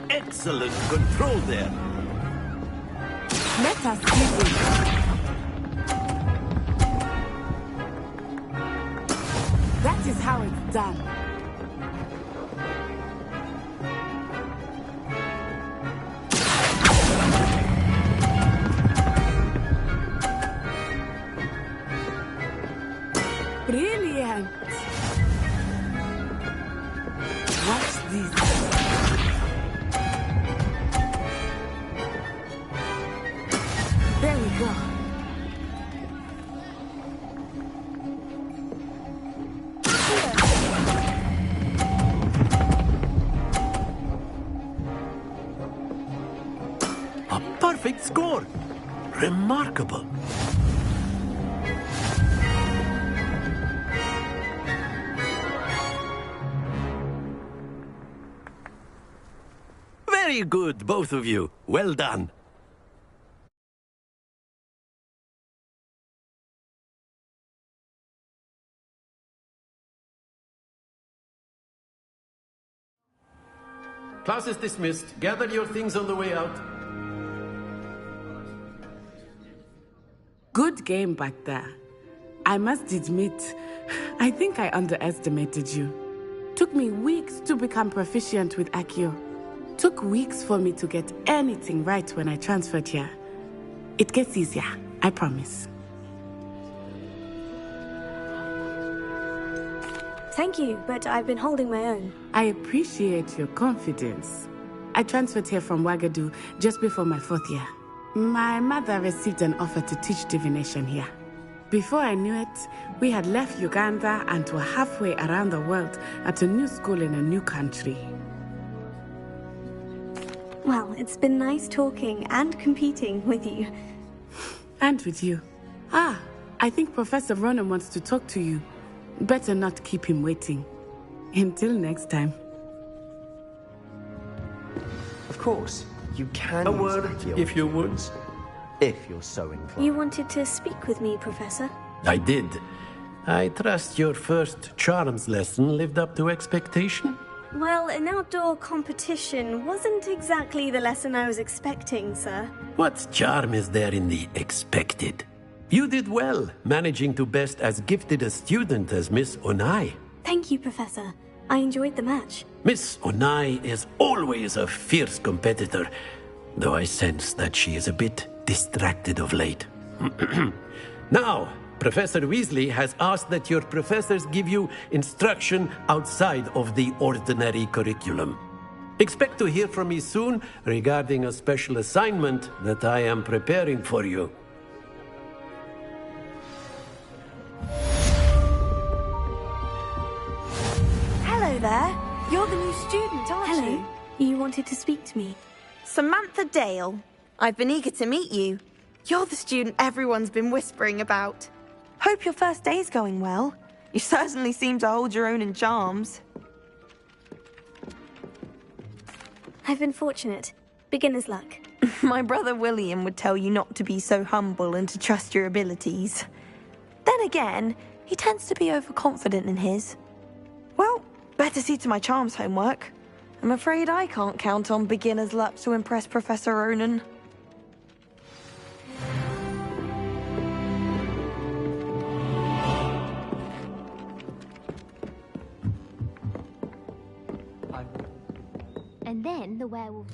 Excellent control there. Let us give it. That is how it's done. Brilliant. Watch this. There we go. A perfect score. Remarkable. Very good, both of you. Well done. Class is dismissed. Gather your things on the way out. Good game back there. I must admit, I think I underestimated you. Took me weeks to become proficient with Accio. Took weeks for me to get anything right when I transferred here. It gets easier, I promise. Thank you, but I've been holding my own. I appreciate your confidence. I transferred here from Wagadu just before my 4th year. My mother received an offer to teach divination here. Before I knew it, we had left Uganda and were halfway around the world at a new school in a new country. Well, it's been nice talking and competing with you. And with you. I think Professor Ronan wants to talk to you. Better not keep him waiting. Until next time. Of course, you can A use word, Accio if you would. influence, if you're so inclined. You wanted to speak with me, Professor? I did. I trust your first charms lesson lived up to expectation? Well, an outdoor competition wasn't exactly the lesson I was expecting, sir. What charm is there in the expected? You did well, managing to best as gifted a student as Miss Onai. Thank you, Professor. I enjoyed the match. Miss Onai is always a fierce competitor, though I sense that she is a bit distracted of late. Now, Professor Weasley has asked that your professors give you instruction outside of the ordinary curriculum. Expect to hear from me soon regarding a special assignment that I am preparing for you. Hello there. You're the new student, aren't you? Hello. You wanted to speak to me? Samantha Dale. I've been eager to meet you. You're the student everyone's been whispering about. Hope your first day's going well. You certainly seem to hold your own in charms. I've been fortunate. Beginner's luck. My brother William would tell you not to be so humble and to trust your abilities. Then again, he tends to be overconfident in his. Well, better see to my charms homework. I'm afraid I can't count on beginner's luck to impress Professor Ronan. And then the werewolf.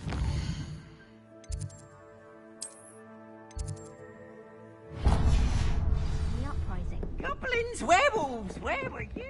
The uprising. Goblins, werewolves, where were you?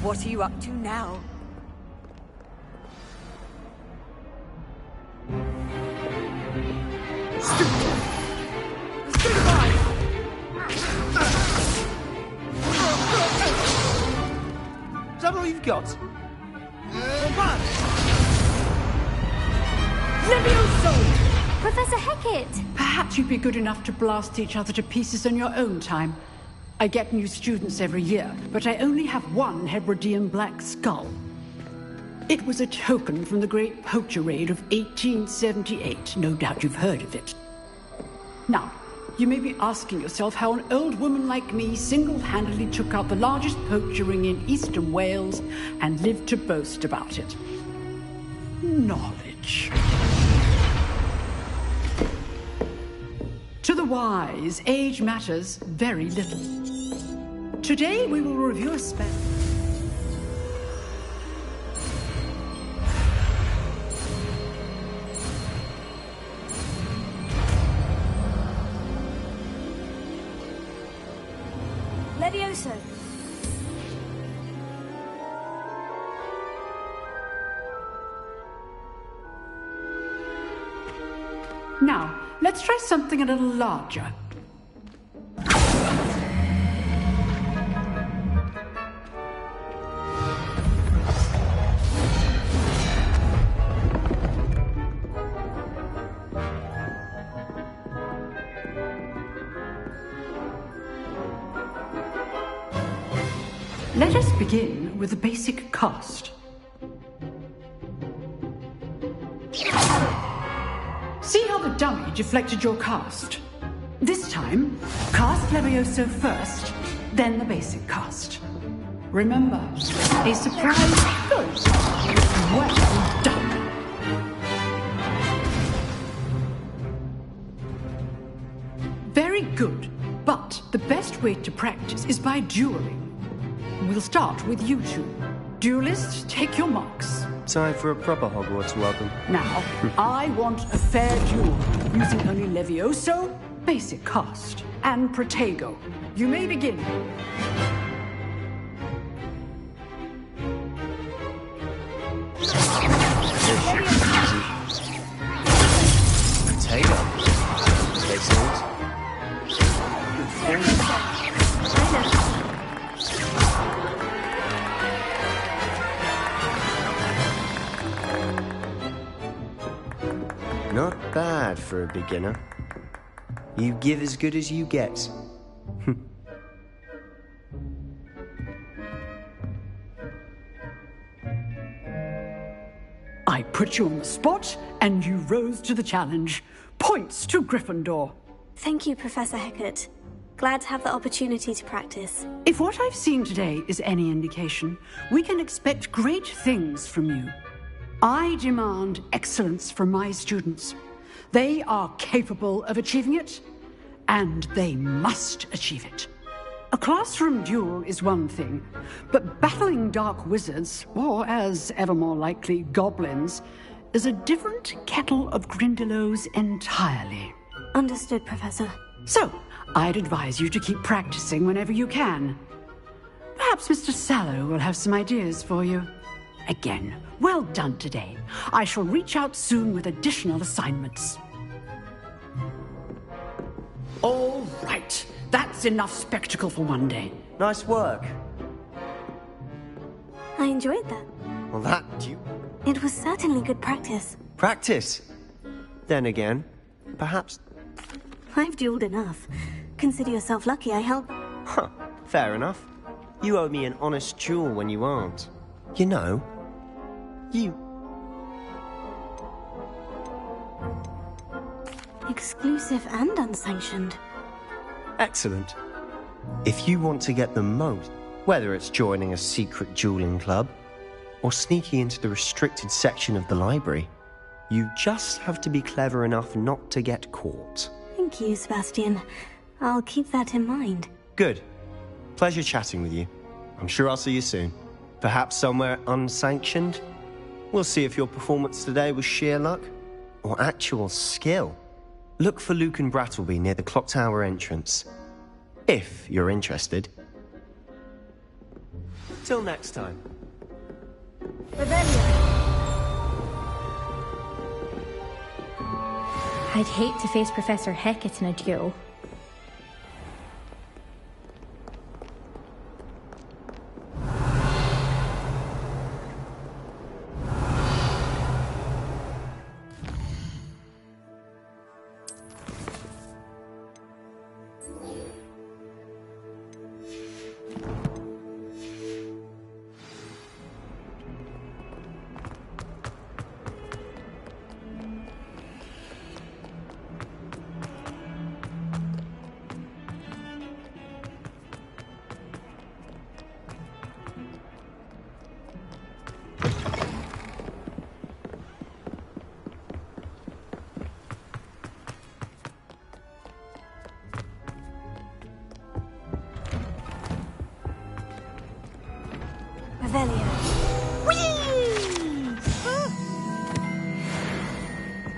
What are you up to now? Is that all you've got? Levioso! Professor Hecat! Perhaps you'd be good enough to blast each other to pieces in your own time. I get new students every year, but I only have one Hebridean black skull. It was a token from the Great Poacher Raid of 1878. No doubt you've heard of it. Now, you may be asking yourself how an old woman like me single-handedly took out the largest poacher ring in eastern Wales and lived to boast about it. Knowledge. To the wise, age matters very little. Today we will review a spell. Levioso. Now, let's try something a little larger. Let us begin with the basic cast. See how the dummy deflected your cast? This time, cast Levioso first, then the basic cast. Remember, a surprise first. Well done. Very good, but the best way to practice is by dueling. We'll start with you two. Duelists, take your marks. Time for a proper Hogwarts welcome. Now, I want a fair duel, using only Levioso, basic cast, and Protego. You may begin. Potato. Excellent. Not bad for a beginner. You give as good as you get. I put you on the spot, and you rose to the challenge. Points to Gryffindor. Thank you, Professor Hecat. Glad to have the opportunity to practice. If what I've seen today is any indication, we can expect great things from you. I demand excellence from my students. They are capable of achieving it, and they must achieve it. A classroom duel is one thing, but battling dark wizards, or as ever more likely, goblins, is a different kettle of Grindylows entirely. Understood, Professor. So, I'd advise you to keep practicing whenever you can. Perhaps Mr. Sallow will have some ideas for you. Again, well done today. I shall reach out soon with additional assignments. All right. That's enough spectacle for one day. Nice work. I enjoyed that. Well, It was certainly good practice. Practice. Then again, perhaps... I've dueled enough. Consider yourself lucky I held... Huh, fair enough. You owe me an honest duel when you aren't. You know, Exclusive and unsanctioned. Excellent. If you want to get the most, whether it's joining a secret dueling club or sneaking into the restricted section of the library, you just have to be clever enough not to get caught. Thank you, Sebastian. I'll keep that in mind. Good. Pleasure chatting with you. I'm sure I'll see you soon. Perhaps somewhere unsanctioned? We'll see if your performance today was sheer luck or actual skill. Look for Luke and Brattleby near the clock tower entrance, if you're interested. Till next time. I'd hate to face Professor Hecat in a duel.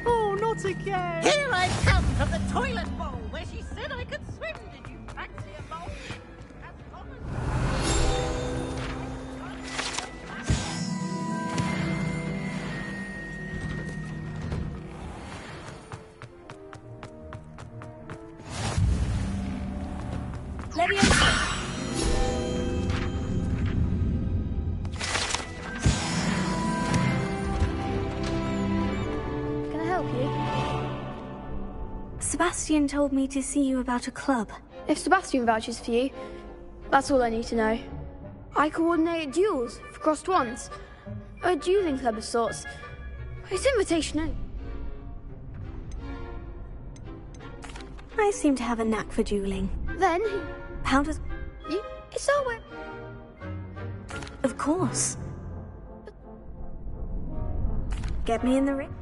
Oh, not again! Here I come from the toilet bowl where she said I could swim. Did you fancy a bowl? Can I help you? Sebastian told me to see you about a club. If Sebastian vouches for you, that's all I need to know. I coordinate duels for crossed wands. A dueling club of sorts. It's invitation only. I seem to have a knack for dueling. Then... How does... It's our way. Of course. Get me in the ring.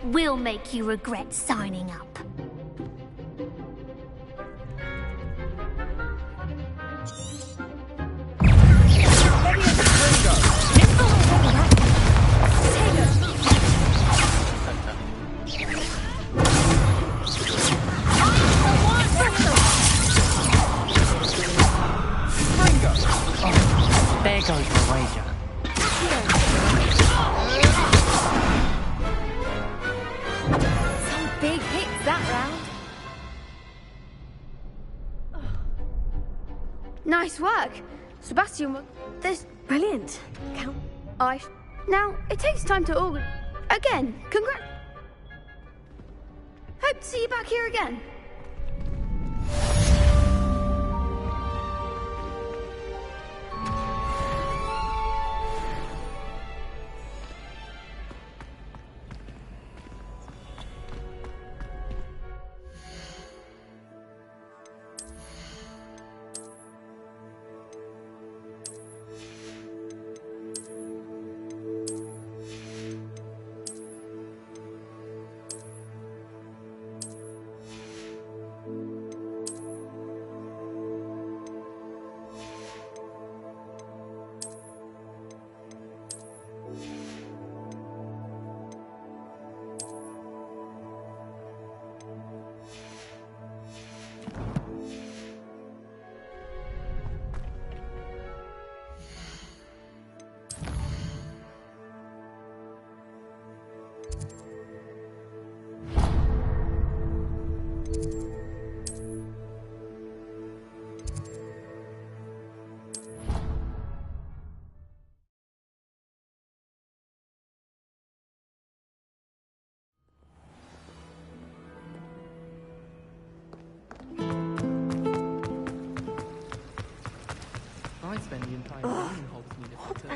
We'll make you regret signing up. There goes my wager. Some big hits that round. Nice work. Sebastian, this... Brilliant. Now, it takes time to organize. Again, congrats. Hope to see you back here again. I'd spend the entire day in Hogsmeade if I could.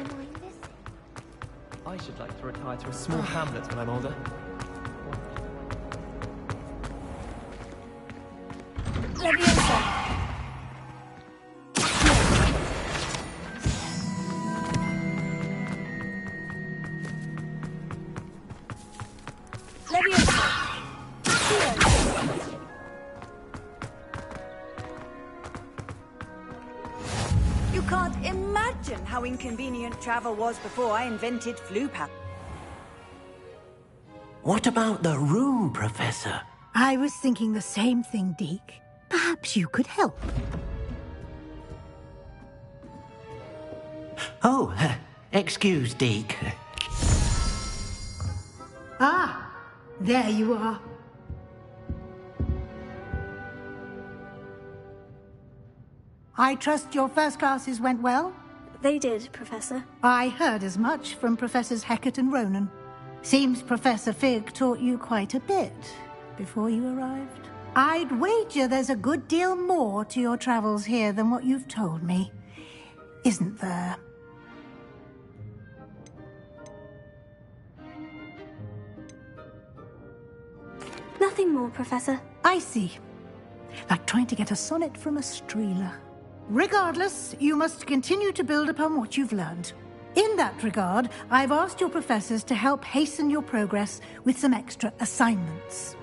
I should like to retire to a small hamlet when I'm older. Leviosa! You can't imagine how inconvenient travel was before I invented Floopat. What about the room, Professor? I was thinking the same thing, Deke. Perhaps you could help. Oh, excuse, Deke. Ah, there you are. I trust your first classes went well? They did, Professor. I heard as much from Professors Hecat and Ronan. Seems Professor Fig taught you quite a bit before you arrived. I'd wager there's a good deal more to your travels here than what you've told me. Isn't there? Nothing more, Professor. I see. Like trying to get a sonnet from a streeler. Regardless, you must continue to build upon what you've learned. In that regard, I've asked your professors to help hasten your progress with some extra assignments.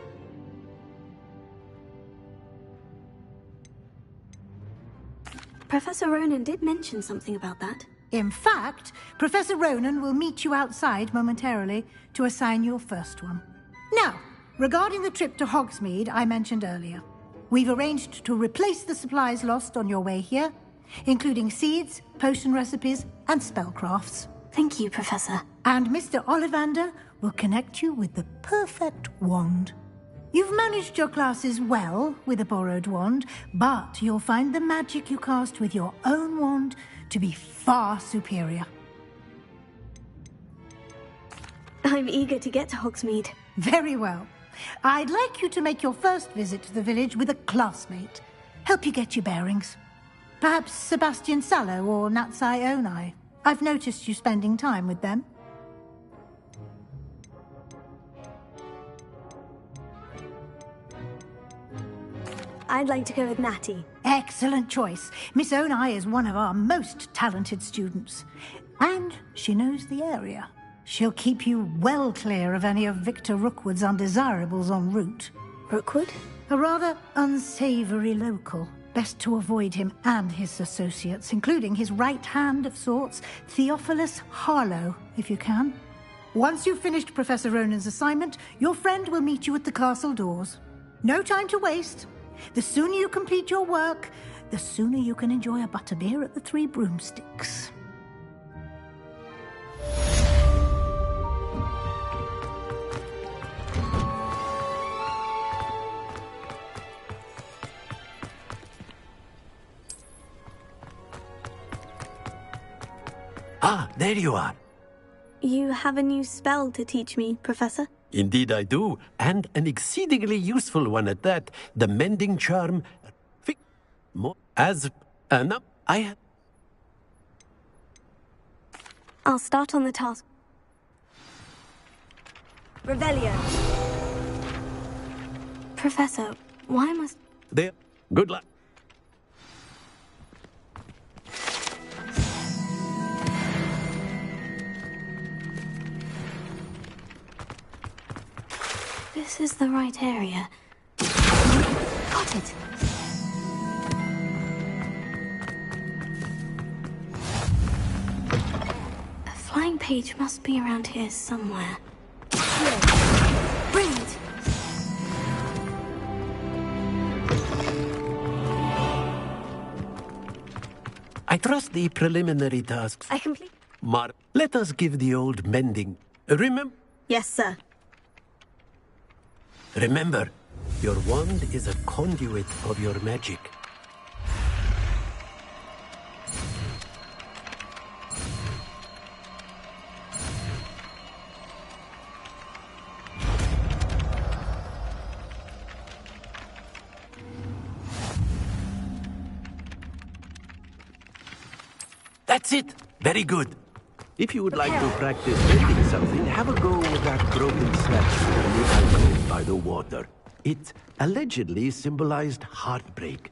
Professor Ronan did mention something about that. In fact, Professor Ronan will meet you outside momentarily to assign your first one. Now, regarding the trip to Hogsmeade I mentioned earlier, we've arranged to replace the supplies lost on your way here, including seeds, potion recipes, and spellcrafts. Thank you, Professor. And Mr. Ollivander will connect you with the perfect wand. You've managed your classes well with a borrowed wand, but you'll find the magic you cast with your own wand to be far superior. I'm eager to get to Hogsmeade. Very well. I'd like you to make your first visit to the village with a classmate. Help you get your bearings. Perhaps Sebastian Sallow or Natsai Onai. I've noticed you spending time with them. I'd like to go with Natty. Excellent choice. Miss Onai is one of our most talented students. And she knows the area. She'll keep you well clear of any of Victor Rookwood's undesirables en route. Rookwood? A rather unsavoury local. Best to avoid him and his associates, including his right hand of sorts, Theophilus Harlow, if you can. Once you've finished Professor Ronan's assignment, your friend will meet you at the castle doors. No time to waste. The sooner you complete your work, the sooner you can enjoy a butterbeer at the Three Broomsticks. Ah, there you are. You have a new spell to teach me, Professor? Indeed I do, and an exceedingly useful one at that. The mending charm... I'll start on the task. Revelio. Professor, why must... There. Good luck. This is the right area. Got it. A flying page must be around here somewhere. Brilliant! I trust the preliminary tasks. I complete. Let us give the old mending. Remember? Yes, sir. Remember, your wand is a conduit of your magic. That's it! Very good. If you would like to practice mending something, have a go with that broken statue in the alcove by the water. It allegedly symbolized heartbreak.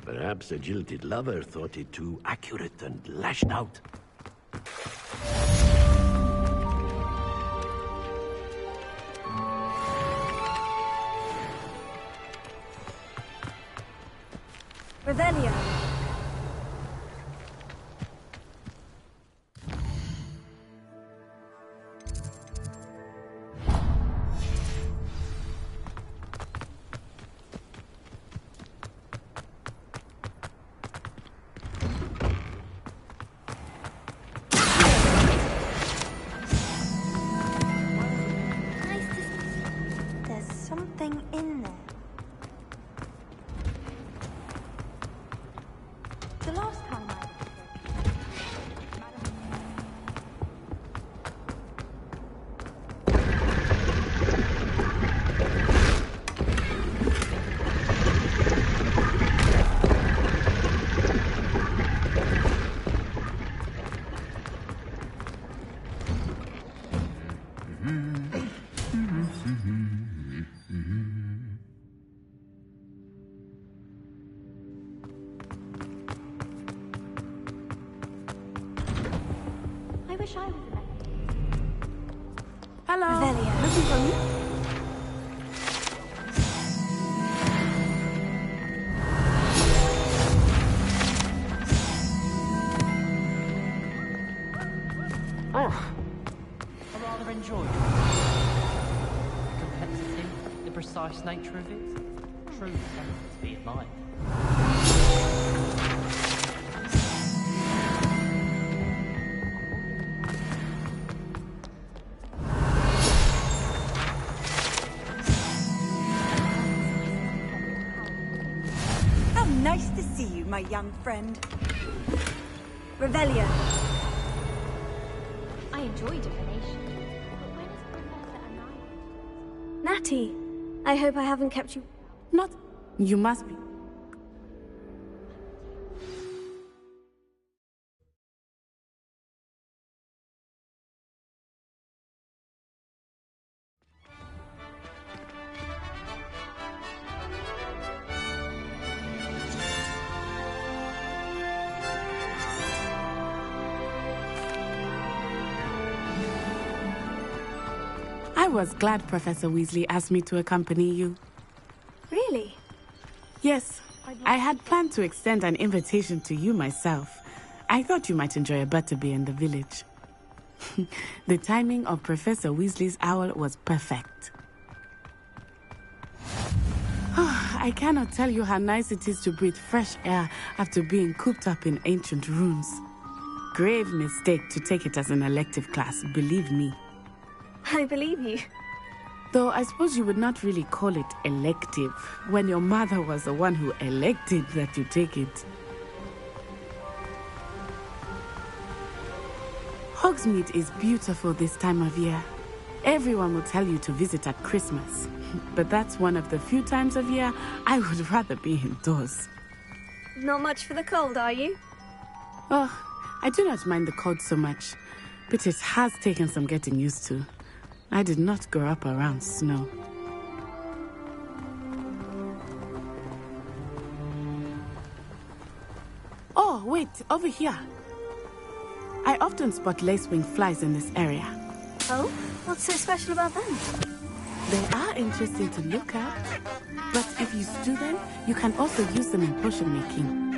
Perhaps a jilted lover thought it too accurate and lashed out. Revelio. Hello. Revelio. Looking for me? I rather enjoyed it. The complexity, the precise nature of it, truly something to be admired. How nice to see you, my young friend. Revelio. I enjoy divination. But when is Professor Anaya? Natty, I hope I haven't kept you... Not... You must be. was glad Professor Weasley asked me to accompany you. Really? Yes, I had planned to extend an invitation to you myself. I thought you might enjoy a butterbeer in the village. The timing of Professor Weasley's owl was perfect. I cannot tell you how nice it is to breathe fresh air after being cooped up in ancient ruins. Grave mistake to take it as an elective class, believe me. I believe you. Though I suppose you would not really call it elective when your mother was the one who elected that you take it. Hogsmeade is beautiful this time of year. Everyone will tell you to visit at Christmas, but that's one of the few times of year I would rather be indoors. Not much for the cold, are you? Oh, I do not mind the cold so much, but it has taken some getting used to. I did not grow up around snow. Oh, wait, over here. I often spot lacewing flies in this area. Oh? What's so special about them? They are interesting to look at, but if you stew them, you can also use them in potion making.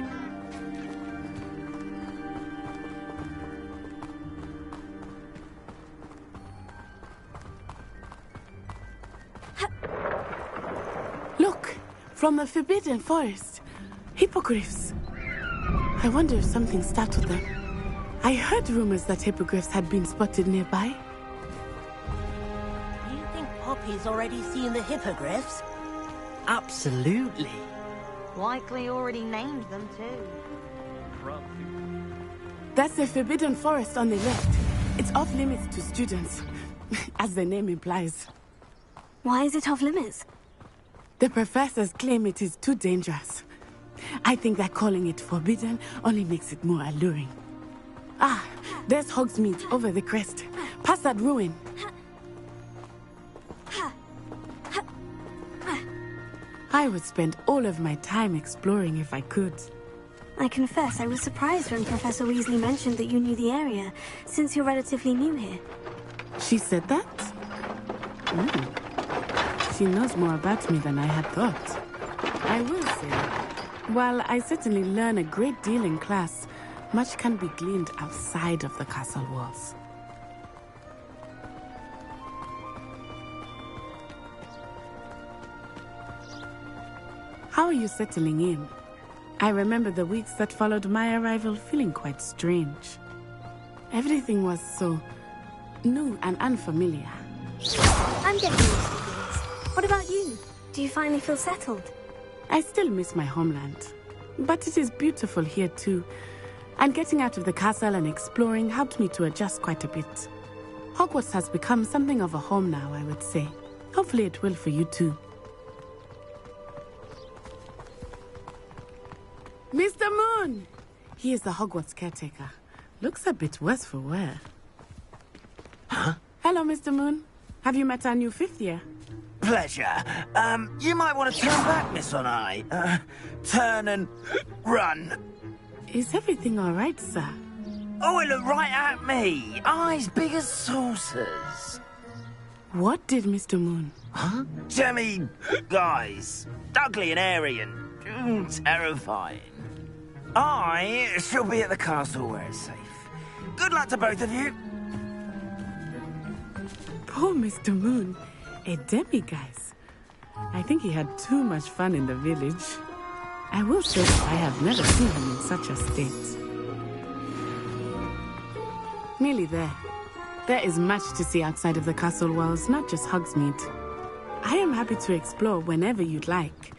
Look, from the Forbidden Forest. Hippogriffs. I wonder if something startled them. I heard rumors that hippogriffs had been spotted nearby. Do you think Poppy's already seen the hippogriffs? Absolutely. Likely already named them too. That's the Forbidden Forest on the left. It's off limits to students, as the name implies. Why is it off limits? The professors claim it is too dangerous. I think that calling it forbidden only makes it more alluring. Ah, there's Hogsmeade over the crest. Past that ruin. I would spend all of my time exploring if I could. I confess I was surprised when Professor Weasley mentioned that you knew the area, since you're relatively new here. She said that? She knows more about me than I had thought. I will say, while I certainly learn a great deal in class, much can be gleaned outside of the castle walls. How are you settling in? I remember the weeks that followed my arrival feeling quite strange. Everything was so new and unfamiliar. I'm getting used to things. What about you? Do you finally feel settled? I still miss my homeland, but it is beautiful here too. And getting out of the castle and exploring helped me to adjust quite a bit. Hogwarts has become something of a home now, I would say. Hopefully it will for you too. Mr. Moon! He is the Hogwarts caretaker. Looks a bit worse for wear. Huh? Hello, Mr. Moon. Have you met our new fifth year? Pleasure. You might want to turn back, Miss Onai. Turn and run. Is everything all right, sir? Oh, it looked right at me. Eyes big as saucers. What did Mr. Moon? Huh? Jemmy, guys. Ugly and airy and terrifying. I shall be at the castle where it's safe. Good luck to both of you. Poor Mr. Moon. A demiguise. I think he had too much fun in the village. I will say that I have never seen him in such a state. Nearly there. There is much to see outside of the castle walls, not just Hogsmeade. I am happy to explore whenever you'd like.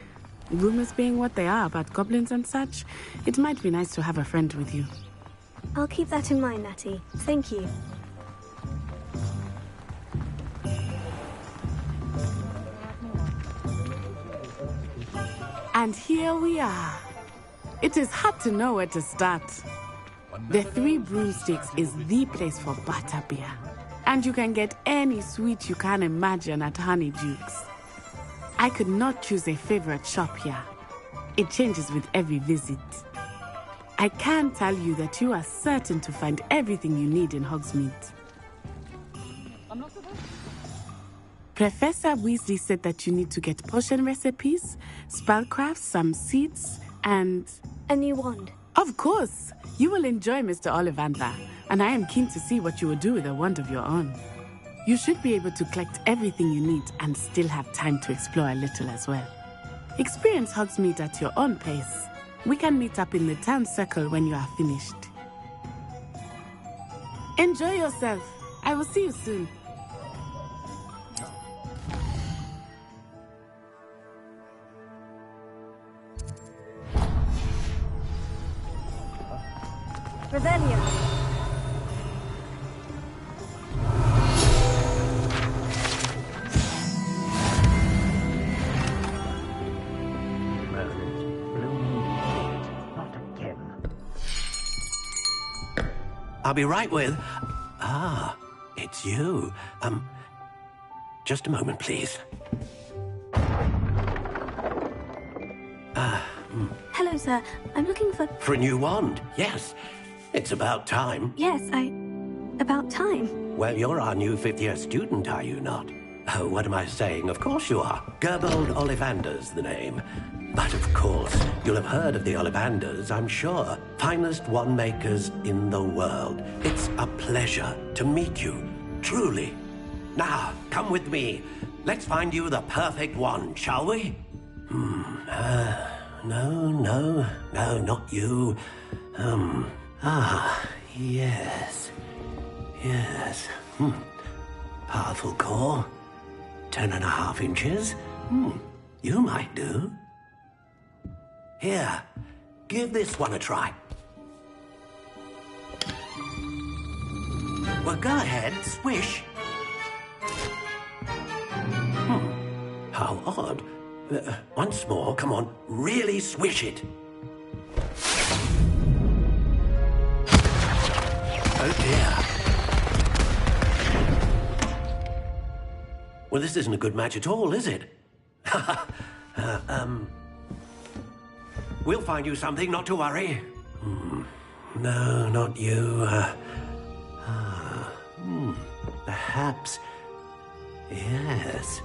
Rumors being what they are about goblins and such, it might be nice to have a friend with you. I'll keep that in mind, Natty. Thank you. And here we are. It is hard to know where to start. The Three Broomsticks is the place for butterbeer. And you can get any sweet you can imagine at Honeydukes. I could not choose a favorite shop here. It changes with every visit. I can tell you that you are certain to find everything you need in Hogsmeade. Professor Weasley said that you need to get potion recipes, spellcrafts, some seeds, and... a new wand. Of course! You will enjoy Mr. Ollivander, and I am keen to see what you will do with a wand of your own. You should be able to collect everything you need and still have time to explore a little as well. Experience Hogsmeade at your own pace. We can meet up in the town circle when you are finished. Enjoy yourself. I will see you soon. Revelio. I'll be right with... Ah, it's you. Just a moment, please. Hello, sir. I'm looking for... For a new wand, yes. It's about time. Yes, about time. Well, you're our new fifth-year student, are you not? Oh, what am I saying? Of course you are. Gerbold Ollivander's the name. But of course, you'll have heard of the Ollivanders, I'm sure. Finest wand makers in the world. It's a pleasure to meet you, truly. Now, come with me. Let's find you the perfect wand, shall we? No, not you. Yes. Powerful core. 10.5 inches. You might do. Here, give this one a try. Well, go ahead, swish. How odd. Once more, come on, really swish it. Oh dear. Well, this isn't a good match at all, is it? We'll find you something, not to worry. No, not you. Perhaps... Yes.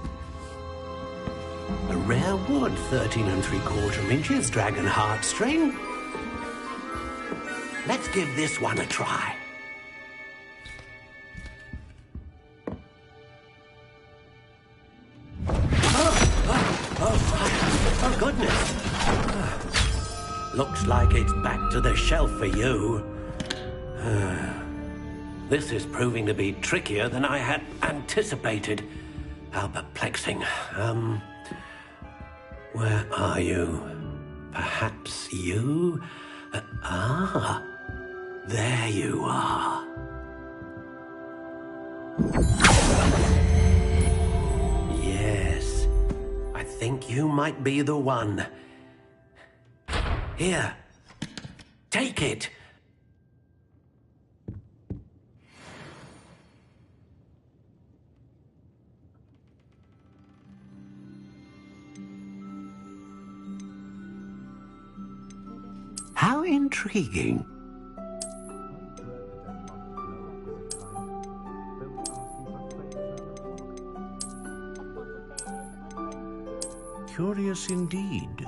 A rare wood, 13 3/4 inches, dragon heartstring. Let's give this one a try. Oh, goodness. Looks like it's back to the shelf for you. This is proving to be trickier than I had anticipated. How perplexing. Where are you? Perhaps you? There you are. Yes, I think you might be the one. Here, take it. How intriguing. Curious indeed.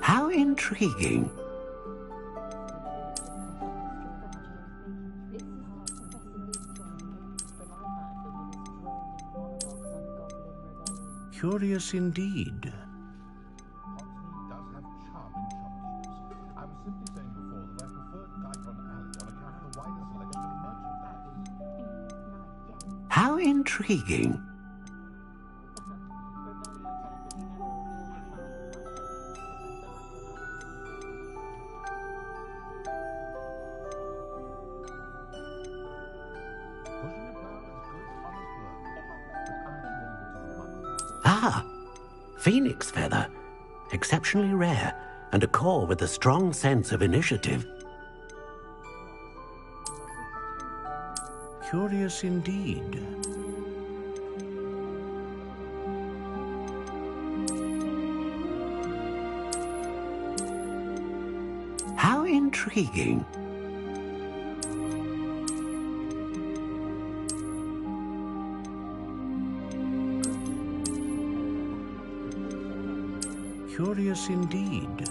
How intriguing. Curious indeed. How intriguing. Phoenix feather. Exceptionally rare, and a core with a strong sense of initiative. Curious indeed. How intriguing. intriguing. Curious indeed.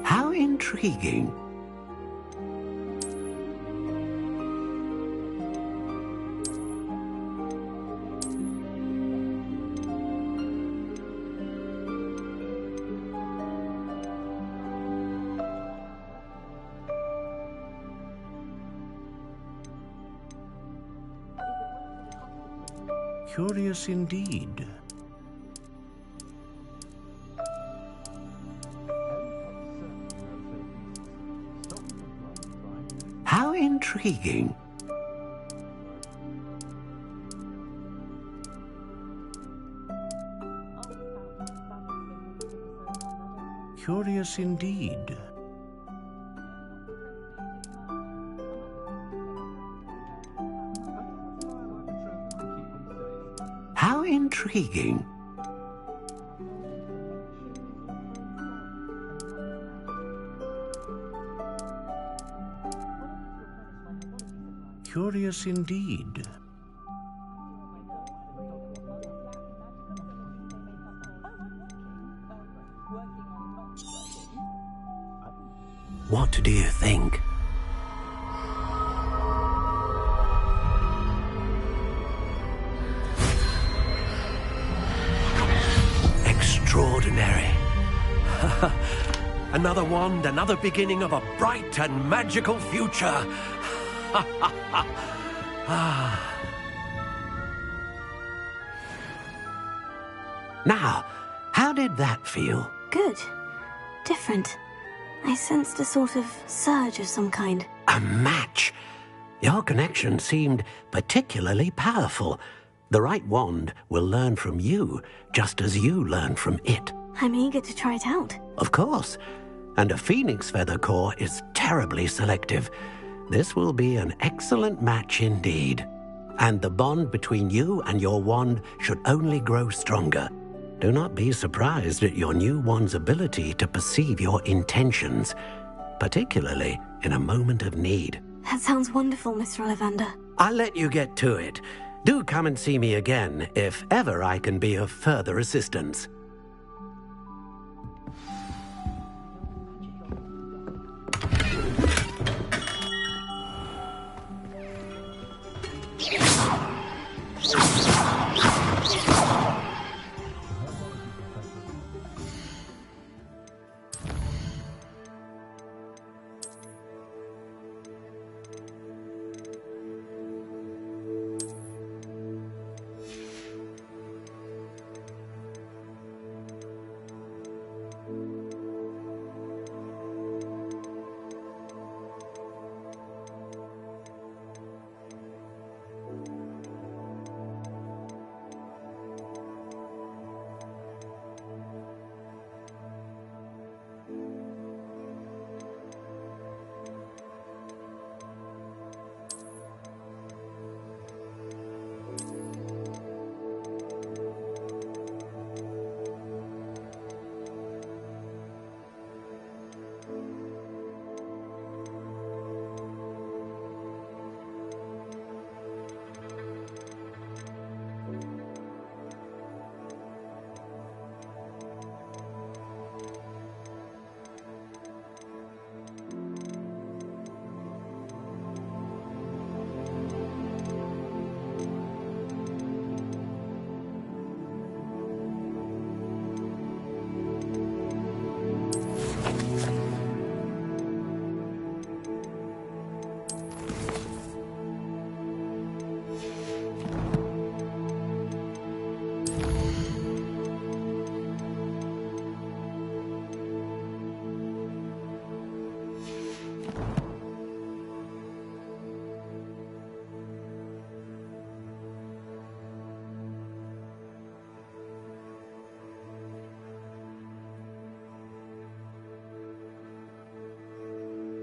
How intriguing. Curious indeed. How intriguing. Curious indeed. How intriguing. Curious indeed. What do you think? Extraordinary. Another wand, another beginning of a bright and magical future. Now, how did that feel? Good. Different. I sensed a sort of surge of some kind. A match. Your connection seemed particularly powerful. The right wand will learn from you, just as you learn from it. I'm eager to try it out. Of course. And a phoenix feather core is terribly selective. This will be an excellent match indeed. And the bond between you and your wand should only grow stronger. Do not be surprised at your new wand's ability to perceive your intentions, particularly in a moment of need. That sounds wonderful, Mr. Ollivander. I'll let you get to it. Do come and see me again if ever I can be of further assistance.